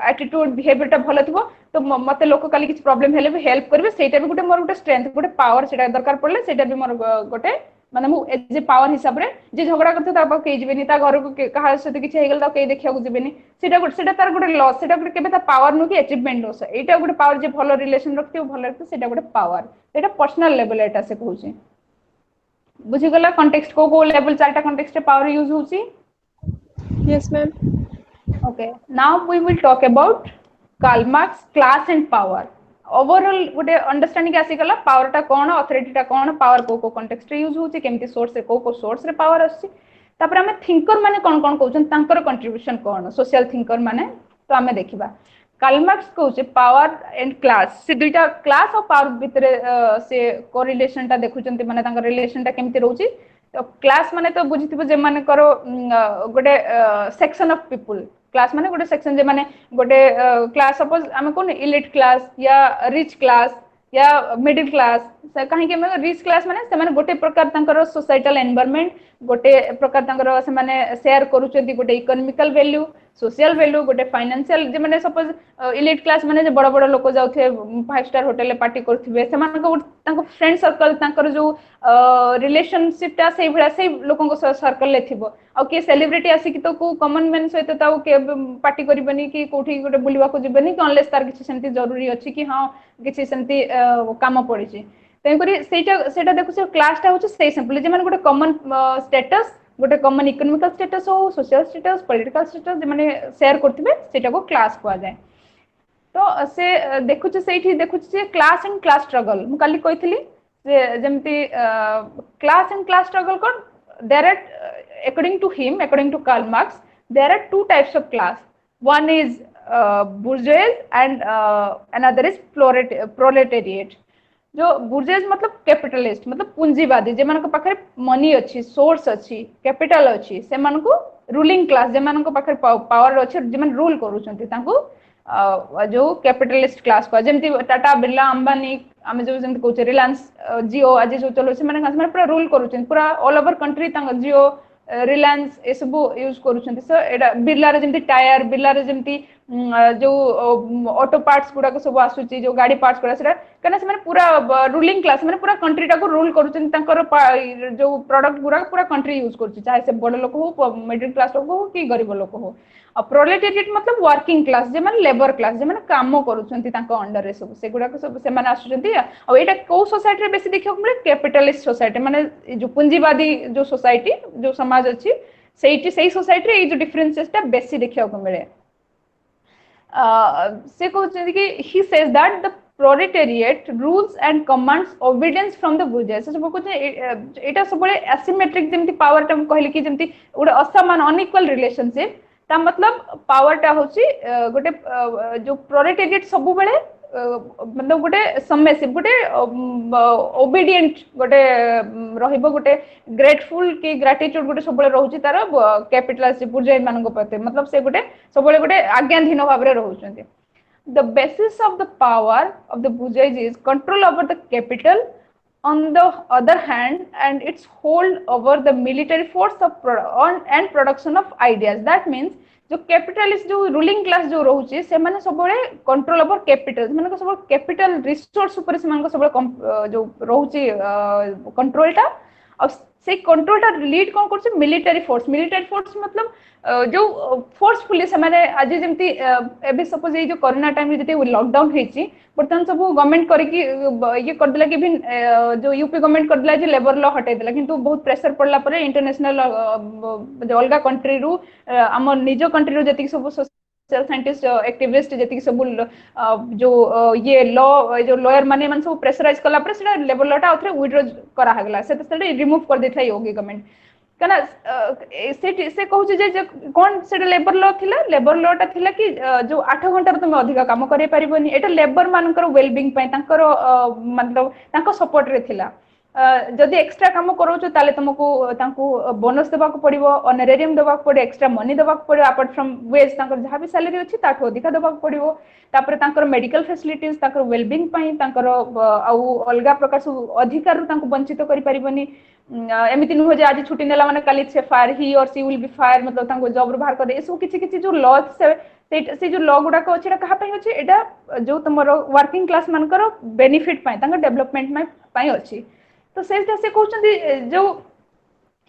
एटीट्यूड बिहेवियर टा भल थिबो तो मते लोक काली किछ प्रॉब्लम हेले भी हेल्प करबे सेटा भी गुटे मोर गुटे स्ट्रेंथ गुटे पावर सेटा दरकार पड़ले सेटा भी मोर गुटे माने मु एज ए पावर हिसाब रे जे झगड़ा करथे ता पा के जिबेनी ता घर को कहा सहित किछ हे गेल ता के देखिया को जिबेनी सेटा तार गुटे लॉस सेटा गुटे केबे ता पावर नु कि अचीवमेंट लॉस एटा गुटे पावर जे भलो रिलेशन रखथियो भलो रखथियो सेटा गुटे पावर सेटा पर्सनल लेवल एटा से कहूची बुझी गला कॉन्टेक्स्ट को लेवल चारटा कॉन्टेक्स्ट रे पावर यूज होची Yes, ma'am. okay now we will talk about Karl Marx class and power overall गोटे अंडरस्टैंडिंग आसी गला पावर टा कोन अथॉरिटी टा कोन पावर को कॉन्टेक्स्ट रे यूज होची केमती सोर्स रे को सोर्स रे पावर आसी तापर हमें थिंकर माने कोन कहउछन तांकर कंट्रीब्यूशन कोन सोशल थिंकर माने तो हमें देखिबा कार्ल मार्क्स कहउचे पावर एंड क्लास से दुईटा क्लास और पावर भितरे से कोरिलेशन टा देखुचंती माने तांकर रिलेशन टा केमती रहउची तो क्लास माने तो बुझिथिबो जे माने करो गोटे सेक्शन ऑफ पीपल क्लास माने गोटे सेक्शन जे माने गोटे क्लास सपोज आमे कोन इलिट क्लास या रिच क्लास या मिडिल क्लास कहीं के रिच क्लास माने से माने गोटे प्रकार तांकर सोसाइटल एनवायरनमेंट गोटे प्रकार तांकर से माने शेयर करूचंती गोटे इकोनॉमिकल वैल्यू सोशल वैल्यू गोटे फाइनेंशियल जे माने सपोज इलिट क्लास माने जे बड़ बड़ लोक जाउथे 5 स्टार होटल ले पार्टी करथिबे से मानको तांको फ्रेंड सर्कल तांकर जो रिलेशनशिप ता सेही भला सेही लोकन को सर्कल ले थिबो आ के सेलिब्रिटी आसी कि तो को कॉमन मैन सहित ताऊ के पार्टी करबनी कि कोठी गोटे बुलिवा को जिबनी कि अनलेस तार किछि सेंती जरूरी अछि कि हां किछि सेंती काम पड़ी छी तै करी सेटा देखु से क्लास टा होछि से सिंपल जे माने गोटे कॉमन स्टेटस गोटे कॉमन इकोनॉमिकल स्टेटस हो सोशल स्टेटस पॉलिटिकल स्टेटस जे माने शेयर करथिबे सेटा को क्लास को आ जाय तो से देखु से सेठी देखु से क्लास एंड क्लास स्ट्रगल मु काली कहितली जे जेमती क्लास एंड क्लास स्ट्रगल को there are according to him according to Karl Marx there are two types of class one is bourgeois and another is proletariat जो bourgeois मतलब कैपिटलिस्ट मतलब पूंजीवादी जे मानको पाखरे मनी अछि सोर्स अछि कैपिटल अछि से मानको रूलिंग क्लास जे मानको पाखरे पावर अछि जे मान रूल करूछंती तांको जो कैपिटलिस्ट क्लास को जेमती टाटा बिरला अंबानी आमे जो जेमती कहउचे रिलायंस जियो आज जो चलो से माने पूरा रूल करूछन पूरा ऑल ओवर कंट्री तांग जियो रिलायंस ए सब यूज करूछन सो एडा बिरला रे जेमती टायर बिरला रे जेमती जो ऑटो पार्ट्स गुडा को सब आसुची जो गाड़ी पार्ट्स गुडा सेटा कने से माने पूरा रूलिंग क्लास माने पूरा कंट्री टा को रूल करूछन तांकर जो प्रोडक्ट गुडा पूरा कंट्री यूज करछि चाहे से बड़ लोक हो मिडिल क्लास लोक हो कि गरीब लोक हो आ प्रोलेटेरिएट मतलब वर्किंग क्लास जे माने लेबर क्लास जे माने काम करूछंती तांको अंडर रे सब से गुडा को सब से माने आसुचंती आ एटा को सोसाइटी रे बेसी देखियो मिले कैपिटलिस्ट सोसाइटी माने जो पूंजीवादी जो सोसाइटी जो समाज अछि सेही सेही सोसाइटी रे ए जो डिफरेंसेस ता बेसी देखियो को मिले से कहउछंती कि he says that the proletariat rules and commands obedience from the bourgeois से सब कुछ एटा सब बड़े एसिमेट्रिक जेमती पावर टा कहले कि जेमती उडे असमान अनइक्वल रिलेशनशिप ता मतलब पावर टा होची गोटे जो प्रोलेटेरिएट सब बेले मतलब गोटे सबमिसिव गोटे ओबीडिएंट गोटे रहिबो गोटे ग्रेटफुल कि ग्रेटिट्यूड गोटे सब बेले रहउची तार कैपिटलिस्ट बुर्जुआ मानको प्रति मतलब से गोटे सब बेले गोटे आज्ञाधीन भाव रे रहउचंती the basis of the power of the bourgeoisie is control over the capital on the other hand, and its hold over the military force of and production of ideas. That means जो कैपिटलिस्ट जो रूलिंग क्लास जो रोचे से माने सबले कंट्रोल ओवर कैपिटल माने सब कैपिटल रिसोर्स ऊपर से माने सब जो रोचे कंट्रोलटा और से कंट्रोलटा लीड कोन करछ मिलिटरी फोर्स मतलब जो फोर्सफुली से माने आज जेमती एबे सपोज ये जो कोरोना टाइम रे जते लॉकडाउन हेची बर्तन सब गवर्नमेंट करी कि ये कर दिला कि भी जो यूपी गवर्नमेंट कर दिला जे लेबर लॉ हटाई दिला किंतु बहुत प्रेशर पड़ला परे इंटरनेशनल जो अलगा कंट्री रु हमर निजो कंट्री रु जति सब सोशल साइंटिस्ट एक्टिविस्ट जति सब जो ये लॉ जो लॉयर माने मन सब प्रेशराइज कला परे सेटा लेबर लॉ टा आथरे विथड्रॉ करा हगला से रिमूव कर देथला योगी गवर्नमेंट कना से कहू जे कोन से लेबर लॉ थिला लेबर लॉ टा थिला कि जो 8 घंटा तुम अधिक काम करे परिबोनी एटा लेबर मानकर वेलबिंग पय तांकर मतलब तांको सपोर्ट रे थिला जदि एक्स्ट्रा काम करो ताले तुमको तांको बोनस देबा को पड़िबो ऑनरेरियम देबा को पड़े एक्स्ट्रा मनी देबा को पड़े अपार्ट फ्रॉम वेज तांकर जहां भी सैलरी अछि ताठो अधिक देबा को पड़िबो तापर तांकर मेडिकल फैसिलिटीज तांकर वेलबिंग पय तांकर आउ अलगा प्रकार सु अधिकार रु तांको वंचित करि परिबोनी एमिति नु हो जे आज छुट्टी नेला माने काली से फायर ही और सी विल बी फायर मतलब तांको जॉब रु बाहर कर दे एसो किछि किछि जो लॉ से जो लॉ गुडा को अछि कहा पय अछि एटा जो तमरो वर्किंग क्लास मानकर बेनिफिट पय तांकर डेवलपमेंट में पय अछि तो से कहते जो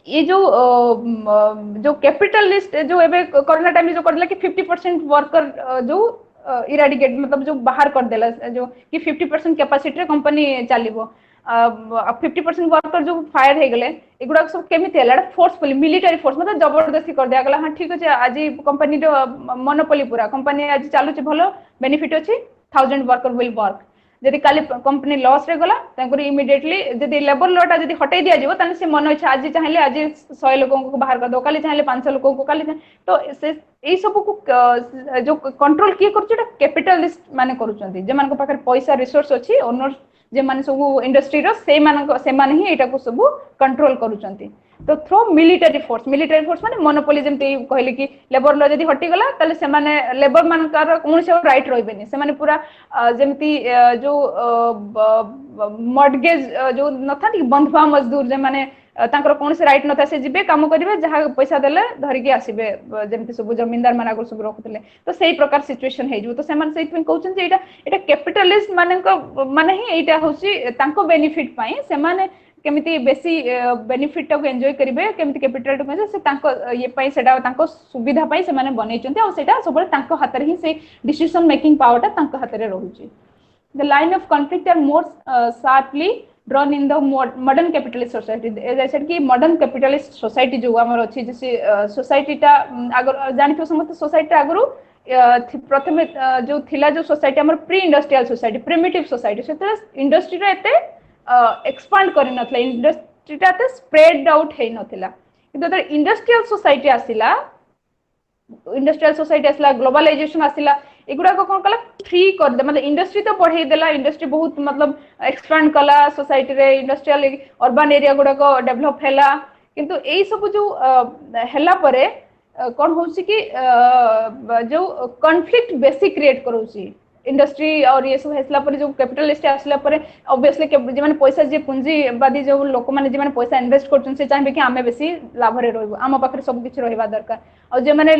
ये जो कैपिटलिस्ट जो एबे कोरोना टाइम जो करला कि 50% वर्कर जो इराडिकेट मतलब जो बाहर कर देला जो कि 50% कैपेसिटी रे कंपनी चलीबो 50% वर्कर जो फायर हे गले एगुडा सब केमिति हला फोर्सफुली मिलिटरी फोर्स मतलब जबरदस्ती कर दिया गला हां ठीक अछि आज कंपनी रो मोनोपोली पूरा कंपनी आज चालू छै भलो बेनिफिट अछि 1000 वर्कर विल वर्क जदि काली कंपनी लॉस रे गला तांकर इमीडिएटली जदि लेबर लॉटा जदि हटाई दिया जिवो तने से मन इच्छा आज चाहिले आज 100 लोगों को बाहर कर दो काली चाहिले 500 लोगों को काली तो से एई सब को जो कंट्रोल किए करछ कैपिटलिस्ट माने करूचंती जे मान को पाखर पैसा रिसोर्स अछि ओनर जे माने सब इंडस्ट्री रो से माने ही एटा को सब कंट्रोल करूचंती तो थ्रो मिलिटरी फोर्स माने मोनोपोली जेमती कहले कि लेबर लॉ जदी हटी गला तले से माने लेबर मानकर कोन से राइट रहबेनी से माने पूरा जेमती जो मॉर्गेज जो नथा कि बंधुआ मजदूर जे माने तांकर कोन से राइट नथा से जिबे काम करिवे जहा पैसा देले धरि के आसीबे जेमती सब जमींदार माना को सब रखतले तो सेही प्रकार सिचुएशन हे जो तो से माने सेही पिन कहउछन जे एटा कैपिटलिस्ट माने ही एटा होची तांको बेनिफिट पाई से माने केमिति बेसी बेनिफिट को एन्जॉय करिवे केमिति कैपिटल को से तांको ये पई सेटा तांको सुविधा पई से माने बनै चंती आ सेटा सबले तांको हाथ रे ही से डिसीजन मेकिंग पावर ता तांको हाथ रे रहउची the line of conflict are more sharply drawn in the modern capitalist society as I said कि मॉडर्न कैपिटलिस्ट सोसाइटी जो हमर अछि जैसे सोसाइटी टा अगर जानिथो समस्त सोसाइटी अगरु प्रथमे जो थिला जो सोसाइटी हमर pre industrial society primitive society सेते इंडस्ट्री रे एते एक्सपांड करि नथला इंडस्ट्री ता स्प्रेड आउट हे नथला किंतु अगर इंडस्ट्रियल सोसाइटी आसिला ग्लोबलाइजेशन आसिला एगुडा को कोन कला फ्री कर दे मतलब इंडस्ट्री तो बढ़े देला इंडस्ट्री बहुत मतलब एक्सपांड कला सोसाइटी रे इंडस्ट्रियल अर्बन एरिया गुडा को डेवलप हैला किंतु एई सब जो हैला परे कोन होछि कि जो कॉन्फ्लिक्ट बेसी क्रिएट करूछि इंडस्ट्री और ये सब हेसला पर जो कैपिटलिस्ट आसला पर ऑब्वियसली जे माने पैसा जे पूंजीवादी जो लोक माने जे माने पैसा इन्वेस्ट करछन से चाहबे कि हमें बेसी लाभ रे रहबो आम पाखरे सब किछ रहबा दरकार और जे माने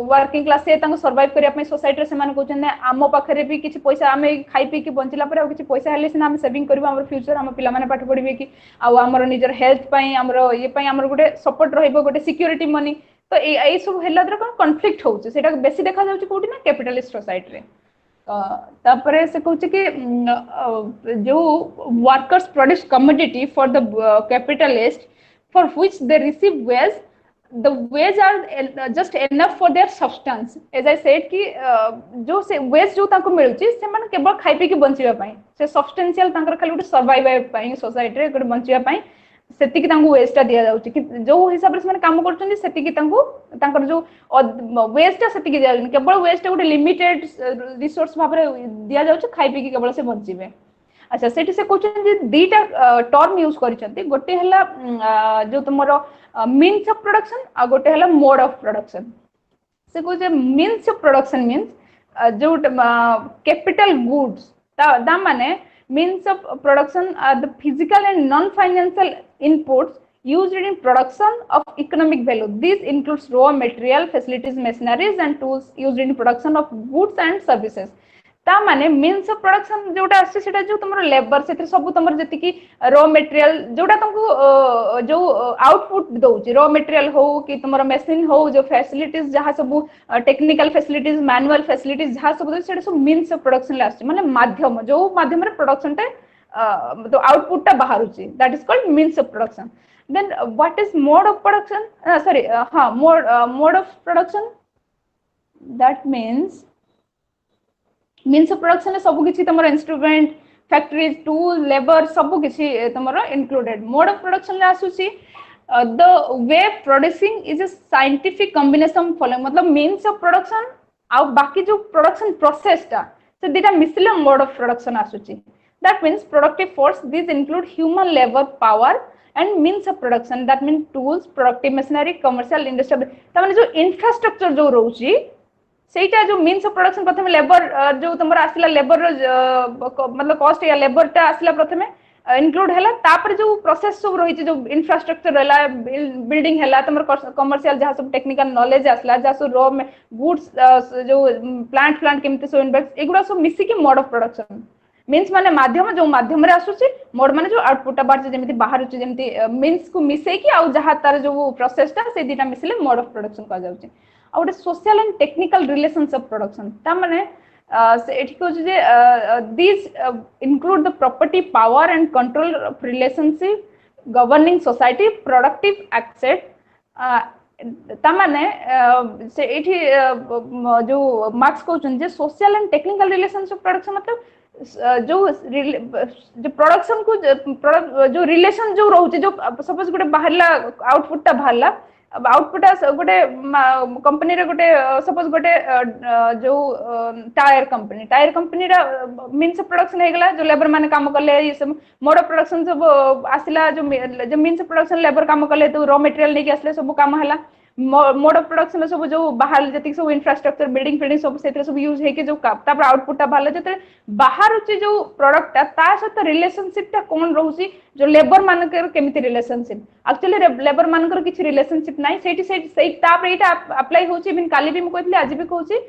वर्किंग क्लास से तांको सर्वाइव करिया पे सोसाइटी रे से माने कहछन आम पाखरे भी किछ पैसा हमें खाई पी के बंचिला पर किछ पैसा हेले से हम सेविंग करबो हमर फ्यूचर हम पिला माने पाठ पढिबे कि आ हमर निजर हेल्थ पई हमर ये पई हमर गोटे सपोर्ट रहबो गोटे सिक्योरिटी मनी तो ए सब हेला दर कॉन्फ्लिक्ट होउछ सेटा बेसी देखा जाउछ कोठी ना कैपिटलिस्ट सोसाइटी रे तापरे से कहूँ कि जो workers produce commodity for the capitalist for which they receive wage the wage are just enough for their substance as I said कि जो से वेज जो ताको मिलुची से माने केवल खाई पी के बंचिबा पई से सब्सटेंशियल तांकर खाली उटे सर्वाइव पई सोसाइटी रे उटे बंचिबा पई सेति कि तांको वेस्टा दिया जाउची कि जो हिसाब रे माने काम करछन सेति कि तांको तांकर जो वेस्टा सेति कि दिया केवल वेस्टा उटे लिमिटेड रिसोर्स भाबरे दिया जाउची खाई पी के केवल से बंचिबे अच्छा सेठी से कहछन जे दीटा टर्म यूज करिसंती गोटे हला जो तुमरो मीन्स ऑफ प्रोडक्शन आ गोटे हला मोड ऑफ प्रोडक्शन से कहछे मीन्स ऑफ प्रोडक्शन मीन्स जो कैपिटल गुड्स दा माने means of production are the physical and non-financial inputs used in production of economic value. This includes raw material, facilities, machineries and tools used in production of goods and services. ता माने मीन्स ऑफ प्रोडक्शन जोटा आसी सेटा जो तुमरो लेबर सेतिर सब तुमरो जति की रॉ मटेरियल जोटा तुमको जो आउटपुट दोउची रॉ मटेरियल हो कि तुमरो मशीन हो जो फैसिलिटीज जहां सब टेक्निकल फैसिलिटीज मैनुअल फैसिलिटीज जहां सब सेटा सब मीन्स ऑफ प्रोडक्शन ले आसी माने माध्यम जो माध्यम रे प्रोडक्शन टे तो आउटपुट टा बाहरुची that is called means of production. Then what is mode of production sorry हां mode of production that means of production सब किसी तुम इंस्ट्रूमेंट फैक्ट्रीज टूल लेबर सब किसी तुम इंक्लूडेड. मोड ऑफ प्रोडक्शन आसूसी the way producing is a scientific combination following मतलब मीन्स ऑफ प्रोडक्शन आ बाकी जो प्रोडक्शन प्रोसेस टा से दीटा मिसले मोड ऑफ प्रोडक्शन आसूची. That means productive force this include human labour power and means of production that mean tools productive machinery commercial industrial तमाने जो इंफ्रास्ट्रक्चर जो रहउची सेटा जो मीन्स ऑफ प्रोडक्शन प्रथम लेबर जो तुमर आसिला लेबर मतलब कॉस्ट या लेबर टा आसिला प्रथम इंक्लूड हैला तापर जो प्रोसेस सब रही जो इंफ्रास्ट्रक्चर रहला बिल्डिंग हैला तुमर कमर्शियल जहां सब टेक्निकल नॉलेज आसिला जहां सब रॉ में गुड्स जो प्लांट केमते सब इन्वेस्ट एगुडा सब मिसी के मोड ऑफ प्रोडक्शन मीन्स माने माध्यम जो माध्यम रे आसुची मोड माने जो आउटपुट बाहर जेमिति बाहर छु जेमिति मीन्स को मिसै कि आ जहां तार जो प्रोसेस टा से दीटा मिसले मोड ऑफ प्रोडक्शन का जाउची. और social and technical relations of production ता माने एठी को जे this include the property power and control of relationship governing society productive asset ता माने से एठी जो मार्क्स कहउछन जे social and technical relations of production मतलब जो प्रोडक्शन को जो रिलेशन जो रहउची जो सपोज गोटे बाहरला आउटपुट टा बाहरला आउटपुट गोटे कंपनी रे गोटे सपोज गोटे जो टायर कंपनी रा मीन्स प्रोडक्शन हे गला जो लेबर माने काम करले ये सब मोड ऑफ प्रोडक्शन सब आसिला जो मीन्स प्रोडक्शन लेबर काम करले तो रॉ मटेरियल लेके आसले सब काम हला मोड ऑफ प्रोडक्शन सब जो बाहर जति सब इंफ्रास्ट्रक्चर बिल्डिंग सब सेते सब यूज हे के जो तापर आउटपुट ता भाले जते बाहर होची जो प्रोडक्ट ता साथ रिलेशनशिप ता कोन रहउसी जो लेबर मानकर केमिति रिलेशनशिप एक्चुअली लेबर मानकर किछि रिलेशनशिप नाही सेठी तापर एटा अप्लाई होची बिन काली भी म कहथले आज भी कहूची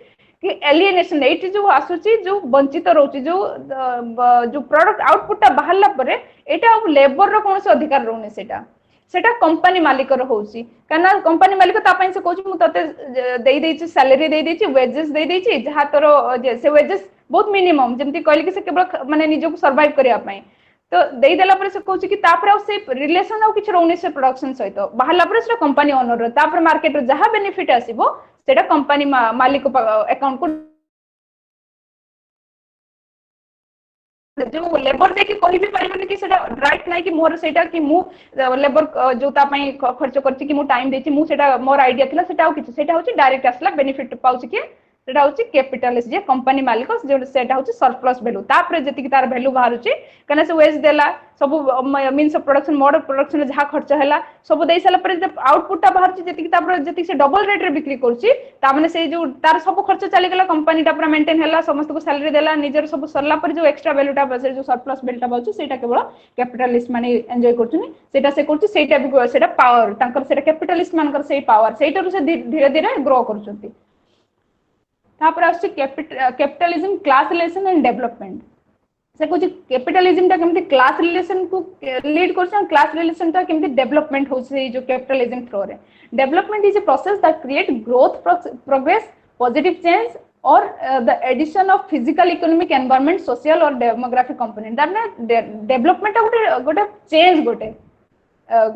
कि एलिएनेशन एटी जो आसुची जो वंचित रहउची जो प्रोडक्ट आउटपुट ता बाहरला परे एटा लेबर रो कोनसे अधिकार रहउने सेटा कंपनी मालिक रो होची काना कंपनी मालिक ता पई से कहूची मु तते देई देची सैलरी देई देची वेजेस देई देची जहा तोरो से वेजेस बहुत मिनिमम जेमति कहली कि से केवल माने निजो को सर्वाइव करिया पई तो देई देला पर से कहूची कि तापर से रिलेशन आ किछ रहउनी से प्रोडक्शन सहित बाहरला पर से कंपनी ओनर रो तापर मार्केट रो जहा बेनिफिट आसीबो सेटा कंपनी मालिक अकाउंट को जो लेबर देखि कहि भी परिबने कि सेटा राइट नाही कि मोर सेटा कि मु लेबर जो ता पई खर्च करछि कि मु टाइम देछि मु सेटा मोर आईडिया थिला सेटा किछ सेटा होछि डायरेक्ट आसला बेनिफिट पाउछि कि सेटा होछि कैपिटलिस्ट जे कंपनी मालिक जो सेटा होछि सरप्लस वैल्यू तापर जति कि तार वैल्यू बाहरुछि कने से वेज देला सब means of production mode of production जहा खर्च हैला सब देई साला पर जब आउटपुट ता बाहरुछि जति कि तापर जति से डबल रेट रे बिक्री करछि ता माने से जो तार सब खर्च चली गेला कंपनी ता पूरा मेंटेन हैला समस्त को सैलरी देला निजर सब सरला पर जो एक्स्ट्रा वैल्यू ता से जो सरप्लस वैल्यू ता बाउछि सेटा केवल कैपिटलिस्ट माने एन्जॉय करछुनी सेटा से करछि सेटा भी सेटा पावर तांकर सेटा कैपिटलिस्ट मानकर से पावर सेटा से धीरे धीरे ग्रो करछुंती. तापर आछि capitalism class relation and development से कुछ कैपिटलिज्म ता केमति क्लास रिलेशन को लीड करछ क्लास रिलेशन ता केमति डेवलपमेंट होछि जो कैपिटलिज्म थ्रू रे development is a process that create growth progress positive change और the addition of physical economic environment social और डेमोग्राफिक कंपोनेंट दैट डेवलपमेंट गोटे चेंज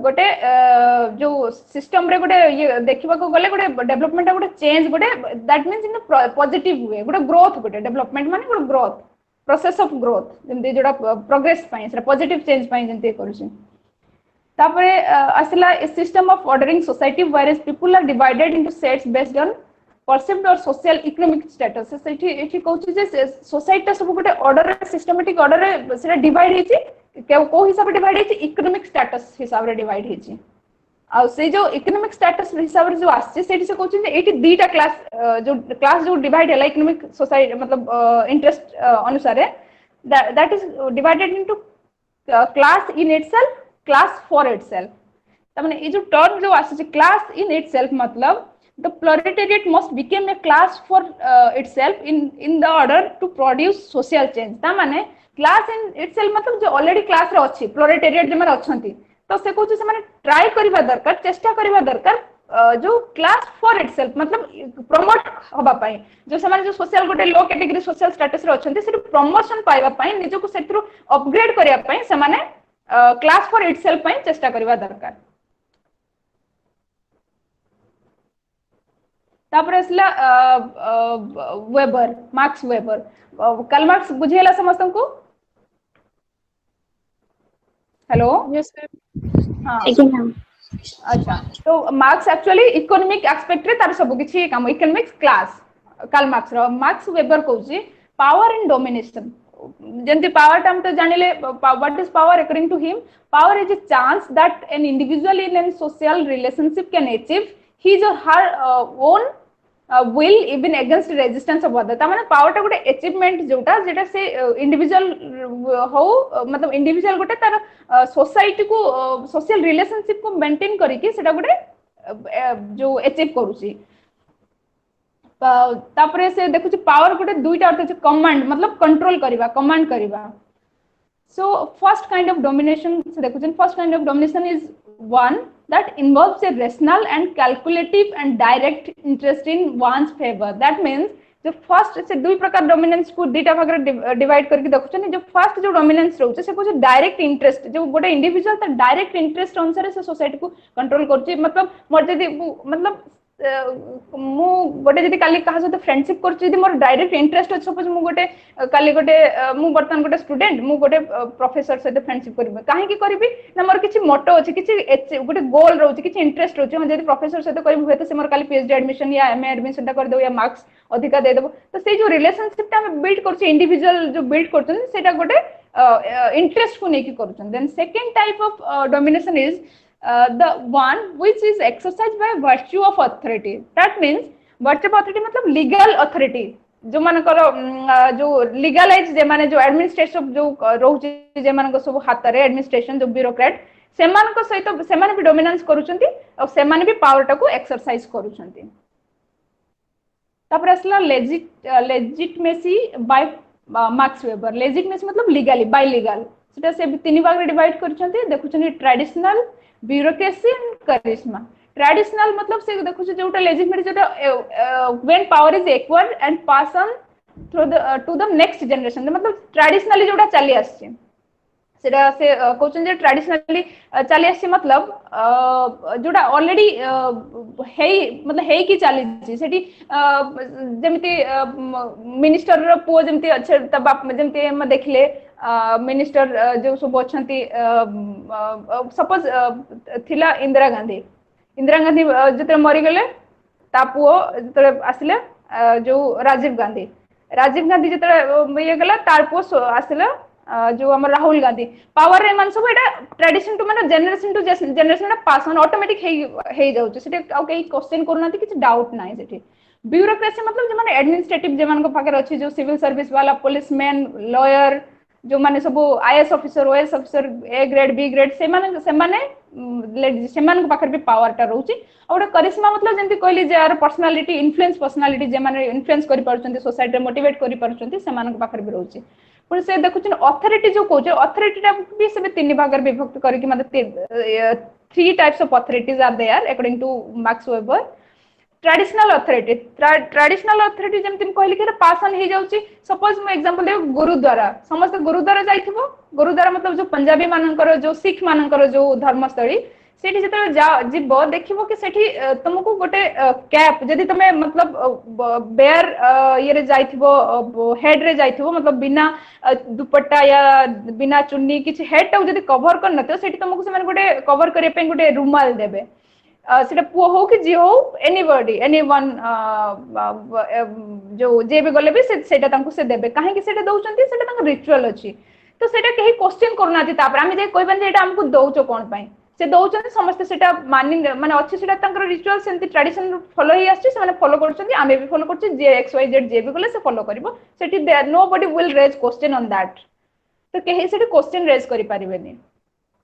गोटे जो सिस्टम रे गोटे ये देखिबा को गले गोटे डेवलपमेंट गोटे चेंज गोटे that means in positive way गोटे ग्रोथ गोटे डेवलपमेंट माने गोटे ग्रोथ प्रोसेस ऑफ ग्रोथ जेमते जोडा प्रोग्रेस पई से पॉजिटिव चेंज पई जेमते करूची. तापरे आसला a system of ordering society where is people are divided into sets based on percept और सोशल इकोनॉमिक स्टेटस सेठी एठी कहूची जे सोसाइटी सब गोटे ऑर्डर सिस्टमैटिक ऑर्डर रे सेटा डिवाइड हेची को हिसाब डिवाइड हेची इकोनॉमिक स्टेटस हिसाब रे डिवाइड हेची आ से जो इकोनॉमिक स्टेटस हिसाब रे जो आछे सेठी से कहउछन जे एठी दुईटा क्लास जो डिवाइड हैला इकोनॉमिक सोसाइटी मतलब इंटरेस्ट अनुसार that is divided into class in itself, class for itself. तमाने ये जो टर्म जो आसे class in itself मतलब the proletariat must become a class for itself in the order to produce social change. तमाने class in itself मतलब जो already class रे अच्छी proletariat जो माने अच्छी तो से कुछ से माने try करिबा दरकार चेष्टा करिबा दरकार जो क्लास फॉर इटसेल्फ मतलब प्रमोट होबा पाई जो समाज जो सोशल गोटे लो कैटेगरी सोशल स्टेटस रे अछंती से प्रमोशन पाइबा पाई निजो को सेथरु अपग्रेड करिया पाई से माने क्लास फॉर इटसेल्फ पाई चेष्टा करिबा दरकार तापर असला Weber Marx Weber Karl Marx बुझेला समस्त को हेलो Yes, ma'am. हां Again, ma'am. अच्छा तो मार्क्स एक्चुअली इकोनॉमिक एस्पेक्ट रे तार सब किछि काम इकोनॉमिक्स क्लास कार्ल मार्क्स रो मार्क्स वेबर कहउची पावर एंड डोमिनेशन जेंति पावर टर्म तो जानिले what is power according to him power is a chance that an individual in an social relationship can achieve his or her own will even against resistance of other तामाने पावर टा गोटे अचीवमेंट जोटा जेटा से इंडिविजुअल हो मतलब इंडिविजुअल गोटे तार सोसाइटी को सोशल रिलेशनशिप को मेंटेन करी कि सेटा गोटे जो अचीव करूची तापरे से देखुची पावर गोटे दुईटा अर्थ छै कमांड मतलब कंट्रोल करबा कमांड करबा so first kind of domination से देखुचन first kind of domination is one that involves a rational and calculative and direct interest in one's favor that means जो फर्स्ट से दुई प्रकार डोमिनेंस को दीटा भाग रे डिवाइड करके देखुचन जो फर्स्ट जो डोमिनेंस रहउछ से कुछ डायरेक्ट इंटरेस्ट जो गोटे इंडिविजुअल त डायरेक्ट इंटरेस्ट अनुसार से सोसाइटी को कंट्रोल करछि मतलब मोर जदी मतलब मु गोटे जदी काली कहा सहित फ्रेंडशिप करछि जदी मोर डायरेक्ट इंटरेस्ट अछि सपोज मु गोटे काली गोटे मु बर्तन गोटे स्टूडेंट मु गोटे प्रोफेसर सहित फ्रेंडशिप करबे काहे की करबी ना मोर किछि मोटो अछि किछि गोटे गोल रहउछि किछि इंटरेस्ट रहउछि हम जदी प्रोफेसर सहित करबी हेतु से मोर काली पीएचडी एडमिशन या एमए एडमिशन ता कर दो या मार्क्स अधिका दे देबो तो से जो रिलेशनशिप ता हम बिल्ड करछि इंडिविजुअल जो बिल्ड करछन सेटा गोटे इंटरेस्ट को नेकी करछन then second type of domination is the one which is exercised by virtue of authority that means virtue of authority मतलब legal authority जो मानकर जो लीगलाइज जे माने जो एडमिनिस्ट्रेशन जो रहउची जे मानक सब हाथ रे एडमिनिस्ट्रेशन जो ब्यूरोक्रेट से मानक सहित से माने भी डोमिनेंस करूचंती और से माने भी पावर टा को एक्सरसाइज करूचंती तापर असला legitimacy by Marx Weber legitimacy मतलब लीगली बाय लीगल सेटा से तीन भाग रे डिवाइड करूचंती देखुचंती traditional bureaucracy and charisma traditional मतलब से देखु जोटा लेजिटमेट जोटा when power is acquired and pass on through the to the next generation मतलब ट्रेडिशनली जोटा चली आछि सेटा से कहउछन जे ट्रेडिशनली चली आछि मतलब जोटा ऑलरेडी हेई मतलब हेई की चली छि सेठी जेमिति मिनिस्टर रो पो जेमिति अच्छे त बाप जेमिति हम देखले मिनिस्टर जो सब अच्छी सपोज थिला इंदिरा गांधी जो मरीगले पुओ जो आसिले जो राजीव गांधी जो ये गला तार पुओ आसिले जो हम राहुल गांधी पावर मान सब एटा ट्रेडिशन टू माने generation to generation pass on automatic हे जाउछ सेटे कई क्वेश्चन करनाती किछ डाउट नाही सेठी ब्यूरोक्रेसी मतलब जे माने एडमिनिस्ट्रेटिव जे मान को पाकर अछि जो सिविल सर्विस वाला पुलिसमैन लॉयर जो माने सब IAS officer OS officer A grade B grade से माने को पाखर भी पावर टा रहउची और करिश्मा मतलब जेंति कहली जे यार पर्सनालिटी इन्फ्लुएंस पर्सनालिटी जे माने इन्फ्लुएंस करि पारुचंती सोसाइटी मोटिवेट करि पारुचंती से मान को पाखर भी रहउची पुर से देखुछन अथॉरिटी जो कहउछ अथॉरिटी टा भी से तीन भाग रे विभक्त करके मतलब three types of authorities are there according to Marx Weber traditional authority जेमति कहली कि पास ऑन हे जाउची सपोज मैं एग्जांपल दे गुरुद्वारा समस्त गुरुद्वारा जाइथिबो गुरुद्वारा मतलब जो पंजाबी मानकर जो सिख मानकर जो धर्मस्थली सेठी जते जीवो देखिबो कि सेठी तुमको गोटे कैप जदी तमे मतलब बेयर ये रे जाइथिबो हेड रे जाइथिबो मतलब बिना दुपट्टा या बिना चुन्नी किछ हेड टा जदी कवर कर नते सेठी तुमको से माने गोटे कवर करे पे गोटे रुमाल देबे सेटा पुओ हो कि जी हो एनीबॉडी एनीवन जो जे भी गले भी सेटा तांको से देबे काहे कि सेटा दउचंती सेटा तांको रिचुअल अछि तो सेटा केही क्वेश्चन करनाती तापर आमे जे कहबन जे एटा हमकु दउचो कोन पई से दउचंती समस्त सेटा मानि माने अछि सेटा तांकर रिचुअल सेंती ट्रेडिशन फॉलो ही आछि से माने फॉलो करचंती आमे भी फॉलो करछि जे एक्स वाई जेड जे भी गले से फॉलो करबो सेठी nobody will raise question on that तो कहीं से क्वेश्चन रेज करि परिबेनी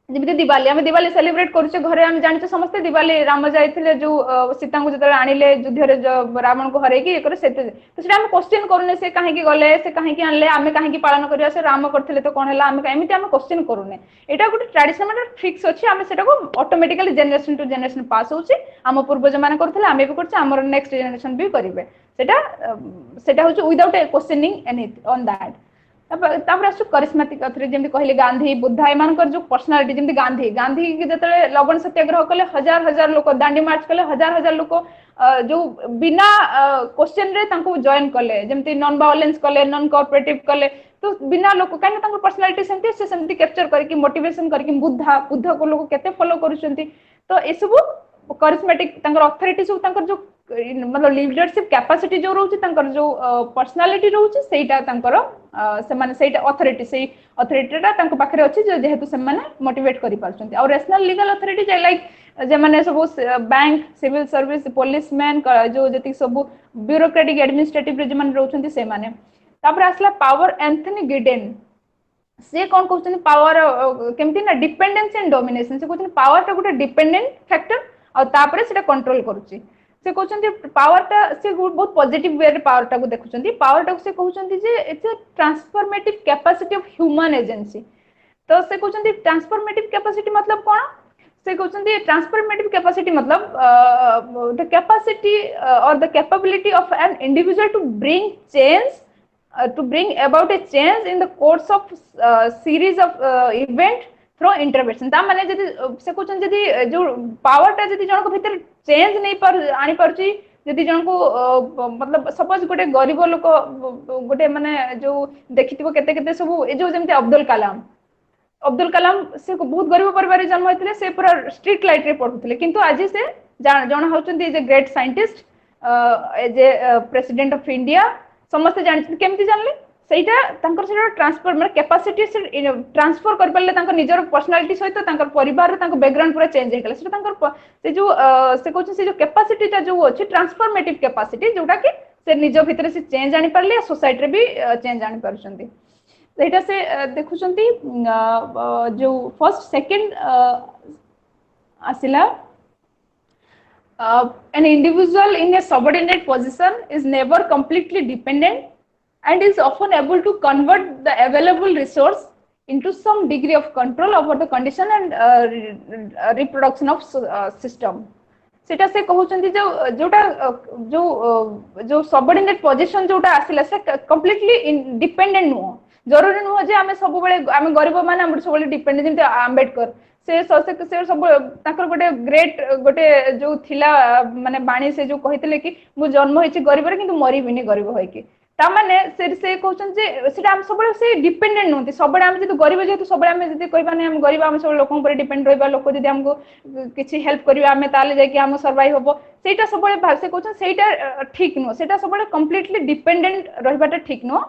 जेमती दिवाली आम दिवाली सेलिब्रेट करुचे घरे आम जानिचे समस्ते दिवाली राम जाइथिले जो सीता को जतरे आनिले युद्धरे रावण को हरैकी ये करे सेते तो सेटा हम क्वेश्चन करूने से काहे की गले से काहे की आनले आमे काहे की पालन करिया से राम करथिले तो कोन हला आमे एमिति आमे क्वेश्चन करूने एटा गुटे ट्रेडिशनल माने फिक्स अछि आमे सेटा को automatically generation to generation pass होछि आम पूर्वज माने करथिले आमे भी करछि हमर नेक्स्ट जनरेशन भी करिवे सेटा सेटा होछि without questioning any on that तापर आसु करिस्मेटिक अथरे जेमति कहले गांधी बुद्धा एमानकर जो पर्सनालिटी जेमति गांधी के जतले लवण सत्याग्रह कले हजार हजार लोक दांडी मार्च कले हजार हजार लोक जो बिना क्वेश्चन रे तांको जॉइन कले जेमति नॉन वायलेंस कले नॉन कोऑपरेटिव कले तो बिना लोक काहे तांको पर्सनालिटी सेमति से सेमति कैप्चर करके मोटिवेशन करके बुद्ध को लोक केते फॉलो करूछंती तो ए सब करिस्मेटिक तांकर अथॉरिटी सब तांकर जो मतलब लीडरशिप कैपेसिटी जो रहउची तांकर जो पर्सनालिटी रहउची सेटा तांकर से माने सेटा अथॉरिटीटा तांको पाखरे अछि जे जेहेतु से माने मोटिवेट करि पारछंती और नेशनल लीगल अथॉरिटी जे लाइक जे माने सब बैंक सिविल सर्विस पुलिसमैन जो जति सब ब्यूरोक्रेटिक एडमिनिस्ट्रेटिव रे जे माने रहउछंती से माने तापर आसला पावर एंथनी गिडेन से कोन कहउछन पावर केमति ना डिपेंडेंसी एंड डोमिनेशन से कहउछन पावर टा गुटे डिपेंडेंट फैक्टर और तापर सेटा कंट्रोल करूची से कहउछन पावर टा से बहुत पॉजिटिव वे रे पावर टा को देखुछन पावर टा से कहउछन जे it's a transformative capacity of human agency तो से कहउछन ट्रांसफॉर्मेटिव कैपेसिटी मतलब कोन से कहउछन ट्रांसफॉर्मेटिव कैपेसिटी मतलब द कैपेसिटी और the capability of an individual to bring change to bring about a change in the course of series of event through intervention ता माने जदी से कुछ जदी जो पावर ता जदी जन को भीतर चेंज नहीं पर आनी परची जदी जन को मतलब सपोज गोटे गरीब लोक गोटे माने जो देखिथिबो केते केते सब ए जो जेमते अब्दुल कलाम से बहुत गरीब परिवार जन्म होइतिले से पूरा स्ट्रीट लाइट रे पढुतिले किंतु आज से जण होचंती जे ग्रेट साइंटिस्ट जे प्रेसिडेंट ऑफ इंडिया समस्त जानते केमती जानले सेटा तांकर सेटा ट्रांसफर मतलब कैपेसिटी से ट्रांसफर कर परले तांकर निजर पर्सनालिटी सहित तांकर परिवार तांकर बैकग्राउंड पूरा चेंज हे गेला सेटा तांकर से जो से कहछ से जो कैपेसिटी ता जो अछि ट्रांसफॉर्मेटिव कैपेसिटी जोटा कि से निज भीतर से चेंज आनी परले सोसाइटी रे भी चेंज आनी परछंती सेटा से देखुछंती जो फर्स्ट सेकंड आसिला an individual in a subordinate position is never completely dependent and is often able to convert the available resource into some degree of control over the condition and reproduction of system सेटा से कहउचंती जो जोटा जो सबऑर्डिनेट पोजीशन जोटा आसिला से कंप्लीटली डिपेंडेंट नो जरूरी नो जे आमे सब बेले आमे गरीब माने हम सब बेले डिपेंडेंट जेंते आंबेडकर से सब ताकर गोटे ग्रेट गोटे जो थिला माने बाणी से जो कहितले कि मु जन्म होइछि गरीब रे किंतु मरि बिनी गरीब होय कि ता माने से कहउछन जे सेटा हम सब से डिपेंडेंट नोती सब हम जे गरीब जेतु सब हम जे कहबा नै हम गरीब हम सब लोकन पर डिपेंड रहबा लोक जे हमको किछि हेल्प करिवा हमें ताले जाय कि हम सर्वाइव होबो सेटा सब बळे भाग से कहउछन सेटा ठीक नो सेटा सब बळे कंप्लीटली डिपेंडेंट रहबाटा ठीक नो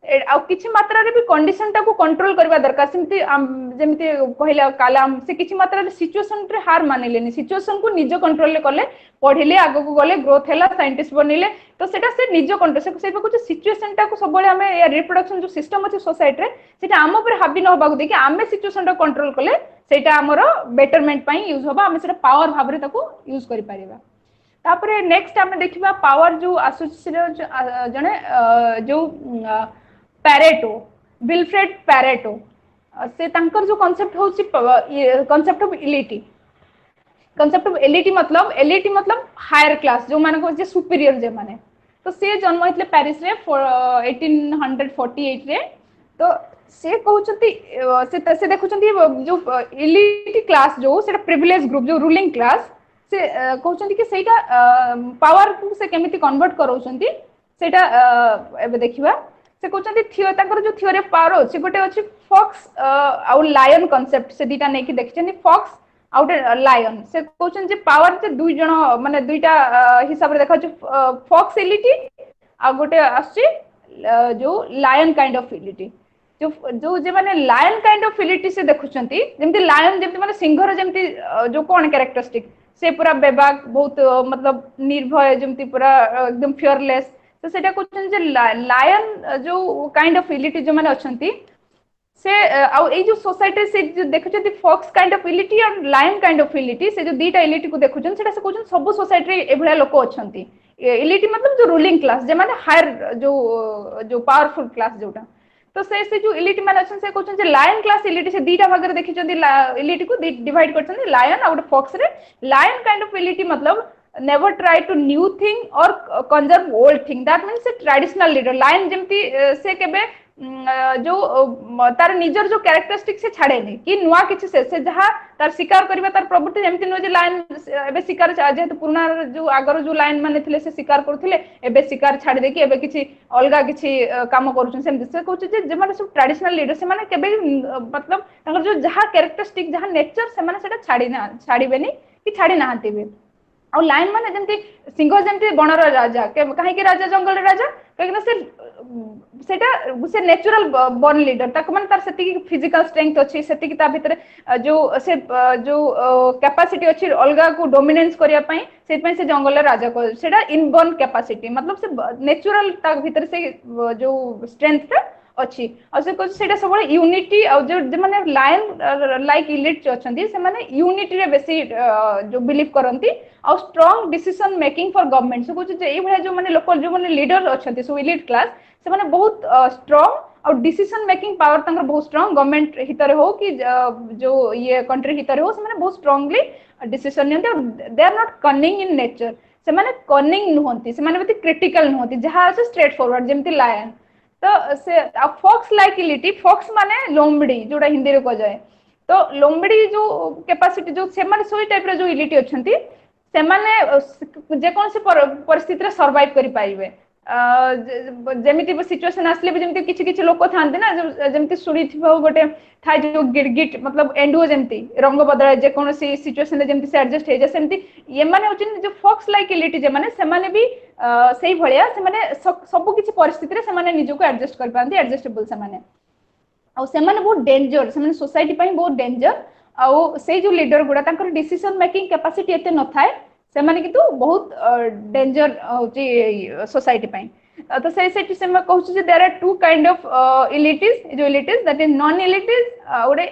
आ किछि मात्रा रे भी कंडीशन टा को कंट्रोल करबा दरकार सेमति जेमति कहला कालाम से किछि मात्रा रे सिचुएशन रे हार मानिलेनी सिचुएशन को निज कंट्रोल ले करले पढिले आगो को गले ग्रोथ हैला साइंटिस्ट बनिले तो सेटा से निज कंट्रोल से कुछ सिचुएशन टा को सब बळे हमें या रिप्रोडक्शन जो सिस्टम अछि सोसाइटी रे सेटा हम ऊपर हावी न होबा को देखि हमें सिचुएशन टा कंट्रोल करले सेटा हमरो बेटरमेंट पई यूज होबा हमें सेटा पावर भाबरे ताको यूज करि परिबा तापरे नेक्स्ट हमें देखिबा पावर जो आसोसिएशन जने जो पैरेटो विल्फ्रेड पैरेटो से तांकर जो कांसेप्ट होची कांसेप्ट ऑफ एलिटी मतलब हायर क्लास जो माने को जे सुपीरियर जे माने तो से जन्म होइतले पेरिस रे 1848 रे तो से कहउचंती से देखुचंती जो एलिटी क्लास जो सेटा प्रिविलेज ग्रुप जो रूलिंग क्लास से कहउचंती कि सेटा पावर को से केमिति कन्वर्ट करउचंती सेटा एबे देखिबा से कहउचंती तांकर जो थ्योरी ऑफ पावर अछि गोटे अछि फॉक्स आ लायन कांसेप्ट से दीटा नै कि देखछनी फॉक्स आउट लायन से कहउचन जे पावर जे दुई जण माने दुईटा हिसाब रे देखा फॉक्स एलिटी आ गोटे अछि जो लायन काइंड ऑफ एलिटी जो जे माने लायन काइंड ऑफ एलिटी से देखुचंती जेमति लायन जेमति माने सिंहर जेमति जो कोन कैरेक्टरिस्टिक से पूरा बेबाक बहुत मतलब निर्भय जेमति पूरा एकदम फियरलेस तो सेटा क्वेश्चन जे लायन जो काइंड ऑफ एलिटी जो माने अछंती से आउ ए जो सोसाइटी से जो देखुछथि फॉक्स काइंड ऑफ इलिटी और लायन काइंड ऑफ इलिटी से जो दीटा इलिटी को देखुछन सेटा से कहउछन सब सोसाइटी रे एभला लोक अछंती इलिटी मतलब जो रूलिंग क्लास जे माने हायर जो पावरफुल क्लास जोटा तो से जो इलिटी मान अछन से कहउछन जे लायन क्लास इलिटी से दीटा भाग रे देखिछथि इलिटी को डिवाइड करछन लायन और फॉक्स रे लायन काइंड ऑफ इलिटी मतलब never try to new thing or conserve old thing that means a traditional leader lion जेमती से केबे जो तार निजर जो कैरेक्टरिस्टिक से छाड़ेनी कि नुआ किछि से जहा तार शिकार करबा तार प्रवृत्ति जेमती नो जे लाइन एबे शिकार जेहेतु पुराना जो आगर जो लाइन माने थिले से शिकार करथिले एबे शिकार छाड़ दे कि एबे किछि अलगा किछि काम करूछन सेमती से कहउछ जे माने सब ट्रेडिशनल लीडर से माने केबे मतलब ताकर जो जहा कैरेक्टरिस्टिक जहा नेचर से माने सेटा छाड़ीबेनी कि छाड़ी नाहंतीबे और लाइन माने जेमती सिंह जेमती बनर राजा कहीं के राजा जंगल राजा कहीं से सेटा से नेचुरल बॉर्न लीडर तक माने तार सेति फिजिकल स्ट्रेंथ अछि सेति ता भीतर जो से जो कैपेसिटी अछि अलगा को डोमिनेंस करिया पई सेति पई से जंगल राजा को सेटा इनबॉर्न कैपेसिटी मतलब से नेचुरल ता भीतर से जो स्ट्रेंथ ता अच्छी और से कुछ सेटा सब यूनिटी और जो माने लायन लाइक इलिट अछंती से माने यूनिटी रे बेसी जो बिलीव करंती और strong decision making for government से कुछ जे ए भले जो माने लोकल जो माने लीडर अछंती सो इलिट क्लास से माने बहुत स्ट्रांग और डिसीजन मेकिंग पावर तंगर बहुत स्ट्रांग गवर्नमेंट हितरे हो कि जो ये कंट्री हितरे हो से माने बहुत स्ट्रांगली डिसीजन नियंते और they are not cunning in nature से माने कनिंग नहोंती से माने बेती क्रिटिकल नहोंती जहां से स्ट्रेट फॉरवर्ड जेमती लायन तो से फॉक्स लाइक इलिटी फॉक्स माने लोमड़ी जोटा हिंदी रे को जाए तो लोमड़ी जो कैपेसिटी जो से माने सोई टाइप रे जो इलिटी अछंती से माने जे कोन से परिस्थिति रे सर्वाइव करि पाइबे जेमिति सिचुएशन आसले भी जेमिति किछि किछि लोक थांते ना जेमिति सुड़ी थिबो गोटे थाय जो गिरगिट मतलब एंडुओ जेमिति रंग बदला जे कोन सी सिचुएशन रे जेमिति से एडजस्ट हे जे सेमिति ये माने होचिन जो फॉक्स लाइक इलिटी जे माने से माने भी सेही भलिया से माने सब किछि परिस्थिति रे से माने निजो को एडजस्ट कर पांती एडजस्टेबल से माने और से माने बहुत डेंजर से माने सोसाइटी पई बहुत डेंजर और से जो लीडर गुडा तांकर डिसीजन मेकिंग कैपेसिटी एते न थाए से माने कितु बहुत डेंजर होची सोसाइटी पई तो से मैं कहूँ जे there are two kind of elites जो elites that is non elites ओडे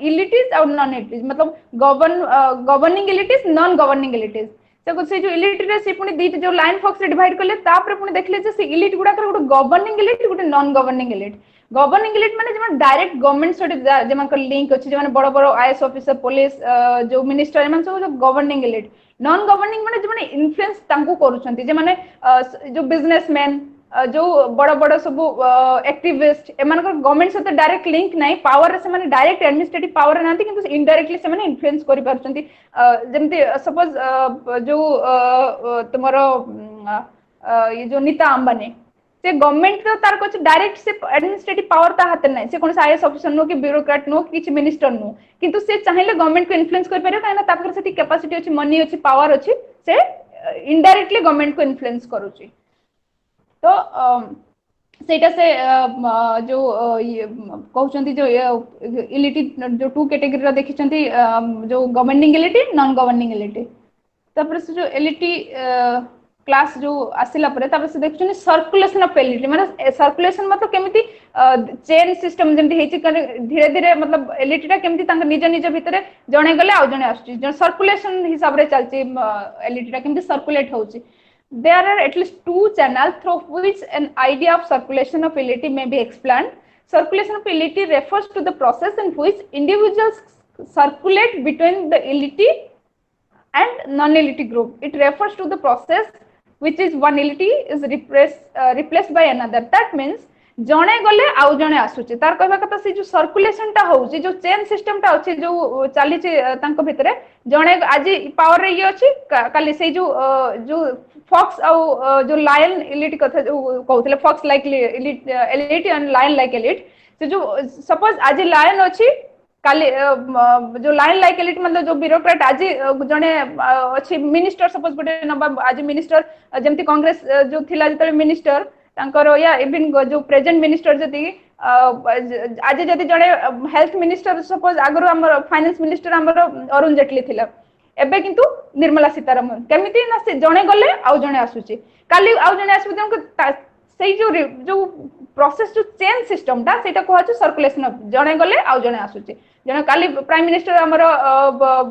इलिटीज और नॉन इलिटीज मतलब governing elites non governing elites से जो इलिटी रे से पुनी दीट जो लाइन फॉक्स रे डिवाइड करले तापर पुनी देखले जे से इलिट गुडा कर गोटे गवर्निंग इलिट गोटे non governing elite governing elite माने जे डायरेक्ट गवर्नमेंट सटे जे मन लिंक अछि जे बड़ बड़ आईएएस ऑफिसर पुलिस जो मिनिस्टर एमन सब जो गवर्निंग इलिट नॉन गवर्निंग माने जे माने इन्फ्लुएंस तांको करूछंती जे माने जो बिजनेसमैन जो बड़ बड़ सब एक्टिविस्ट एमान गवर्नमेंट से डायरेक्ट लिंक नहीं पावर से माने डायरेक्ट एडमिनिस्ट्रेटिव पावर नांती किंतु इनडायरेक्टली से माने इन्फ्लुएंस करि पारछंती जेमती सपोज जो तुम्हारो ये जो नीता अंबानी से गवर्नमेंट तो तार कुछ डायरेक्ट से एडमिनिस्ट्रेटिव पावर ता हाथ नहीं से कोन आईएएस ऑफिसर नो कि ब्यूरोक्रेट नो कि मिनिस्टर नो किंतु से चाहेले गवर्नमेंट को इन्फ्लुएंस कर पारे काहे ना ताकर सेती कैपेसिटी अछि मनी अछि पावर अछि से इनडायरेक्टली गवर्नमेंट को इन्फ्लुएंस करूची तो सेटा से जो कहउचंती जो इलिटी जो टू कैटेगरी रा देखिचंती जो गवर्निंग इलिटी नॉन गवर्निंग इलिटी तापर से जो इलिटी क्लास जो आसिला परे तापर से देखछन सर्कुलेशन ऑफ इलिटी माने सर्कुलेशन मतलब केमिति चेन सिस्टम जेमति हेछि धीरे धीरे मतलब इलिटीटा केमिति तांग निज निज भितरे जणे गले आ जणे आछी जो सर्कुलेशन हिसाब रे चलछि इलिटीटा केमिति सर्कुलेट होछि there are at least two channels through which an idea of circulation of ility may be explained. Circulation of ility refers to the process in which individuals circulate between the ility and non-ility group. It refers to the process which is one ility is replaced by another. That means जणे गले आउ जणे आसुची तार कहबा कथा से जो सर्कुलेशन टा होउची जो चेन सिस्टम टा अछि जो चाली छि तांको भितरे जणे आज पावर रे ये अछि काली से जो फॉक्स और जो लायन इलिट कथा जो कहउतले fox like elite and lion like elite से जो सपोज आज लायन अछि काली जो लाइन लाइक इलिट मतलब जो ब्यूरोक्रेट आज जने अछि मिनिस्टर सपोज गोटे नंबर आज मिनिस्टर जेमति कांग्रेस जो थिला जतले मिनिस्टर तांकर या इवन जो प्रेजेंट मिनिस्टर जति आज जति जने हेल्थ मिनिस्टर सपोज आगरो हमर फाइनेंस मिनिस्टर हमर अरुण जेटली थिला एबे किंतु निर्मला सीतारमण केमिति ना से जने गले आउ जने आसुची काली आउ जने आसु सेई जो प्रोसेस जो चेन सिस्टमटा सेटा कहू सर्कुलेशन ऑफ जणे गले आउ जणे आसुचे जणे काली प्राइम मिनिस्टर हमर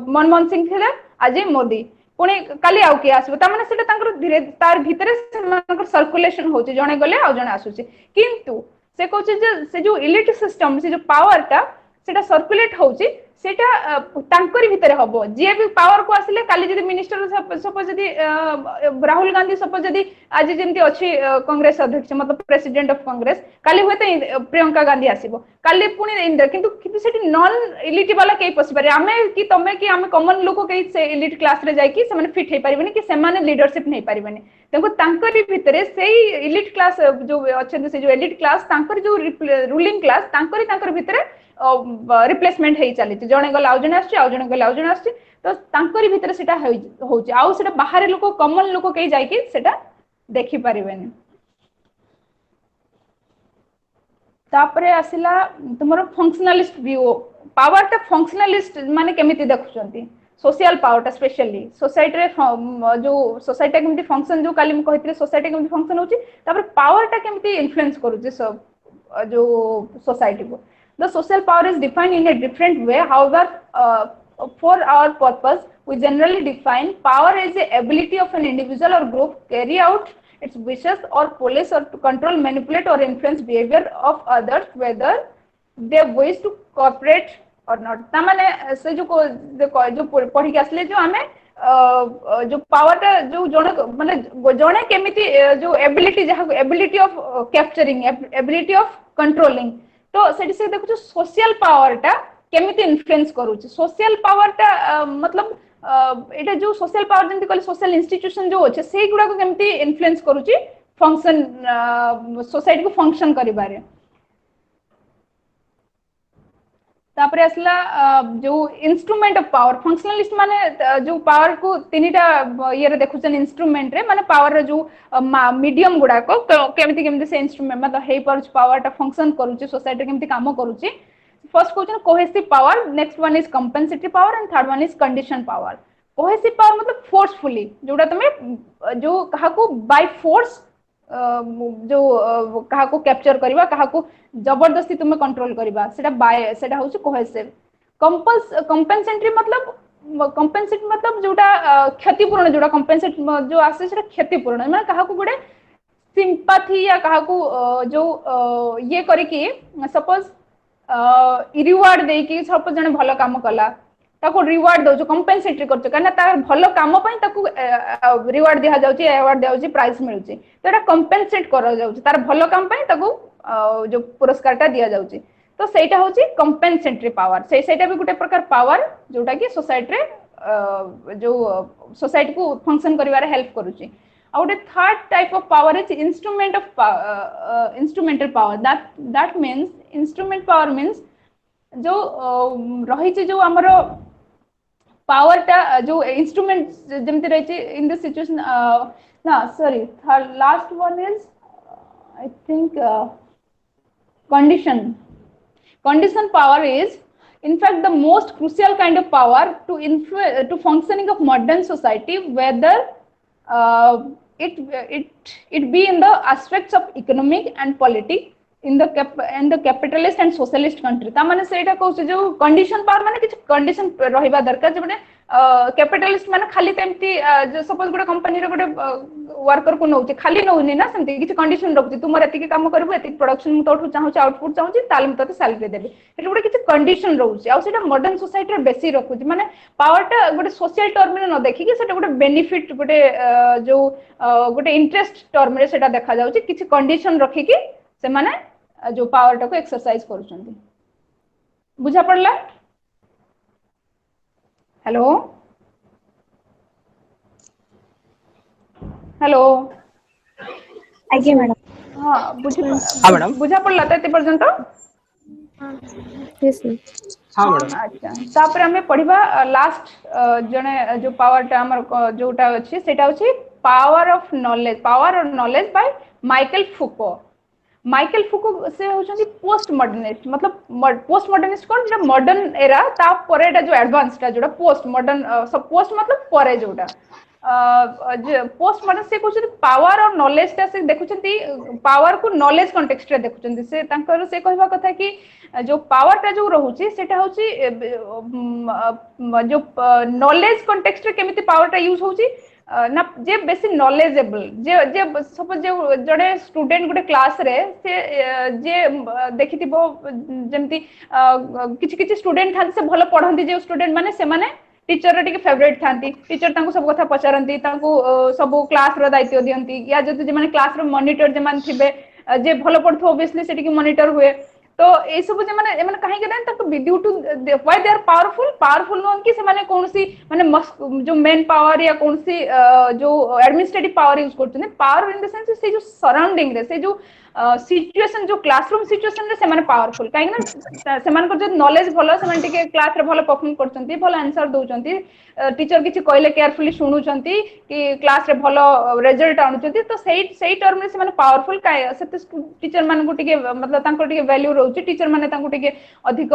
मनमोहन सिंह थिले आज मोदी पुणी काली आउ के आसबो ता माने सेटा तांकर धीरे तार भितरे सेमानकर सर्कुलेशन होचे जणे गले आउ जणे आसुचे किंतु से कहूचे जे से जो इलेक्ट्रिक सिस्टम से जो पावर टा सेटा सर्कुलेट होची सेटा तांकरी भितरे हबो जे भी पावर को आसिले काली जदी मिनिस्टर सपोज जदी राहुल गांधी सपोज जदी आज जेमती अछि कांग्रेस अध्यक्ष मतलब प्रेसिडेंट ऑफ कांग्रेस काली होते प्रियंका गांधी आसीबो काली पुनी इंद्र किंतु सेठी नॉन इलिट वाला केई पसि पारे आमे कि तमे कि आमे कॉमन लोक केई से इलिट क्लास रे जाई कि से माने फिट हे परिबेनी कि से माने लीडरशिप नै परिबेनी तेको तांकरी भितरे सेई इलिट क्लास जो अछन से जो एलिट क्लास तांकर जो रूलिंग क्लास तांकरी भितरे रिप्लेसमेंट हे चली जणे गला आउ जणे आछी आउ जणे गला आउ जणे आछी तो तांकरी भितरे सेटा होउची आउ सेटा बाहर लोक कॉमन लोक केई जाई कि सेटा देखि परिबेनी तापरे आसिला तुमरो फंक्शनलिस्ट व्यू पावर टा फंक्शनलिस्ट माने केमिति देखुचंती सोशल पावर टा स्पेशली सोसाइटी रे जो सोसाइटी केमिति फंक्शन जो काली म कहितले सोसाइटी केमिति फंक्शन होची तापर पावर टा केमिति इन्फ्लुएंस करूची सब जो सोसाइटी को the social power is defined in a different way however for our purpose we generally define power as the ability of an individual or group carry out its wishes or police or to control manipulate or influence behavior of others whether they wish to cooperate or not ता माने से जो पढ़ी के आसले जो हमें जो पावर टा जो जने माने जने केमिति जो एबिलिटी जहा ability of capturing ability of controlling तो सेठी से देखु सोशल पावर टा केमिति इन्फ्लुएंस करूची सोशल पावर टा मतलब एटा जो सोशल पावर जंती कहले सोशल इंस्टीट्यूशन जो होचे सेही गुडा को केमिति इन्फ्लुएंस करूची फंक्शन सोसाइटी को फंक्शन करिबारे तापरे असला जो इंस्ट्रूमेंट ऑफ पावर फंक्शनलिस्ट माने जो पावर को तीनटा ये रे देखुचन इंस्ट्रूमेंट रे माने पावर रे जो मीडियम गुडा को केमिति केमिति से इंस्ट्रूमेंट मतलब हे पर पावर टा फंक्शन करूची सोसाइटी केमिति काम करूची first question cohesive power next one is compensatory power and third one is condition power cohesive power मतलब फोर्सफुली जोटा तमे जो कहा को बाय फोर्स जो कहा को कैप्चर करबा कहा को जबरदस्ती तुमे कंट्रोल करबा सेटा बाय सेटा होची कोहेसिव कंपेंसेटरी मतलब जोटा क्षतिपूर्ण जोटा कंपेंसेट जो आसे सेटा क्षतिपूर्ण माने कहा को गुडे सिंपैथी या कहा को जो ये करे कि सपोज रिवार्ड दे कि सपोज जने भलो काम कला ताको रिवार्ड दो जो कंपेंसेटरी करछ काना तार भलो काम पई ताको रिवार्ड दिया जाउची अवार्ड दिया जाउची प्राइस मिलुची तो एटा कंपेंसेट करा जाउची तार भलो काम पई ताको जो पुरस्कारटा दिया जाउची तो सेटा होची कंपेंसेटरी पावर सेटा भी गुटे प्रकार पावर जोटा कि सोसाइटी रे जो सोसाइटी को फंक्शन करिवारे हेल्प करूची आउटे third type of power is instrumental power that means instrument power means जो रही जो हमरो पावर टा जो इंस्ट्रूमेंट जेमति रही इन दिस सिचुएशन ना sorry last one is I think condition power is in fact the most crucial kind of power to influence to functioning of modern society whether it be in the aspects of economic and politics in the capitalist and socialist country ता माने सेटा कहू जो कंडीशन पावर माने किछ कंडीशन रहिबा दरकार जे माने कैपिटलिस्ट माने खाली तेमती जो सपोज गोटे कंपनी रे गोटे वर्कर को नउची खाली नउनी ना सेमती किछ कंडीशन रखुची तुम एति के काम करबो एति प्रोडक्शन मु तोठु चाहूची आउटपुट चाहूची ताले म तते सैलरी देबे एति गोटे किछ कंडीशन रहउची आ सेटा मॉडर्न सोसाइटी रे बेसी रखुची माने पावर टा गोटे सोशल टर्म रे न देखि कि सेटा गोटे बेनिफिट गोटे जो गोटे इंटरेस्ट टर्म रे सेटा देखा जाउची किछ कंडीशन रखि कि से माने जो पावर टा को एक्सरसाइज करूछंती बुझा पड़ला हेलो हेलो आगे मैडम हां बुझा पड़ला ते पर्यंत Yes, ma'am. हाँ मैडम अच्छा तापर हमें पढ़िबा लास्ट जने जो पावर टा हमर जोटा अछि सेटा अछि पावर ऑफ नॉलेज पावर और नॉलेज बाय माइकल फुको से होचंदी पोस्ट मॉडर्निस्ट मतलब पोस्ट मॉडर्निस्ट कोन जे मॉडर्न एरा ता परे एटा जो एडवांस ता जोटा पोस्ट मॉडर्न सब पोस्ट मतलब परे जोटा पोस्ट मॉडर्न से कहते पावर और नॉलेज टा से देखुचंती पावर को नॉलेज कॉन्टेक्स्ट रे देखुचंती से तांकर से कहबा कथा कि जो पावर टा जो रहउची सेटा होची जो नॉलेज कॉन्टेक्स्ट रे केमिति पावर टा यूज होची ना जे बेसी नॉलेजेबल जे जे सपोज जे जड़े स्टूडेंट गोटे क्लास रे से जे देखिथिबो जेमति किछि किछि स्टूडेंट थान से भलो पढंती जे स्टूडेंट माने से माने टीचर टिके फेवरेट थांती टीचर तांको सब कथा पचारंती तांको सब क्लास रो दायित्व दियंती या जति जे माने क्लास रो मॉनिटर जे मान थिबे जे भलो पढथो ऑब्वियसली से टिके मॉनिटर हुए तो ए सब जे माने काहे के न ताको due to why they are powerful known कि से माने कोनसी माने जो मेन पावर या कोनसी जो एडमिनिस्ट्रेटिव पावर यूज करथने पावर इन द सेंस से जो सराउंडिंग रे से जो सिचुएशन जो क्लासरूम सिचुएशन रे से माने पावरफुल काहे ना से मान को जो नॉलेज भलो से माने टिके क्लास रे भलो परफॉर्म करचंती भलो आंसर दोचंती टीचर किछि कहले केयरफुली सुनुचंती कि क्लास रे भलो रिजल्ट आनुचंती तो सेही टर्म रे से माने पावरफुल काहे से टीचर मान को टिके मतलब तांको टिके वैल्यू रहउची टीचर माने तांको टिके अधिक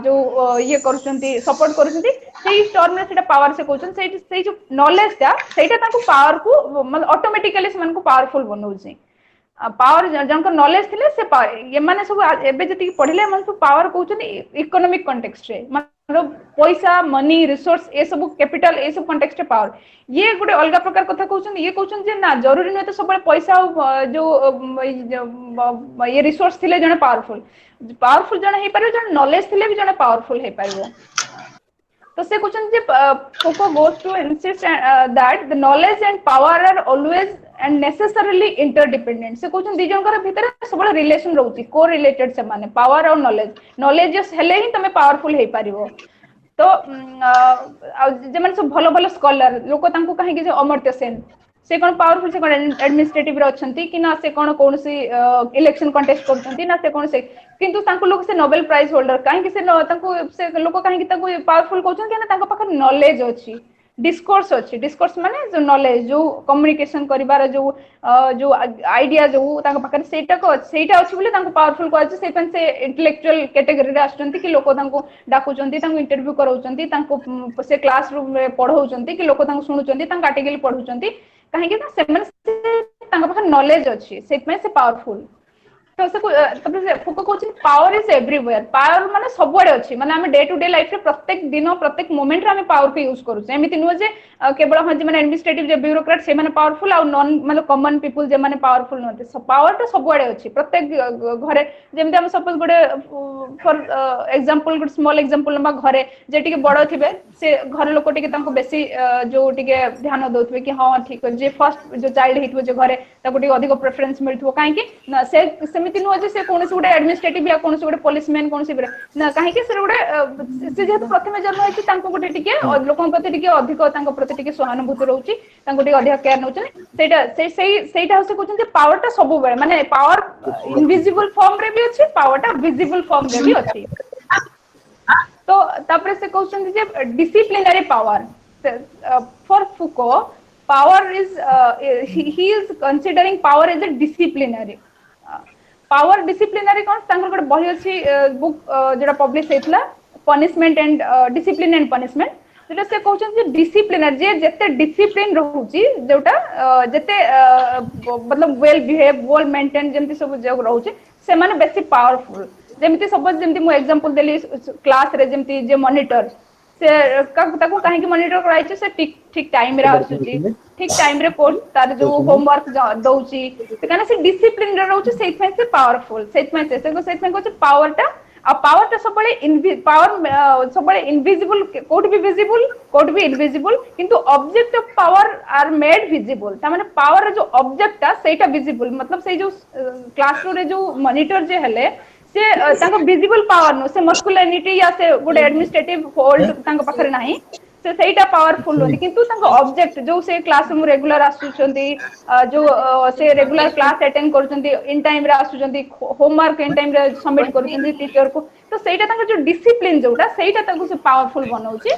जो ये करचंती सपोर्ट करचंती सेही टर्म रे सेटा पावर से कहउचन सेही जो नॉलेज ता सेटा तांको पावर को मतलब ऑटोमेटिकली से मान को पावरफुल बनउची पावर जनकर नॉलेज थिले से ये माने सब एबे जति पढिले मन सब पावर कहउचन इकोनॉमिक कॉन्टेक्स्ट रे मतलब पैसा मनी रिसोर्स ए सब कैपिटल ए सब कॉन्टेक्स्ट रे पावर ये गोटे अलग प्रकार कथा कहउचन ये कहउचन जे ना जरूरी नै तो सब पैसा जो ये रिसोर्स थिले जने पावरफुल जने हे पारे जने नॉलेज थिले भी जने पावरफुल हे पारिबो तो से question J Foucault goes to insist that the knowledge and power are always and necessarily interdependent से क्वेश्चन दी जनकर भीतर सब रिलेशन रहउची को रिलेटेड से माने पावर और नॉलेज हेले ही तमे पावरफुल हे पारिबो तो जे माने सब भलो भलो स्कॉलर लोक तांको काहे कि जे अमर्त्य सेन से कोन पावरफुल से कोन एडमिनिस्ट्रेटिव रे अछंती कि ना से कोन कोनसी इलेक्शन कंटेस्ट करछंती ना से कोन से किंतु तांको लोक से नोबेल प्राइज होल्डर काहे कि से तांको से लोक काहे कि तांको पावरफुल कहउछन कि ना तांको पाखर नॉलेज अछि डिस्कोर्स माने जो नॉलेज जो कम्युनिकेशन करिवार जो आइडिया जो तांको पाखर सेटा अछि बोले तांको पावरफुल कहछ से पन से इंटेलेक्चुअल कैटेगरी रे आछंती कि लोक तांको डाकुचंती तांको इंटरव्यू कराउचंती तांको से क्लासरूम रे पढाउचंती कि लोक तांको सुनुचंती तांको आर्टिकल पढुचंती काहे कि ना से तांको पाखर नॉलेज अछि से पन से पावरफुल तो से Foucault कहउछ पावर इज एवरीवेयर पावर माने सबुआडे अछि माने हम डे टू डे लाइफ रे प्रत्येक दिन प्रत्येक मोमेंट रे हम पावर को यूज करू एमिति नुह जे केवल हम जे माने एडमिनिस्ट्रेटिव जे ब्यूरोक्रेट से माने पावरफुल आ नॉन माने कॉमन पीपल जे माने पावरफुल नते पावर तो सबुआडे अछि प्रत्येक घरे जेमते हम सपोज गोटे for example good small example नबा घरे जे टिके बड़ थिबे से घर लोक टिके तांको बेसी जो टिके ध्यान दोथबे कि हां ठीक जे फर्स्ट जो चाइल्ड हितबो जे घरे ताको टिके अधिक प्रेफरेंस मिलथबो काहे कि से सेमिति नुह जे से कोनसे गोटे एडमिनिस्ट्रेटिव या कोनसे गोटे पुलिसमैन कोनसे ना काहे कि से गोटे से जेतु प्रथमे जन्म होइछि तांको गोटे टिके लोकन प्रति टिके अधिक तांको प्रति टिके सहानुभूति रहउछि तांको टिके अधिक केयर नउछन सेटा से कहउछन जे पावर ता सब बेले माने पावर इनविजिबल फॉर्म रे भी अछि पावर ता विजिबल फॉर्म रे भी अछि तो तापरे से कहउछन जे disciplinary power for Foucault power is he is considering power as a disciplinary power disciplinary कोन तांकर गोटे बही अछि बुक जेटा पब्लिश हेतला punishment and discipline and punishment जेटा से कहउछन जे डिसिप्लिनर जे जते डिसिप्लिन रहउची जेटा जते मतलब वेल बिहेव वेल मेंटेन जेमति सब जग रहउची से माने बेसी पावरफुल जेमति सपोज जेमति मु एग्जांपल देली क्लास रे जेमति जे मॉनिटर से ताको काहे कि मॉनिटर कराइ छै से ठीक टाइम रे आसुची ठीक टाइम रे कोर्स तार जो होमवर्क दउची त काने से डिसिप्लिन रे रहउची सेइथमे से पावरफुल सेइथमे को पावर ता सबले पावर सबले इनविजिबल कोड भी विजिबल कोड भी इनविजिबल किंतु object of power are made visible ता माने पावर रे जो ऑब्जेक्ट ता सेटा विजिबल मतलब से जो क्लासरूम रे जो मॉनिटर जे हेले से तांको विजिबल पावर नो से मस्कुलिनिटी या से गोटे एडमिनिस्ट्रेटिव होल्ड तांको पाखरे नाही से सेटा पावरफुल होती किंतु तांको ऑब्जेक्ट जो से क्लासरूम रेगुलर आसुचंती जो से रेगुलर क्लास अटेंड करचंती इन टाइम रे आसुचंती होमवर्क इन टाइम रे सबमिट करचंती टीचर को तो सेटा तांको जो डिसिप्लिन जोटा सेटा तांको से पावरफुल बनाउची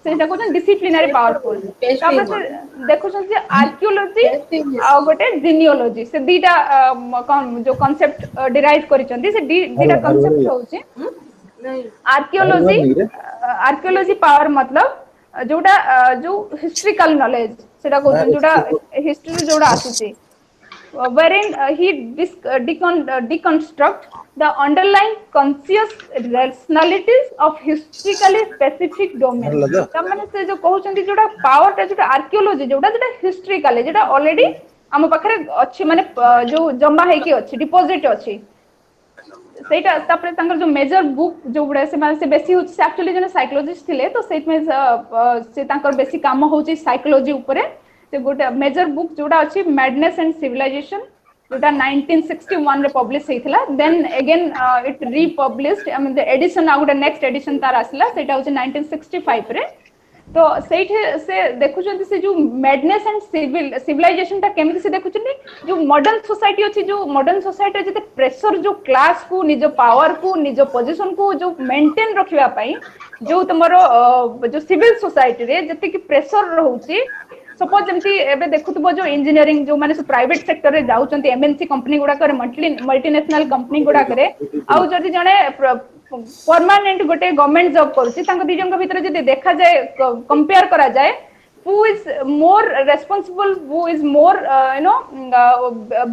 सेटा को डिसिप्लिनरी पावरफुल तापर देखुछन जे आर्कियोलॉजी आ गोटे जीनियोलॉजी से दीटा जो कांसेप्ट डिराइव करिसंती से दीटा कांसेप्ट होउची आर्कियोलॉजी पावर मतलब जोटा जो हिस्ट्रिकल नॉलेज सेटा कहउछन जोटा हिस्ट्री जोटा आसीची wherein he deconstruct the underlying conscious rationalities of historically specific domain तमने से जो कहउछंती जोटा पावर टा जोटा आर्कियोलॉजी जोटा जोटा हिस्ट्रिकल जोटा ऑलरेडी हम पाखरे अछि माने जो जमा है कि अछि डिपॉजिट अछि सेटा तापर तांकर जो मेजर बुक जो गुडा से माने से बेसी होछि से एक्चुअली जने साइकोलॉजिस्ट थिले तो सेट में से तांकर बेसी काम होछि साइकोलॉजी ऊपरे से गोटे मेजर बुक जोटा अछि मैडनेस एंड सिविलाइजेशन जोटा 1961 रे पब्लिश हेथिला then again it republished I mean the edition आ गोटे नेक्स्ट एडिशन तार आसला सेटा होछि 1965 रे तो सेठे से देखुचंती से जो मैडनेस एंड सिविलाइजेशन ता केमिति से देखुचंती जो मॉडर्न सोसाइटी अछि जो मॉडर्न सोसाइटी जते प्रेशर जो क्लास को निज पावर को निज पोजीशन को जो मेंटेन रखिबा पई जो तमरो जो सिविल सोसाइटी रे जते कि प्रेशर रहउची सपोज जमती एबे देखुतबो जो इंजीनियरिंग जो माने प्राइवेट सेक्टर रे जाउचंती एमएनसी कंपनी गुडा करे मल्टीनेशनल कंपनी गुडा करे आउ जदी जने परमानेंट गोटे गवर्नमेंट जॉब करूची तांको दिजंग भितर जदी देखा जाए कंपेयर करा जाए who is more responsible who is more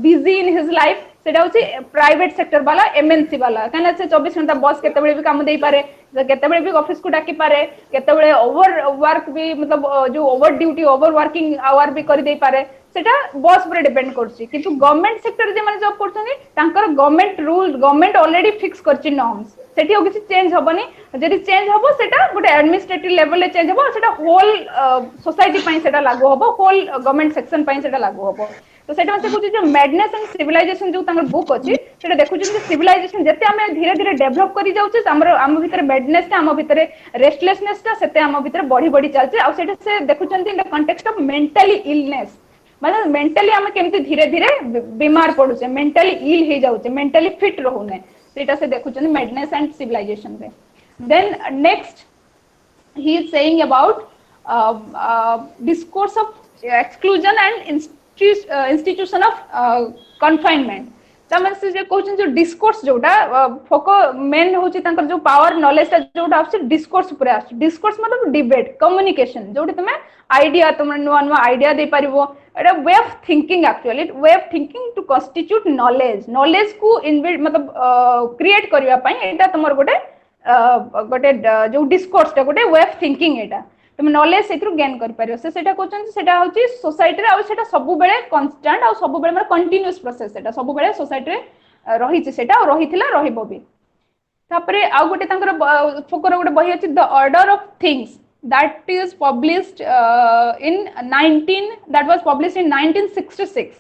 busy in his life सेटा होची प्राइवेट सेक्टर वाला एमएनसी वाला काना से 24 घंटा बॉस केते बेले भी काम देई पारे केते बेले भी ऑफिस को डाकी पारे केते बेले ओवर वर्क भी मतलब जो over duty over working hour भी कर देई पारे सेटा बॉस पर डिपेंड करची किंतु गवर्नमेंट सेक्टर जे माने जॉब करछनी तांकर government rule government already fix करची नॉर्म्स सेठी हो किसी चेंज हबनी जदी चेंज हबो सेटा गोटे एडमिनिस्ट्रेटिव लेवल ले चेंज हबो सेटा होल सोसाइटी पई सेटा लागू हबो होल गवर्नमेंट सेक्शन पई सेटा लागू हबो तो सेटा से कुछ जो मैडनेस एंड सिविलाइजेशन जो तांगर बुक अछि सेटा देखु जे सिविलाइजेशन जते हम धीरे धीरे डेवलप करी जाउ छै हमर हम भीतर मैडनेस ता हम भीतर रेस्टलेसनेस ता सेते हम भीतर बढ़ी बढ़ी चल छै आ सेटा से देखु छन इन the context of mentally illness माने मेंटली हम केमती धीरे धीरे बीमार पडु छै मेंटली इल हे जाउ छै मेंटली फिट रहउने सेटा से देखु छन मैडनेस एंड सिविलाइजेशन रे then next he is saying about discourse of exclusion and institution of confinement तमन से जे कहउछन जो डिस्कोर्स जोटा फोको मेन होची तांकर जो पावर नॉलेज ता जोटा आछ डिस्कोर्स ऊपर आछ डिस्कोर्स मतलब डिबेट कम्युनिकेशन जोटे तमे आइडिया तुम नुवा नुवा आइडिया दे परिबो एटा way of thinking actually way of thinking to constitute knowledge को इनबिल्ड मतलब क्रिएट करिया पई एटा तमर गोटे गोटे जो डिस्कोर्स ता गोटे वे ऑफ थिंकिंग एटा तुम नॉलेज सेथरु गेन कर परियो से सेटा कहउछन सेटा होची सोसाइटी रे आ सेटा सब बेले कांस्टेंट आ सब बेले मतलब कंटीन्यूअस प्रोसेस सेटा सब बेले सोसाइटी रे रही छि सेटा और रहिथिला रहिबो भी तापरे आ गोटे तांकर फोकर गोटे बही अछि the order of things that is published that was published in 1966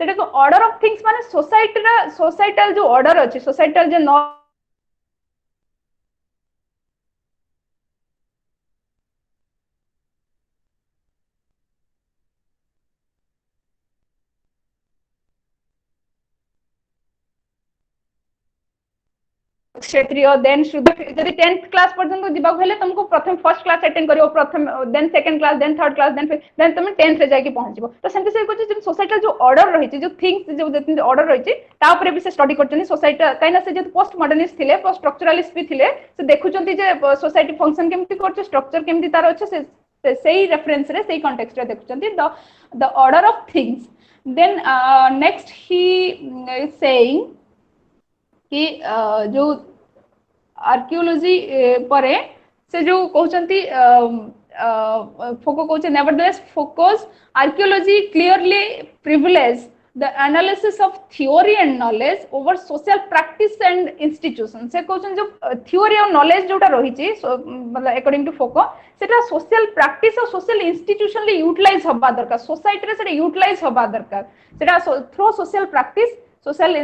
सेटा को ऑर्डर ऑफ थिंग्स माने सोसाइटल जो ऑर्डर अछि सोसाइटल जो क्षेत्रीय देन शुद्ध यदि 10th क्लास पर्यंत दिबा हेले तुमको प्रथम फर्स्ट क्लास अटेंड करियो प्रथम then second class then third class then तुम 10th रे जाके पहुंचबो तो सेंति से कुछ जो सोसाइटल जो ऑर्डर रही छि जो थिंग्स जो जति ऑर्डर रही छि ता ऊपर भी से स्टडी करछनी सोसाइटी काइना से जो पोस्ट मॉडर्निस्ट थिले पोस्ट स्ट्रक्चरलिस्ट भी थिले से देखुचंती जे सोसाइटी फंक्शन केमति करछ स्ट्रक्चर केमति तार अछि से सही रेफरेंस रे सही कॉन्टेक्स्ट रे देखुचंती the order of things then next he is saying कि जो आर्कियोलॉजी परे से जो कहउचंती फोको कहउचे nevertheless Foucault's archaeology clearly privilege the analysis of theory and knowledge over social practice and institution से कहउचन जो theory और knowledge जोटा रही छि मतलब according to फोको सेटा social practice और social institution ले यूटिलाइज होबा दरकार सोसाइटी रे सेटा यूटिलाइज होबा दरकार सेटा थ्रू social practice सोशल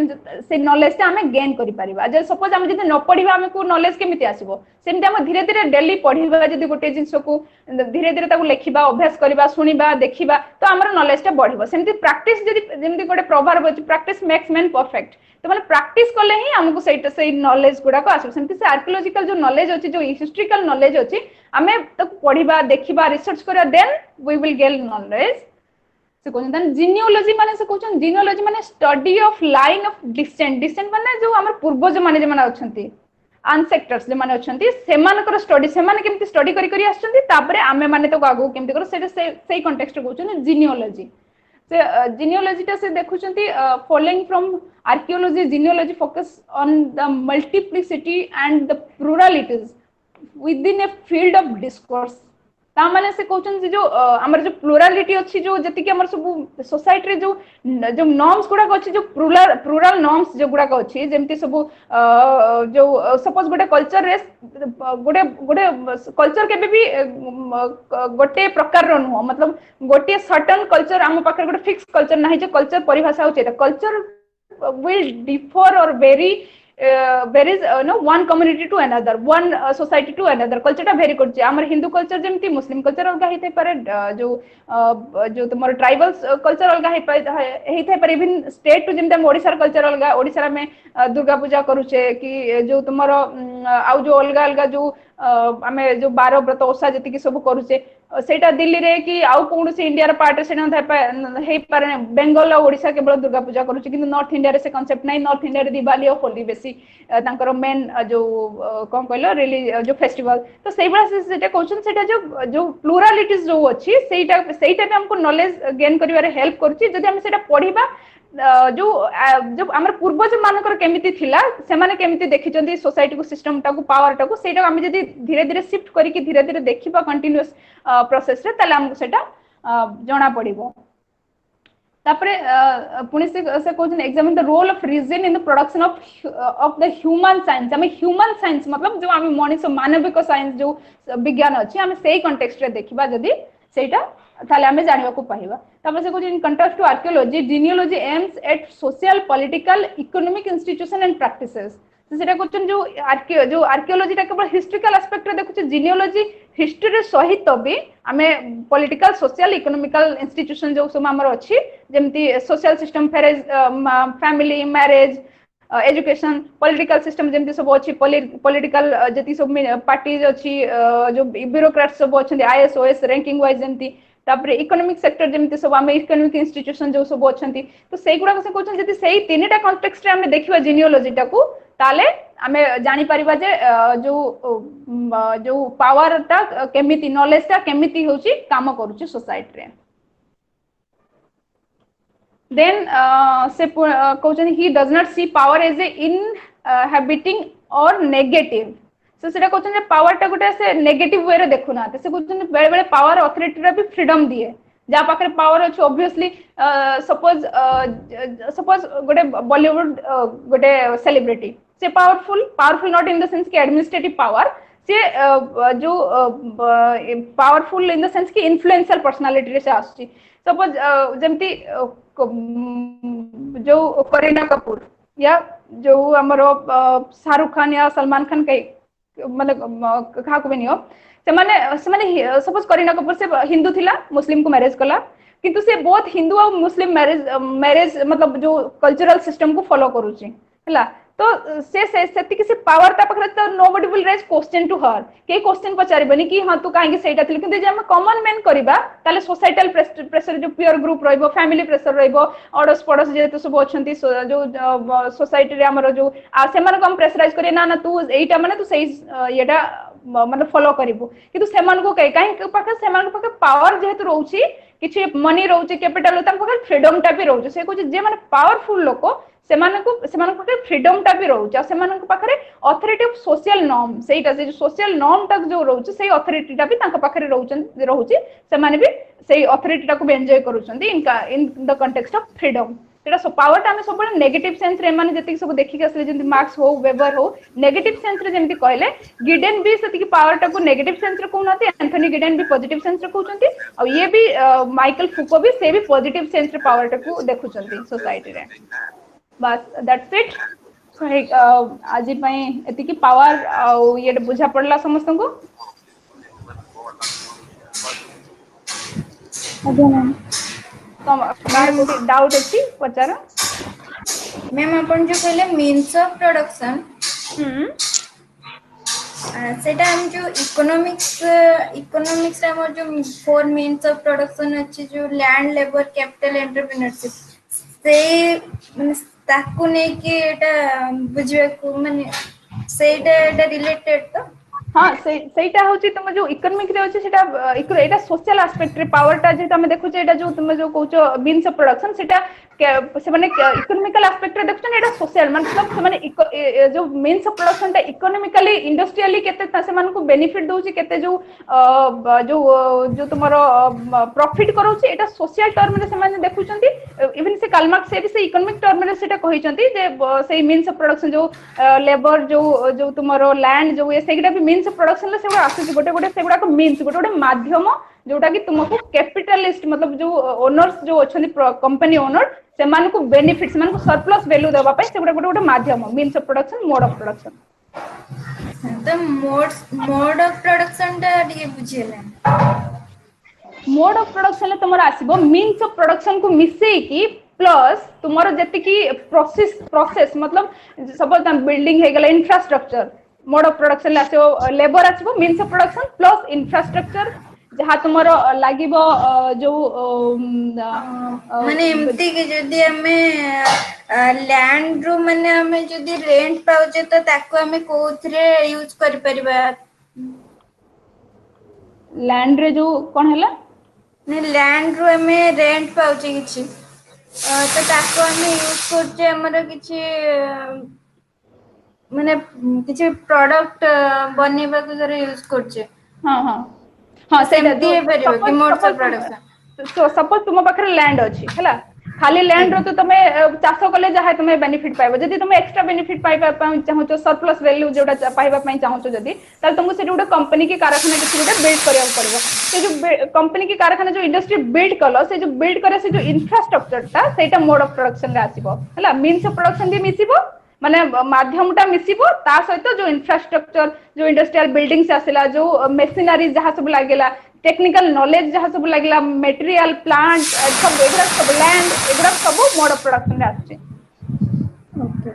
से नॉलेज से हमें गेन करि परिबा जे सपोज हम जदि न पढिबा हमें को नॉलेज केमिति आसीबो सेमति हम धीरे धीरे डेली पढिबा जदि गोटे जिंस को धीरे धीरे ताको लेखिबा अभ्यास करिबा सुनिबा देखिबा तो हमर नॉलेज ता बढ़िबो सेमति प्रैक्टिस जदि जेमति गोटे प्रॉवर्ब अछि प्रैक्टिस मेक्स मैन परफेक्ट तो माने प्रैक्टिस करले ही हमको सेही नॉलेज गुडा को आसीबो सेमति से आर्कियोलॉजिकल जो नॉलेज अछि जो हिस्टोरिकल नॉलेज अछि हमें ताको पढिबा देखिबा रिसर्च करिया then we will gain knowledge से कहन देन जीनियोलॉजी माने से कहन जीनियोलॉजी माने study of line of descent माने जो हमर पूर्वज माने जे माने अछंती अनसेक्टर्स जे माने अछंती सेमानकर स्टडी सेमाने केमती स्टडी करी करी आछंती तापरे आमे माने तो आगु केमती करो सेई कॉन्टेक्स्ट रे कहउछन जीनियोलॉजी से जीनियोलॉजी टा से देखुछंती following from archaeology genealogy focus on the multiplicity and the pluralities within a field of discourse ता माने से कहउछन जो हमर जो प्लुरालिटी अछि जो जति के हमर सब सोसाइटी रे जो जो नॉर्म्स गुडा अछि जो प्लुरल नॉर्म्स जो गुडा अछि जेमति सब जो सपोज गोटे कल्चर रे गोटे गोटे कल्चर केबे भी गोटे प्रकार रो नो मतलब गोटे सर्टेन कल्चर हम पाखर गोटे फिक्स कल्चर नाही जे कल्चर परिभाषा होचे culture will differ or varies no one community to another one society to another culture टा vary करछि हमर हिंदू कल्चर जेमति मुस्लिम कल्चर अलगा हेते पारे जो तुमर ट्राइबल कल्चर अलगा हेते पारे इवन स्टेट टू जेमति हम ओडिसा कल्चर अलगा ओडिसा में दुर्गा पूजा करूछे कि जो तुमर आउ जो अलगा अलगा जो आमे जो 12 व्रत ओसा जति कि सब करूछे सेटा दिल्ली रे कि आउ कोन से इंडिया रे पार्ट से हे पारे बेंगल और ओडिसा केवल दुर्गा पूजा करूछे किंतु नॉर्थ इंडिया रे से कांसेप्ट नै नॉर्थ इंडिया रे दिवाली और होली बेसी तांकर मेन जो कोन कहलो रिली जो फेस्टिवल तो सेई बला से सेटा क्वेश्चन सेटा जो प्लुरालिटीज जो अछि सेटा भी हमको नॉलेज गेन करिवारे हेल्प करछि जदि हम सेटा पढिबा जो जब हमर पूर्वज मानकर केमिति थिला से माने केमिति देखिचंदी सोसाइटी को सिस्टम टा को पावर टा को सेटा हम जदि धीरे धीरे शिफ्ट करी कि धीरे धीरे देखिबा कंटीन्यूअस प्रोसेस रे तले हमको सेटा जणा पड़िबो तापरे पुणी से कहउछन examine the role of reason in the production of the human science हम ह्यूमन साइंस मतलब जो हम मनुष्य मानविक साइंस जो विज्ञान अछि हम सेही कॉन्टेक्स्ट रे देखिबा जदि सेटा ताले हमें जानवा को पाइबा तापर से कुछ in contrast to archaeology genealogy aims at social political economic institution and practices तो सेटा क्वेश्चन जो आर्कियोलॉजी टा केवल हिस्टोरिकल एस्पेक्ट रे देखुछ जीनियोलॉजी हिस्ट्री सहित भी हमें पॉलिटिकल सोशल इकोनॉमिकल इंस्टीट्यूशन जो सब हमर अछि जेमति social system family marriage education political system जेमति सब अछि पॉलिटिकल जति सब पार्टीज अछि जो ब्यूरोक्रेट्स सब अछि आईएएस ओएस रैंकिंग वाइज जेमति तापर इकोनॉमिक सेक्टर जेमति सब हम इकोनॉमिक इंस्टीट्यूशन जो सब अछंती तो सेई गुडा से कहउछन जति सेई तीनटा कॉन्टेक्स्ट रे हम देखिबा जीनियोलॉजी टा को ताले हमें जानि परिबा जे जो पावर टा केमिति नॉलेज टा केमिति होची काम करूची सोसाइटी रे देन से कहउछन he does not see power as a inhabiting और नेगेटिव से सेटा कहउछन जे पावर टा गोटे से नेगेटिव वे रे देखु ना से कहउछन बेले बेले पावर अथॉरिटी रे भी फ्रीडम दिए जा पाखरे पावर अछि ऑब्वियसली सपोज गोटे बॉलीवुड गोटे सेलिब्रिटी से powerful not in the sense कि एडमिनिस्ट्रेटिव पावर से जो पावरफुल इन द सेंस कि इन्फ्लुएंशियल पर्सनालिटी रे से आछि सपोज जेमति जो करीना कपूर या जो हमरो शाहरुख खान या सलमान खान के मतलब कहा को बनियो से माने सपोज करीना कपूर से हिंदू थिला मुस्लिम को मैरिज कला किंतु से बहुत हिंदू और मुस्लिम मैरिज मतलब जो कल्चरल सिस्टम को फॉलो करूची हला तो से किसी पावर ता पखरे तो nobody will raise question to हर के क्वेश्चन पचारिबनी कि हां तू काहे सेटा थिल किंतु जे हम कॉमन मैन करबा ताले सोसाइटल प्रेशर जो पियर ग्रुप रहइबो फैमिली प्रेशर रहइबो अडस पडस जे तो सब अछंती जो सोसाइटी रे हमर जो आ से मन कम प्रेशराइज करे ना तू एटा माने तू सही येटा मतलब फॉलो करिबो किंतु सेमान को काहे पाखे सेमान को पाखे पावर जेहेतु रहउची किछि मनी रहउची कैपिटल तां पाखे फ्रीडम टा भी रहउची से को जे माने पावरफुल लोको सेमान पाखे फ्रीडम टा भी रहउची सेमान पाखे अथॉरिटी ऑफ सोशल नॉर्म सेटा से जो सोशल नॉर्म तक जो रहउची सेही अथॉरिटी टा भी तांका पाखे रहउची सेमान भी सेही अथॉरिटी टा को भी एन्जॉय करूछंती in the context of freedom तेरा सो पावर टा हम सब नेगेटिव सेंस रे माने जति सब देखि के असले जेंति मार्क्स हो वेबर हो नेगेटिव सेंस रे जेंति कहले गिडेन भी सति की पावर टा को नेगेटिव सेंस रे कहउनाते एंथनी गिडेन भी पॉजिटिव सेंस रे कहउचंती और ये भी माइकल फुको भी से भी पॉजिटिव सेंस रे पावर टा को देखुचंती सोसाइटी रे बस दैट्स इट सो आज पई एति की पावर और ये बुझा पड़ला समस्त को अगे मैम तो डाउट अछि पचारा मैम अपन जो कहले मीन्स ऑफ प्रोडक्शन सेटा हम जो इकोनॉमिक्स हम जो फोर मीन्स ऑफ प्रोडक्शन अछि जो लैंड लेबर कैपिटल एंटरप्रेन्योरशिप से माने ताकू नै कि एटा बुझबे को माने ସେଇଟା ରିଲେଟେଡ ତ हाँ ସେଇଟା ହଉଛି ତମ ଯୋଉ ଇकोनॉमिक रे ଅଛି ସେଟା ଏଟା सोशल एस्पेक्ट रे पावर टा जे तमे देखु एटा जो तुम जो कहउछो मीन्स ऑफ प्रोडक्शन सेटा से माने इकोनॉमिकल एस्पेक्ट रे देखछन एटा सोशल मतलब से माने जो मीन्स ऑफ प्रोडक्शन टा इकोनॉमिकली इंडस्ट्रियली केते से मानको बेनिफिट दोउची केते जो जो जो तुम्हारो प्रॉफिट करूची एटा सोशल टर्म रे से माने देखुचंती इवन से कालमार्क्स से भी से इकोनॉमिक टर्म रे सेटा कहिचंती जे से मीन्स ऑफ प्रोडक्शन जो लेबर जो जो तुम्हारो लैंड जो ये सेगडा भी मीन्स ऑफ प्रोडक्शन ले सेगडा आसुची गोटे गोटे सेगडा को मीन्स गोटे गोटे माध्यम जोटा कि तुमको कैपिटलिस्ट मतलब जो ओनर्स जो अच्छी कंपनी ओनर से मानको बेनिफिट से मानको सरप्लस वैल्यू देबा पय सेगडा गोटे गोटे माध्यम means of production mode of production तो मोड ऑफ प्रोडक्शन टा ଟିକେ बुझेला मोड ऑफ प्रोडक्शन तुम आसो मीन्स ऑफ प्रोडक्शन को मिसे की प्लस तुम जी प्रोसेस मतलब सपोज बिल्डिंग है इंफ्रास्ट्रक्चर मोड ऑफ प्रोडक्शन आसो लेबर आसो means of production plus infrastructure जहाँ तुम लगे जो माने एमती कि जदी हमें लैंड रो माने हमें जदी रेंट पाउचे तो ताको हमें कोथरे यूज कर परिबा लैंड रे जो कौन है ने लैंड रो हमें रेंट पाउचे किछि तो ताको हमें यूज करचे हमर किछि माने किछि प्रोडक्ट बनेबा को जरा यूज करचे हाँ हाँ हाँ सेटा दिए परिबा कि मोड्स ऑफ प्रोडक्शन सपोज तुम पाखरे लैंड अछि हैला खाली लैंड रो तो तुम चाष कले जहाँ तुम बेनिफिट पाइब जदि तुम एक्स्ट्रा बेनिफिट पाइबा चाहो सरप्लस वैल्यू जोटा पाइबा चाहो जदि ताल तुमको से गोटे कंपनी की कारखाना किसी गोटे बिल्ड करिया पड़िबो से जो कंपनी की कारखाना जो इंडस्ट्री बिल्ड कलो से जो बिल्ड करे से जो इंफ्रास्ट्रक्चर टा सेटा मोड ऑफ प्रोडक्शन रे आसीबो हैला मीन्स ऑफ प्रोडक्शन भी मिसिबो माने माध्यम टा मिसिबो ता सहित जो इंफ्रास्ट्रक्चर जो इंडस्ट्रियल बिल्डिंग्स आसिला जो मशीनरी जहाँ सब लागेला टेक्निकल नॉलेज जहाँ सब लगला मटेरियल प्लांट सब एगरा सब लैंड एगरा सब मोड ऑफ प्रोडक्शन रे आछे ओके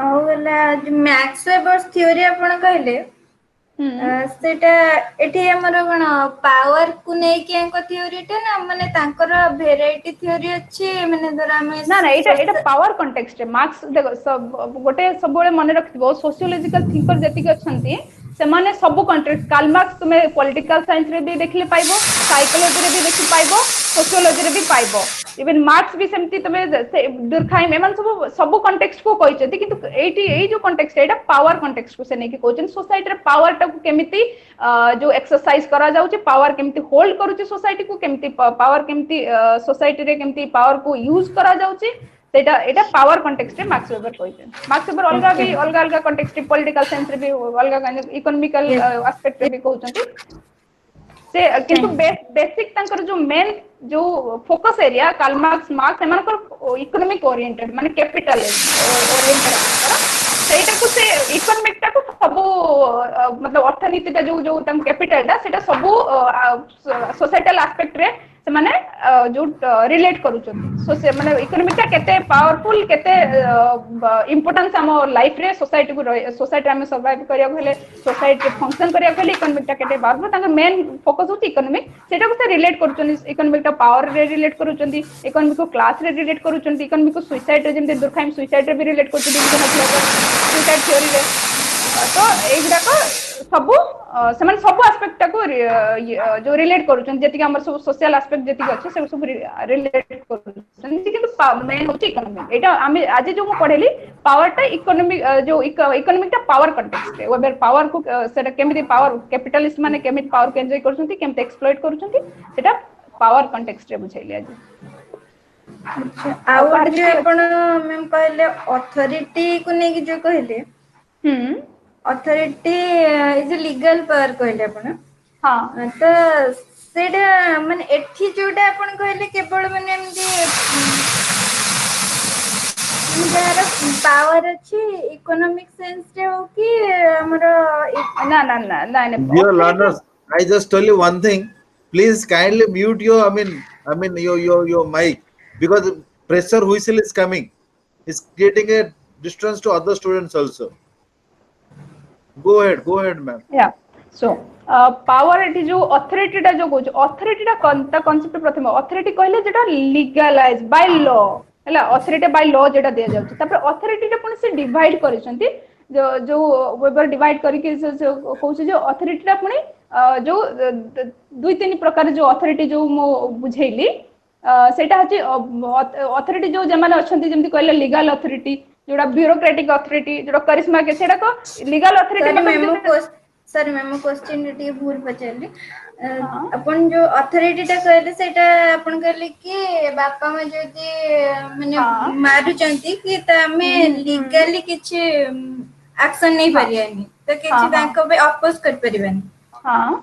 आउला जो मैक्स वेबर्स थ्योरी आपण कहले सेटा एठी हमर कोन पावर को नै के को थ्योरी टे ना माने तांकर वेराइटी थ्योरी अछि माने धरा हम ना ना एटा पावर कॉन्टेक्स्ट रे मार्क्स देखो सब गोटे सब बेले मन रखिबो सोशियोलॉजिकल थिंकर जति के छंती से माने सब कॉन्टेक्स्ट कार्ल मार्क्स तुमे पॉलिटिकल साइंस रे भी देखले पाइबो साइकोलॉजी रे भी देखि पाइबो सोशियोलॉजी रे भी पाइबो इवन मार्क्स भी सेमती तुमे दुर्खाइम एमन सब कॉन्टेक्स्ट को कहिचती किंतु एटी ए जो कॉन्टेक्स्ट एटा पावर कॉन्टेक्स्ट को से नै कि कहचन सोसाइटी रे पावर टा को केमिति जो एक्सरसाइज करा जाउची पावर केमिति होल्ड करूची सोसाइटी को केमिति पावर केमिति सोसाइटी रे केमिति पावर को यूज करा जाउची सेटा एटा पावर कॉन्टेक्स्ट रे मार्क्स वेबर कहचन मार्क्स वेबर अलगा भी अलगा अलगा कॉन्टेक्स्ट पॉलिटिकल साइंस रे भी अलगा इकोनॉमिकल एस्पेक्ट रे भी कहचंती से किंतु बेसिक तांकर जो मेन जो फोकस एरिया कार्ल मार्क्स एमानकर इकोनॉमिक ओरिएंटेड माने कैपिटल ओरिएंटेड सेटा को से इकोनॉमिक टा को सब मतलब अर्थनीति टा जो तम कैपिटल टा सेटा सब सोसाइटल एस्पेक्ट रे से माने जो रिलेट करूछन सो से माने इकोनॉमिक टा केते पावरफुल केते इंपोर्टेंस हम लाइफ रे सोसाइटी को सोसाइटी में सर्वाइव करिया हेले सोसाइटी फंक्शन करिया हेले इकोनॉमिक टा केते बार तांका मेन फोकस होती इकोनॉमिक सेटा को से रिलेट करूछन इकोनॉमिक टा पावर रे रिलेट करूछन इकोनॉमिक को क्लास रे रिलेट करूछन इकोनॉमिक को सुसाइड रे जेमते दुर्खाइम सुसाइड रे भी रिलेट करूछन सुसाइड थ्योरी रे तो एगुडा को सब से माने सब एस्पेक्ट को जो रिलेट करूछन जेति हमर सब सोशल एस्पेक्ट जेति अछि से सब रिलेट करूछन किंतु मेन होची इकोनॉमिक एटा आमे आज जो म पढेली पावर टा इकोनॉमिक जो इकोनॉमिक टा पावर कॉन्टेक्स्ट रे वेबर पावर को सेटा केमिति पावर कैपिटलिस्ट माने केमिति पावर के एन्जॉय करूछन केमिति एक्सप्लॉइट करूछन सेटा पावर कॉन्टेक्स्ट रे बुझाइली आज अच्छा और जो आपण मैम कहले अथॉरिटी को नै कि जो कहले अथॉरिटी इज लीगल पावर कहले आपण हां तो सेटा माने एठी जोटा आपण कहले केवल माने एमदी जरा पावर अछि इकोनॉमिक सेंस रे हो कि हमरो ना ना ना ना dear learners, I just tell you one thing, please kindly mute your I mean your mic, because pressure whistle is coming, it's creating a disturbance to other students also. Go ahead ma'am. Yeah, so power eighty जो अथॉरिटी टा जो कहू अथॉरिटी टा कांसेप्ट प्रथम अथॉरिटी कहले जेटा लीगलाइज बाय लॉ हैला अथॉरिटी बाय लॉ जेटा दिया जाउछ तापर अथॉरिटी टा पुनी से डिवाइड करिसंती जो वेबर डिवाइड करके कहूँ जो अथॉरिटी पुणी जो दुई तीन प्रकार जो अथॉरिटी जो मो बुझेली सेटा हची अथॉरिटी जो जमाने अछंती जेमति कहले लीगल अथॉरिटी जोड़ा ब्यूरोक्रेटिक अथॉरिटी जोड़ा करिश्मा के सेटा को legal authority sir ma'am question T भूल पचारली अपन जो अथॉरिटी टा कहले सेटा अपन कहले कि बापा मां जदी माने मारू चंती कि त हमें लीगली किछ एक्शन नहीं परियानी तो किछ तांको पे अपोज कर परिबानी हां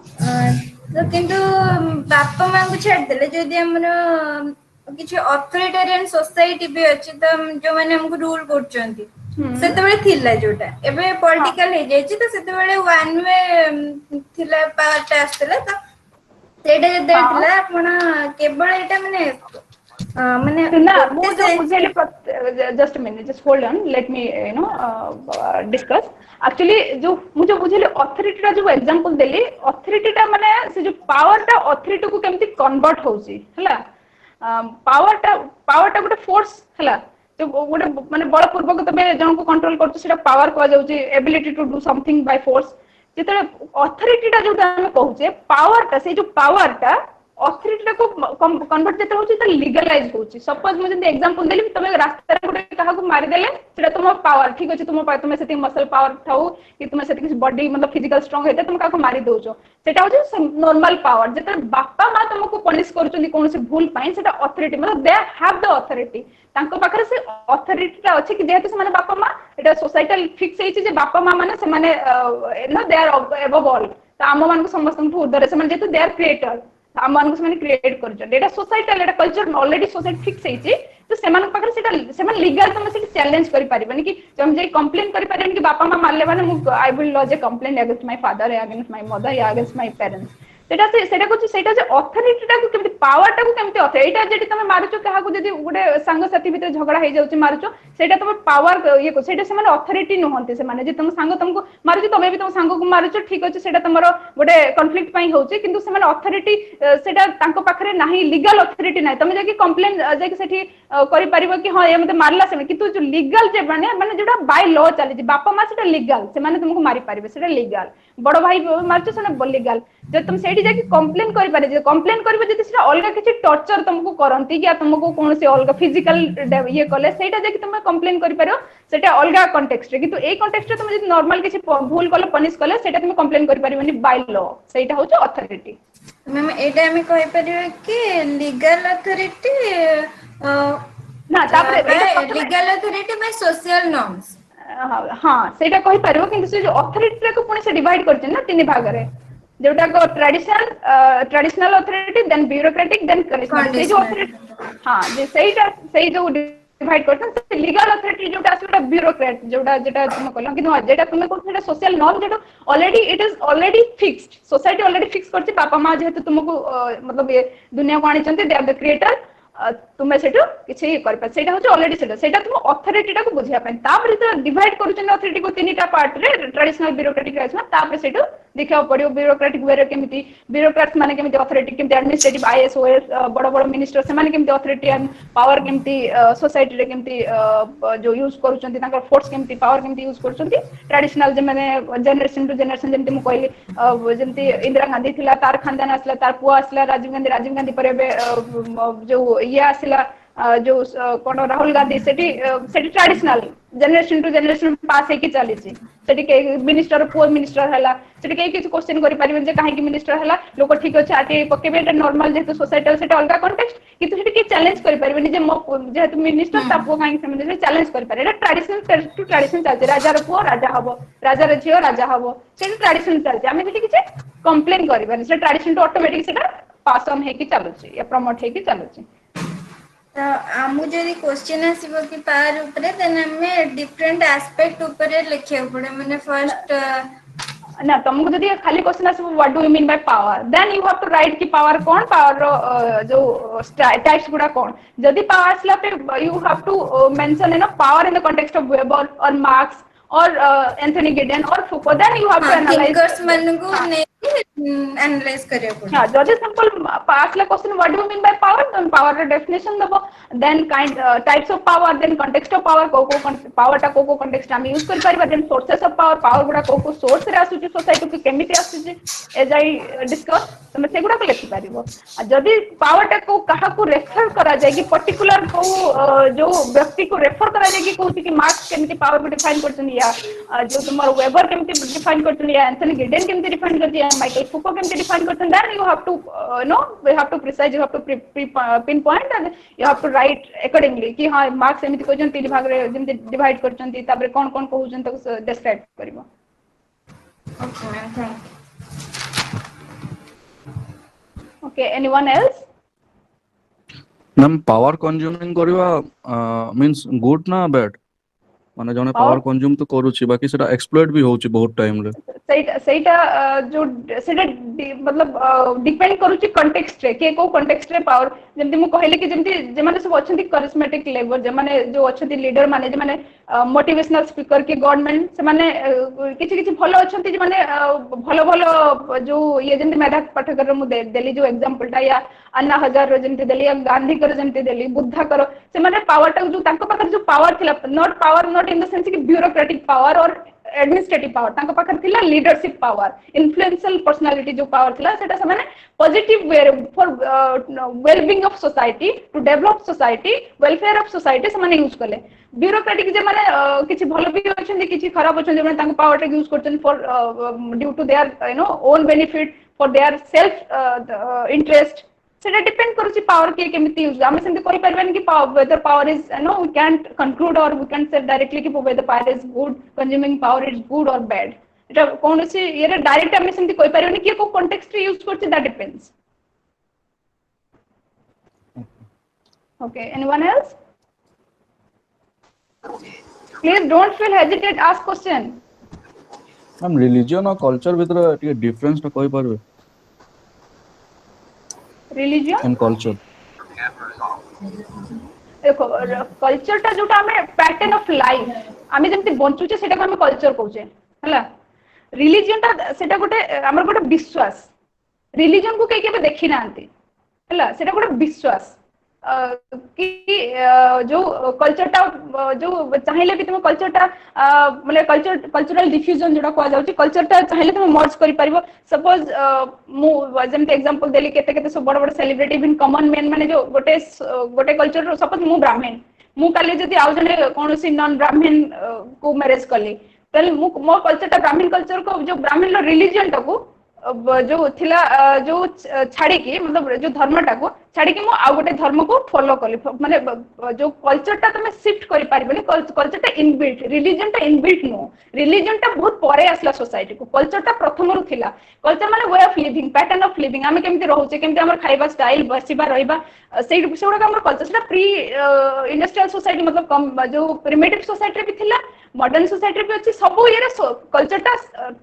तो किंतु बापा मां को छाड़ देले जदी हमर किछ अथॉरिटेरियन सोसाइटी भी अछि त जो माने हमको रूल करचंती सेते बेले थिला जोटा एबे पॉलिटिकल हे जाय छी तो सेते बेले वन वे थिला पार्ट आस्तला तो सेटा जे देतला आपण केवल एटा माने माने ना मो जो बुझेली just minute just hold on let me you know discuss actually जो मुझे बुझेली अथॉरिटी टा जो एग्जांपल देली अथॉरिटी टा माने से जो पावर टा अथॉरिटी को केमती कन्वर्ट होउची हला पावर टा गोटे फोर्स हला जो गोटे माने बलपूर्वक तबे जन को कंट्रोल करछ सेटा पावर को जाउची ability to do something by force जेते अथॉरिटी टा जोटा हम कहूचे पावर टा से जो पावर टा अथॉरिटी को कन्वर्ट जेते होची त लीगलाइज होची सपोज मुझे एग्जांपल देली तबे रास्ता रे गोटे काहा को मारि देले सेटा तुम पावर ठीक अछि तुम तुम सेति मसल पावर थाउ कि तुम सेति बॉडी मतलब फिजिकल स्ट्रांग हेते तुम काहा को मारि दोचो सेटा होची नॉर्मल पावर जेते बापा मा तुमको पनिश करचोनी कोन से भूल पाइन सेटा अथॉरिटी मतलब दे हैव द अथॉरिटी तांको पाखरे से अथॉरिटी ता अछि कि जेते से माने बापा मा एटा सोसाइटल फिक्स हेछि जे बापा मा माने से माने no they are above all त आम मान को समस्त को उद्धर से माने जेते दे आर क्रिएटर आम मान को से क्रिएट करछन एटा सोसाइटल एटा कल्चर ऑलरेडी सोसाइटी फिक्स हेछि तो सेमान पाखरे सेटा सेमान लीगल तुम से चैलेंज करि परिबनी कि हम जे कंप्लेन करि परिबनी कि बापा मा मारले माने I will lodge a complain against my father या अगेंस्ट माय मदर या अगेंस्ट माय पेरेंट्स सेटा कुछ सेटा जे अथॉरिटी टा को केमति पावर टा को केमति अथॉरिटी जेडी तमे मारुचो काहा को जदी गुडे संग साथी भीतर झगड़ा हे जाउची मारुचो सेटा तमे पावर ये को सेटा से माने अथॉरिटी न होंते से माने जे तम संग तुमको मारुचो तमे भी तम संग को मारुचो ठीक अछि सेटा तमरो गुडे कॉन्फ्लिक्ट पई होउची किंतु से माने अथॉरिटी सेटा तांको पाखरे नाही लीगल अथॉरिटी नाही तमे जाकी कंप्लेन जाकी सेठी करि परिबो कि हां ये मते मारला से किंतु जो लीगल जे माने माने जेटा बाय लॉ चली जे बापा मा सेटा लीगल से माने तुमको मारि परिबे सेटा लीगल बड़ भाई मारचो सेटा लीगल जे तुम सेठी जाकी कंप्लेन करि पारे जे कंप्लेन करबे जति सेटा अलगा किछि टॉर्चर तुमको करंती कि तुमको कोन से अलगा फिजिकल ये कले सेटा जाकी तुम कंप्लेन करि पारो सेटा अलगा कॉन्टेक्स्ट रे किंतु ए कॉन्टेक्स्ट रे तुम जति नॉर्मल किछि भूल कले पनिश कले सेटा तुम कंप्लेन करि पारिबनी बाय लॉ सेटा होछ अथॉरिटी मैम एटा हम कहि परिबे कि लीगल अथॉरिटी ना तापरे legal authority by social norms हां सेटा कहि पारिबो किंतु से जो अथॉरिटी को पुणी से डिवाइड करछन ना तीन भाग रे जोटा को traditional authority then bureaucratic then charismatic से जो अथॉरिटी हां जे सेटा सही जो डिवाइड करछन से लीगल अथॉरिटी जोटा आछोटा ब्यूरोक्रेट जोटा जेटा तुम कहलो कि जेटा तुम को सेटा सोशल नॉर्म जेटा already it is already fixed society already fix करछि पापा मां जेहेतु तुमको मतलब ये दुनिया को आनी चंती दे आर द क्रिएटर तुम्हें सेटो किछि कर पा सेटा होछ ऑलरेडी सेटा तुम अथॉरिटी टा को बुझिया पय तापर तो डिवाइड करूछन अथॉरिटी को तीनटा पार्ट रे ट्रेडिशनल ब्यूरोक्रेटिक राइट्स तापर सेटो देखा पड़ियो ब्यूरोक्रेटिक वे केमिति ब्यूरोक्रेट्स माने केमिति अथॉरिटी केमिति एडमिनिस्ट्रेटिव आईएएस ओएस बड़ बड़ मिनिस्टर से माने केमिति अथॉरिटी एंड पावर केमिति सोसाइटी रे केमिति जो यूज करूछंती तांकर फोर्स केमिति पावर केमिति यूज करूछंती ट्रेडिशनल जे माने जनरेशन टू जनरेशन जेमिति मु कहली जेमिति इंदिरा गांधी थिला तार खानदान आसला तार पुआ आसला राजीव गांधी पर जो ये आसला जो कोन राहुल गांधी सेठी traditional generation to generation pass है कि चली छी सेठी के मिनिस्टर पुअर मिनिस्टर हला सेठी के किछ क्वेश्चन करि परिबे जे काहे कि मिनिस्टर हला लोक ठीक अछि आटे पकेबे एटा नॉर्मल जेतो सोसाइटल सेटा अलगा कॉन्टेक्स्ट किंतु सेठी के चैलेंज करि परिबे जे जेहेतु मिनिस्टर तापो काहे से चैलेंज करि पारे एटा ट्रेडिशनल टू ट्रेडिशन चलते राजा रो पुओ राजा हबो राजा रो झियो राजा हबो सेठी ट्रेडिशन चलते हमें सेठी किछ कंप्लेन करिबे से ट्रेडिशन टू ऑटोमेटिक सेटा पास ऑन है कि चलु छी या प्रमोट है कि चलु छी तो आमु जदी क्वेश्चन आसीबो कि पावर ऊपर देन हमें डिफरेंट एस्पेक्ट ऊपर लिखिया पड़े माने फर्स्ट ना तुमको जदी खाली क्वेश्चन आसीबो what do you mean by power then you have to write कि पावर कोन पावर जो टाइप्स गुडा कोन जदी पावर आसला पे you have to mention in power in the context of Weber और मार्क्स और एंथनी गिडेन और Foucault then you have to analyze analyze करिया पड़ो हाँ जदि सिंपल आसला question what do you mean by power then power रे डेफिनेशन दबो then kind types of power then context of power को पावर टा को कॉन्टेक्स्ट हम यूज कर परिबा देन सोर्सेस ऑफ पावर गुडा को सोर्स रे आसुची सोसाइटी को केमिति आसुची एज आई डिस्कस तुम से गुडा को लिखि परिबो जदि पावर टा को कहा को रेफर करा जाय कि पर्टिकुलर को जो व्यक्ति को रेफर करा जाय कि कहूची कि मार्क्स केमिति पावर को डिफाइन करछन या जो तुमर वेबर केमिति डिफाइन करछन या एंथनी गिडेन केमिति डिफाइन करछन या माइकल फुको केमिति डिफाइन करछन then you have to we have to precise you have to pinpoint and you have to write accordingly कि हाँ मार्क्स एमिति कोजन तीन भाग रे जेमति डिवाइड करछन तापर कोन कोन कहउछन त डिस्क्राइब करिवो okay ma'am thank okay anyone else ma'am power consuming करवा मींस गुड ना बैड माने जने पावर कंज्यूम तो करूची बाकी सेटा एक्सप्लॉइट भी होची बहुत टाइम रे सेटा जो सेटा मतलब डिपेंड करूची कॉन्टेक्स्ट रे के को कॉन्टेक्स्ट रे पावर जेमति मु कहले कि जेमति जे माने सब अछंती करिस्मेटिक लेबर जे माने जो अछंती लीडर माने जे माने मोटिवेशनल स्पीकर के गवर्नमेंट से माने किछि किछि भलो अछंती जे माने भलो भलो जो ये जेमति मेधा पाठकर मु देली जो एग्जांपल टा या अन्ना हजार रो जेमति देली या गांधी कर जेमति देली बुद्धा कर से माने पावर टा जो तांको पाखर जो पावर थिला नॉट इन द सेंस कि ब्यूरोक्रेटिक पावर और एडमिनिस्ट्रेटिव पावर तांको पाखर थिला लीडरशिप पावर इन्फ्लुएंशियल पर्सनालिटी जो पावर थिला सेटा से माने positive way for wellbeing of society to develop society welfare of society से माने यूज करले ब्यूरोक्रेटिक जे माने किछि भलो भी अछन किछि खराब अछन जे माने तांको पावर टा यूज करछन for due to their own benefit for their self interest सेटा डिपेंड करूची पावर के केमिति यूज हम सेंति कहि परबेन कि whether power is we can't conclude और वी कैन से डायरेक्टली कि whether power is good consuming power is good और बैड एटा कोनसी ये डायरेक्ट हम सेंति कहि परबेन कि को कॉन्टेक्स्ट यूज करची that depends okay anyone else please don't feel hesitate ask question हम रिलीजन और कल्चर भीतर टिके डिफरेंस तो कहि परबे रिलीजन एंड कल्चर देखो कल्चर टा जोटा हमें पैटर्न ऑफ लाइफ आमे जेमति बंचुचे सेटा को हमें कल्चर कहउचे हला रिलीजन टा सेटा गोटे हमर गोटे विश्वास रिलीजन को केके देखि नांती हला सेटा गोटे विश्वास कि जो कल्चर टा जो चाहिले भी तुम कल्चर टा माने कल्चरल डिफ्यूजन जोटा को जाउची कल्चर टा चाहिले तुम मर्ज करि परिबो सपोज मु जेमते एग्जांपल देली केते केते सब बड़ बड़ सेलिब्रिटी इन कॉमन मैन माने जो गोटे कल्चर सपोज मु ब्राह्मण मु काले जदी आउ जने कोनोसी नॉन ब्राह्मण को मैरिज करली तल मु मो कल्चर टा ब्राह्मण कल्चर को जो ब्राह्मण लो रिलीजन टा को जो थिला जो छाड़ी की मतलब जो धर्म टा को छाड़ी की मु आ गोटे धर्म को फॉलो करली माने जो कल्चर टा तमे शिफ्ट करि पारिबे कल्चर टा इनबिल्ट रिलीजन टा इनबिल्ट नो रिलीजन टा बहुत परे आसला सोसाइटी को कल्चर टा प्रथम रु थिला कल्चर माने way of living pattern of living हमें केमति रहउचे केमति हमर खाइबा स्टाइल बसिबा रहिबा सेगुडा हमर कल्चर सेटा प्री इंडस्ट्रियल सोसाइटी मतलब कम जो प्रिमिटिव सोसाइटी रे भी थिला मॉडर्न सोसाइटी रे भी अछि सब ये कल्चर टा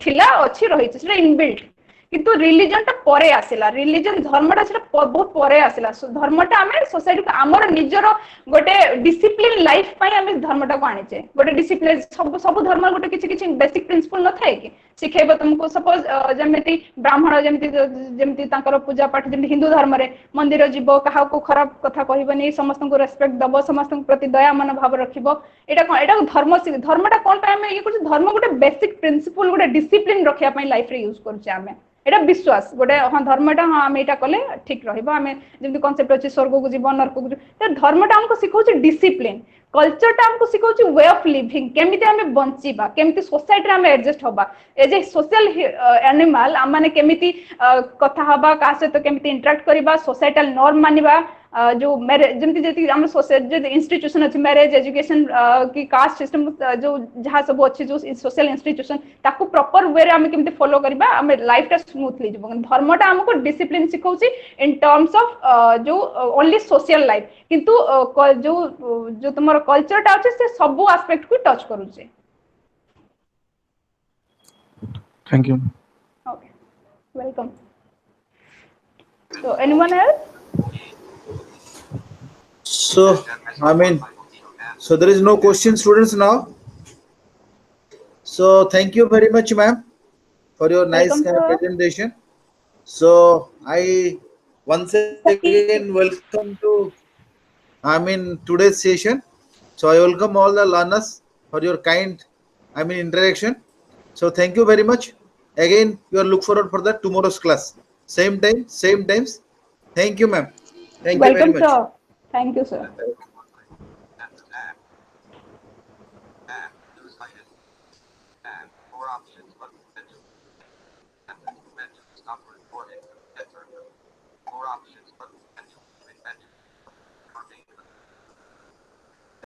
थिला अछि रहिছে सेटा इनबिल्ट किंतु रिलीजन टा परे आसिला रिलीजन धर्मटा सेटा बहुत परे आसिला धर्मटा हमें सोसाइटी को हमर निजरो गोटे डिसिप्लिन लाइफ पई हमें धर्मटा को आनिचे गोटे डिसिप्लिन सब धर्म गोटे किछि किछि बेसिक प्रिंसिपल न थाए कि सिखेबो तुमको सपोज जेमिति ब्राह्मण जेमिति तांकर पूजा पाठ जेमिति हिंदू धर्म रे मंदिर जीवो काहा को खराब कथा कहबनी समस्त को रेस्पेक्ट दबो समस्त प्रति दया मन भाव रखिबो एटा धर्मटा कोन पय हमें ये कुछ धर्म गोटे बेसिक प्रिंसिपल गोटे डिसिप्लिन रखिया पई लाइफ रे यूज करछे हमें एटा विश्वास गोटे हाँ धर्मटा हाँ आम एटा कले ठीक रहिबा हमें जेमति कांसेप्ट अछि स्वर्ग को जीवन नरक को त धर्मटा हमको सिखाउछि डिसिप्लिन कल्चरटा हमको सिखाउछि वे ऑफ लिविंग केमिति हमें बंचीबा केमिति सोसाइटी रे हमें एडजस्ट होबा एज ए सोशल एनिमल हम माने केमिति कथा हबा का से तो केमिति इंटरेक्ट करबा सोसाइटल नॉर्म मानिबा जो मैरिज जेमति जेति हम सोसाइटी जो इंस्टीट्यूशन अछि मैरिज एजुकेशन की कास्ट सिस्टम जो जहां सब अछि जो सोशल इंस्टीट्यूशन ताको प्रॉपर वे रे हम केमिति फॉलो करबा हम लाइफ टा स्मूथली जीव धर्मटा हमको डिसिप्लिन सिखाउछि इन टर्म्स ऑफ जो ओनली सोशल लाइफ किंतु जो तुमर कल्चर टा अछि से सब एस्पेक्ट को टच करूछि thank you okay welcome so anyone else So, I mean, so there is no question, students, now. So, thank you very much, ma'am. for your nice Welcome, sir. presentation. So I once again welcome to, I mean, today's session. So I welcome all the learners for your kind, I mean, interaction. So thank you very much. Again, you are look forward for the tomorrow's class. Same time, same times. Thank you, ma'am. Thank you very Welcome, much. sir. Thank you, sir.